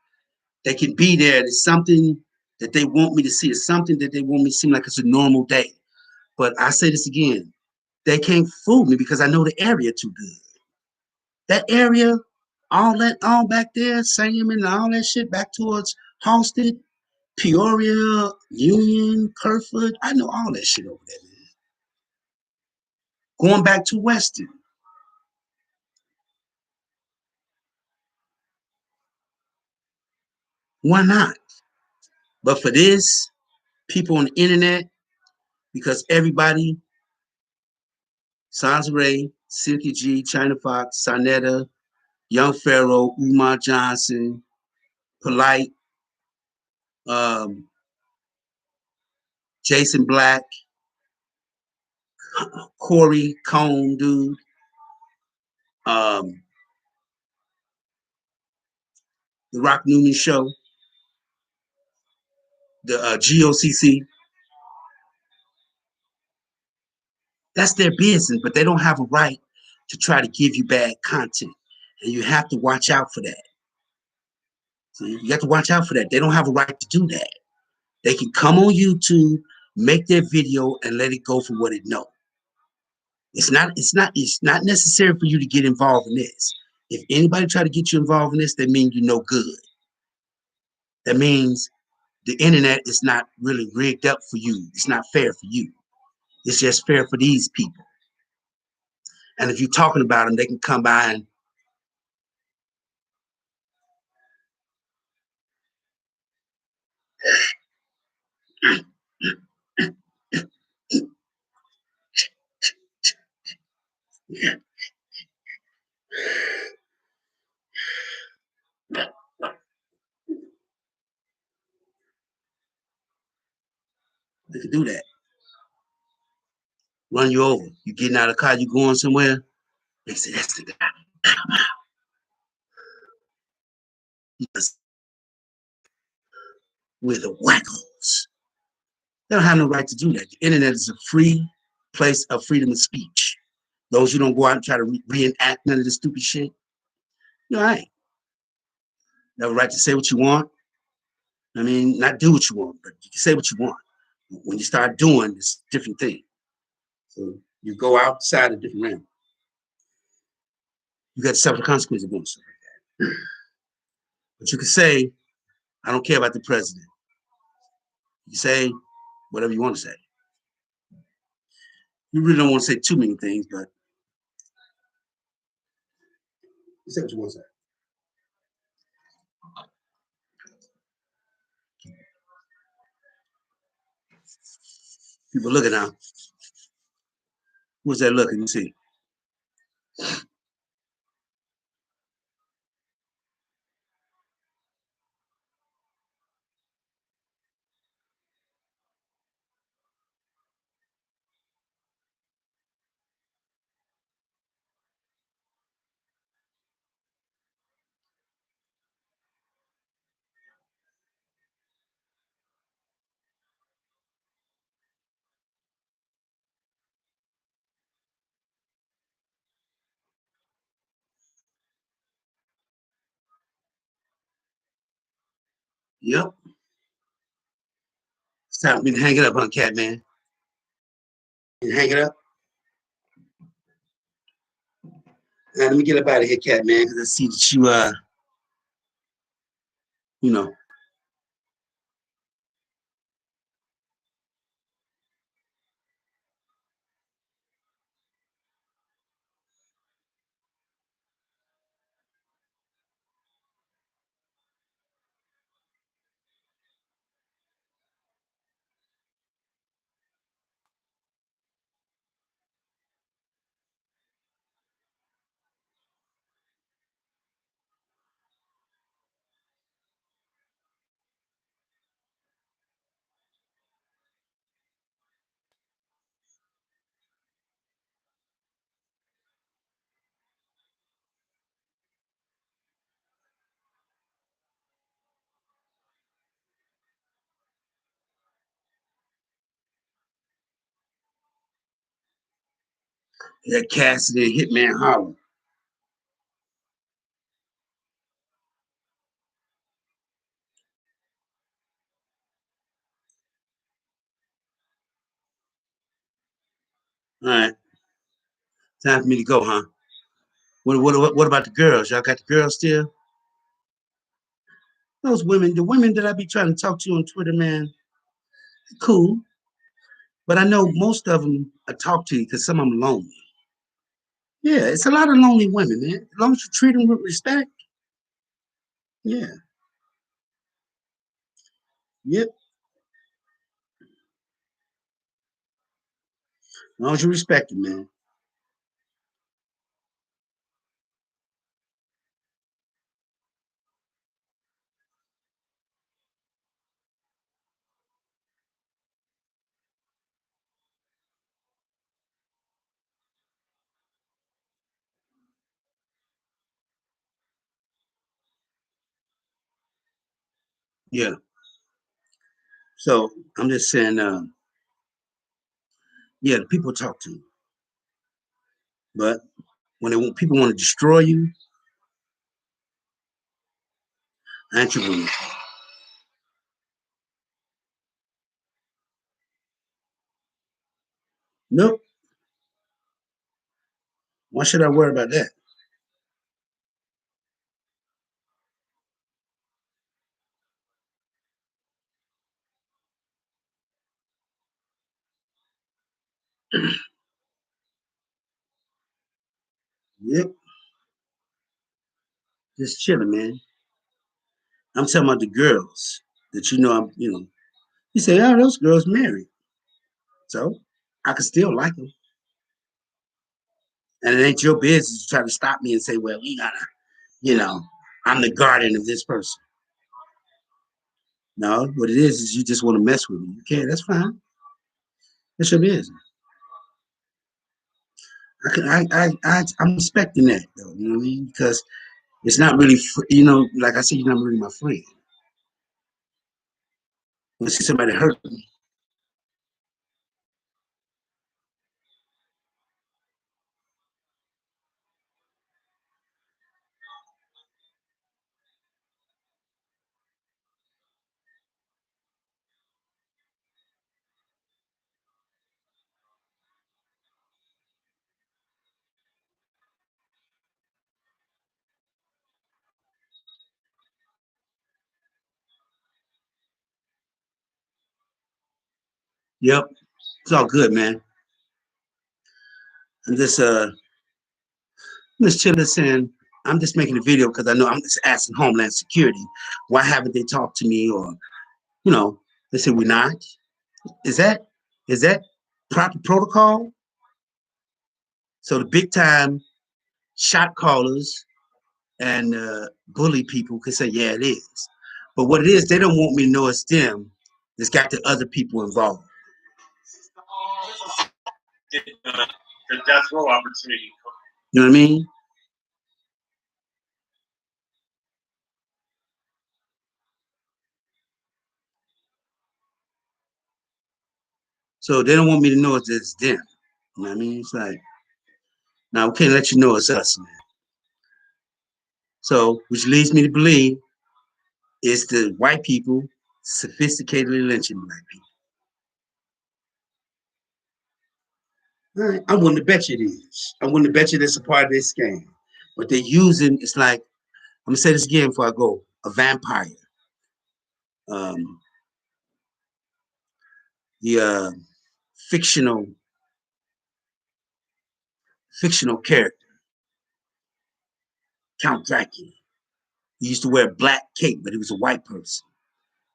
they can be there. There's something that they want me to see. It's something that they want me to seem like it's a normal day. But I say this again, they can't fool me because I know the area too good. That area, all back there, Sangamon and all that shit back towards Halsted, Peoria, Union, Kerford. I know all that shit over there, man. Going back to Weston. Why not? But for this, people on the internet, because everybody, Sans Ray, Cynthia G, China Fox, Sonetta, Young Pharaoh, Umar Johnson, Polite, um, Jason Black, Corey Cone, dude, um, the Rock Newman Show, the GOCC. That's their business, but they don't have a right to try to give you bad content. And you have to watch out for that. See, you have to watch out for that. They don't have a right to do that. They can come on YouTube, make their video, and let it go for what it knows. It's not necessary for you to get involved in this. If anybody try to get you involved in this, that means you no good. That means the internet is not really rigged up for you. It's not fair for you. It's just fair for these people. And if you're talking about them, they can come by and they can do that. Run you over. You getting out of the car, you going somewhere. They say that's the guy. With the wackos. They don't have no right to do that. The internet is a free place of freedom of speech. Those who don't go out and try to reenact none of this stupid shit, you're all right. You have a right to say what you want. I mean, not do what you want, but you can say what you want. When you start doing, it's a different thing. So you go outside a different realm. You got to suffer the consequences of doing something like that. But you can say, I don't care about the president. You say whatever you want to say. You really don't want to say too many things, but you say what you want to say. People looking now. Who's that looking? You see. Yep. It's time for me to hang it up, huh, cat man? You hang it up. Now, let me get up out of here, cat man, because I see that you know, that Cassidy Hitman Holland. All right, time for me to go, huh? What about the girls? Y'all got the girls still? Those women, the women that I be trying to talk to on Twitter, man, cool. But I know most of them I talk to you because some of them lonely. Yeah, it's a lot of lonely women, man. As long as you treat them with respect, yeah, yep. As long as you respect them, man. Yeah. So I'm just saying, yeah, the people talk to you, but when they want people want to destroy you, ain't you winning? Nope. Why should I worry about that? Yep. Just chilling, man. I'm talking about the girls that I'm. You say, oh, those girls married. So I can still like them. And it ain't your business to try to stop me and say, well, we gotta, you know, I'm the guardian of this person. No, what it is you just want to mess with me. You can't, that's fine. That's your business. I'm respecting that though, you know what I mean? Because It's not really, you know, like I said, you're not really my friend. When I see somebody hurt me, yep, it's all good, man. I'm just, I'm just chilling, saying, I'm just making a video because I know I'm just asking Homeland Security, why haven't they talked to me? Or, you know, they say we're not. Is that, is that proper protocol? So the big time shot callers and bully people can say, yeah, it is. But what it is, they don't want me to know it's them. It's got the other people involved. The death row opportunity. You know what I mean? So they don't want me to know it's them. You know what I mean? It's like, now we can't let you know it's us, man. So, which leads me to believe it's the white people sophisticatedly lynching black people. All right, I'm willing to bet you it is. I'm willing to bet you that's a part of this scam. But they're using, it's like, I'm gonna say this again before I go, a vampire. Um, the fictional fictional character, Count Dracula. He used to wear a black cape, but he was a white person.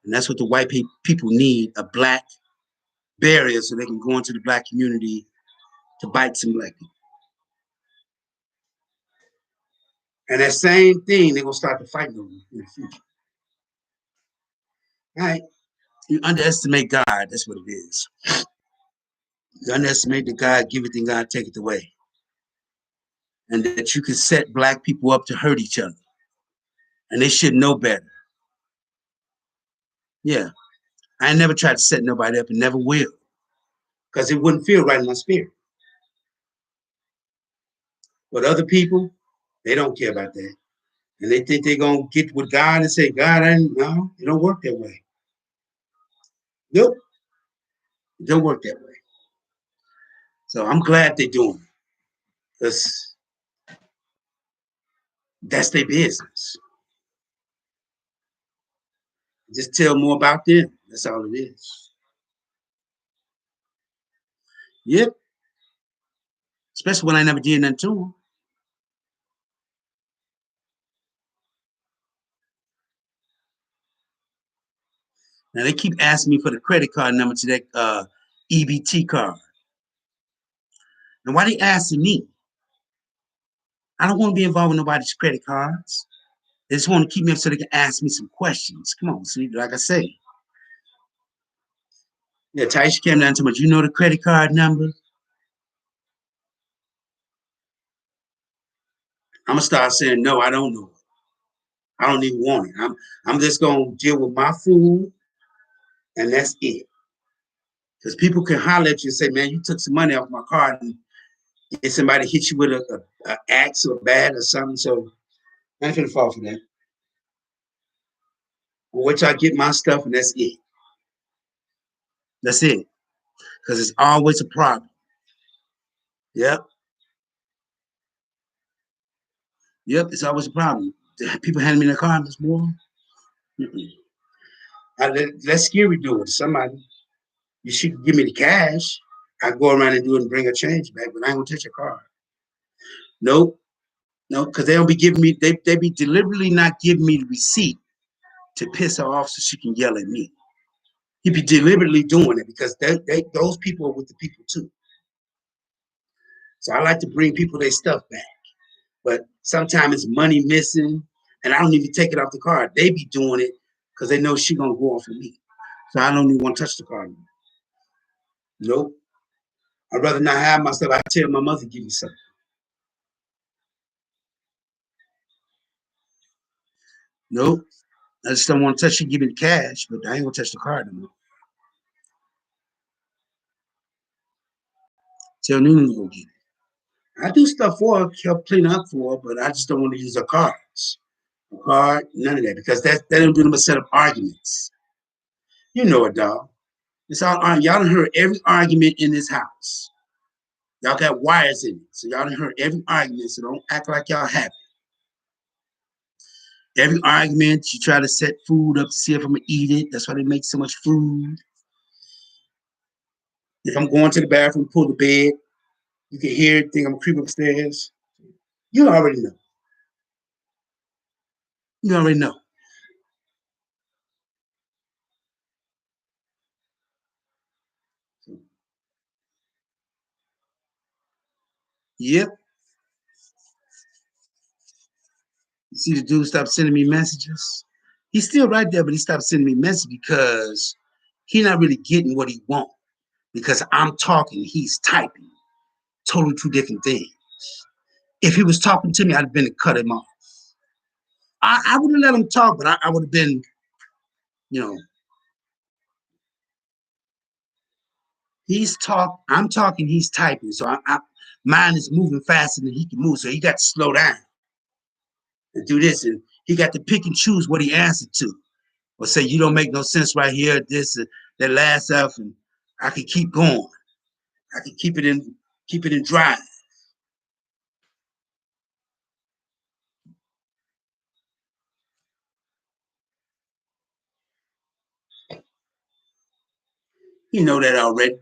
And that's what the white people need, a black barrier so they can go into the black community to bite some black people. And that same thing, they're gonna start to fight over in the future. All right. You underestimate God, that's what it is. You underestimate the God, give it, then God take it away. And that you can set black people up to hurt each other. And they should know better. Yeah. I never tried to set nobody up and never will. Because it wouldn't feel right in my spirit. But other people, they don't care about that. And they think they're going to get with God and say, God, no, it don't work that way. Nope, it don't work that way. So I'm glad they're doing it. Because that's their business. Just tell more about them. That's all it is. Yep. Especially when I never did nothing to them. Now they keep asking me for the credit card number to that EBT card. And why they asking me? I don't want to be involved with nobody's credit cards. They just want to keep me up so they can ask me some questions. Come on, see, like I say. Yeah, Taisha came down to me, you know the credit card number? I'm gonna start saying, no, I don't know it. I don't even want it. I'm just gonna deal with my food and that's it. Because people can holler at you and say, man, you took some money off my card and if somebody hit you with a axe or a bat or something. So I ain't finna fall for that. Well, wait till I get my stuff and that's it. That's it. Because it's always a problem. Yep. Yep. It's always a problem. People handing me their car this morning. Let Scary do it. Somebody, you should give me the cash. I go around and do it and bring a change back, but I ain't gonna touch your car. Nope. No, because they don't be giving me, they be deliberately not giving me the receipt to piss her off so she can yell at me. He be deliberately doing it because those people are with the people too. So I like to bring people their stuff back. But sometimes it's money missing, and I don't even take it off the card. They be doing it because they know she gonna go off of me. So I don't even want to touch the card. Nope. I'd rather not have my stuff. I tell my mother give me something. Nope. I just don't want to touch you. Give me the cash, but I ain't gonna touch the card anymore. Tell Nunu to go get it. I do stuff for her, help clean up for her, but I just don't want to use her cards. A card, none of that, because that don't do them a set of arguments. You know it, dog. It's all y'all done heard every argument in this house. Y'all got wires in it, so y'all done heard every argument. So don't act like y'all haven't. Every argument, you try to set food up to see if I'm gonna eat it. That's why they make so much food. If I'm going to the bathroom, pull the bed, you can hear it, think I'm gonna creep upstairs. You already know. You already know. Yep. You see the dude stop sending me messages? He's still right there, but he stopped sending me messages because he's not really getting what he wants. Because I'm talking, he's typing. Totally two different things. If he was talking to me, I'd have been to cut him off. I would have let him talk, but I would have been, you know, I'm talking, he's typing. So mine is moving faster than he can move. So he got to slow down and do this. And he got to pick and choose what he answered to. Or say, you don't make no sense right here, this, that last stuff, and I can keep going. I can keep it in drive. You know that already.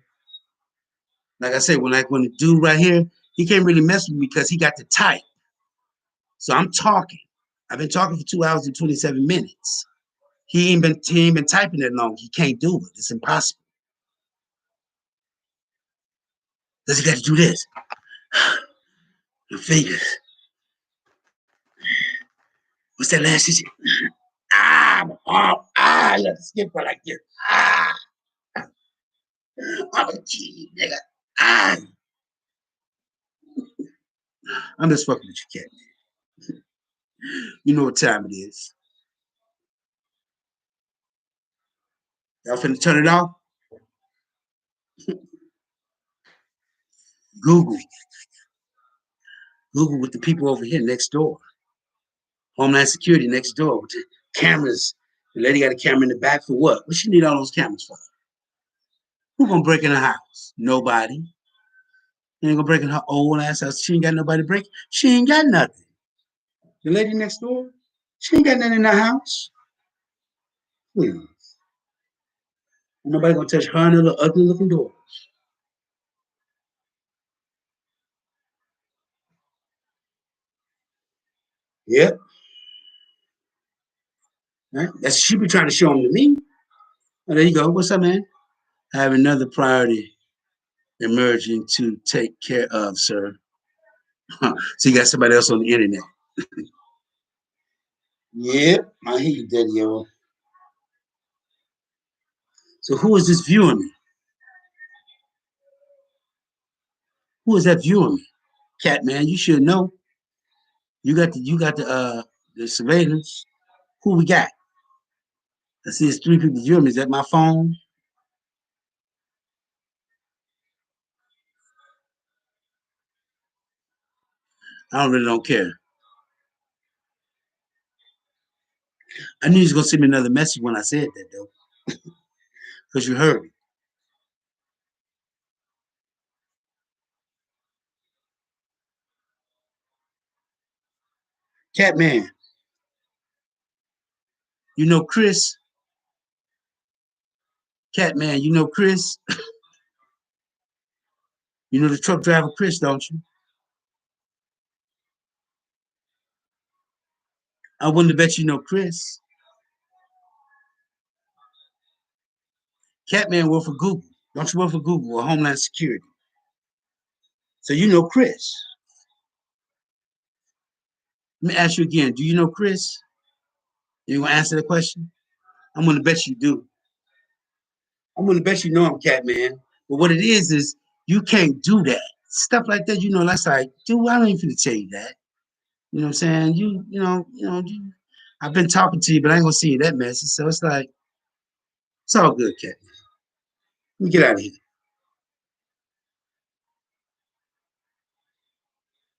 Like I said, when the dude right here, he can't really mess with me because he got the type. So I'm talking. I've been talking for 2 hours and 27 minutes. He ain't been typing that long. He can't do it. It's impossible. Does he got to do this? Your fingers. What's that last shit? You got to skip for like this. I'm a G, nigga. Ah, I'm just fucking with you, cat. You know what time it is. Y'all finna turn it off? Google. Google with the people over here next door. Homeland Security next door with the cameras. The lady got a camera in the back for what? What she need all those cameras for? Who gonna break in her house? Nobody. She ain't gonna break in her old ass house. She ain't got nobody break. She ain't got nothing. The lady next door, she ain't got nothing in her house. Please. Nobody gonna touch her and her little ugly looking door. Yep. Right? That's she be trying to show them to me. Oh, there you go. What's up, man? I have another priority emerging to take care of, sir. So you got somebody else on the internet. Yep, I hear you, Daddy. Yo. So who is this viewing me? Who is that viewing me? Cat man, you should know. You got the surveillance. Who we got? I see it's three people viewing me. Is that my phone? I don't really don't care. I knew you was gonna send me another message when I said that though, because you heard me. Cat man, you know Chris. Cat man, you know Chris. You know the truck driver Chris, don't you? I wouldn't have bet you know Chris. Catman worked for Google. Don't you work for Google or Homeland Security? So you know Chris. Let me ask you again. Do you know Chris? You gonna answer the question? I'm gonna bet you do. I'm gonna bet you know him, Catman. But what it is you can't do that. Stuff like that, that's like, dude, I don't even tell you that. You know what I'm saying? You know, I've been talking to you, but I ain't gonna see you that message. So it's like, it's all good, Cat. Let me get out of here.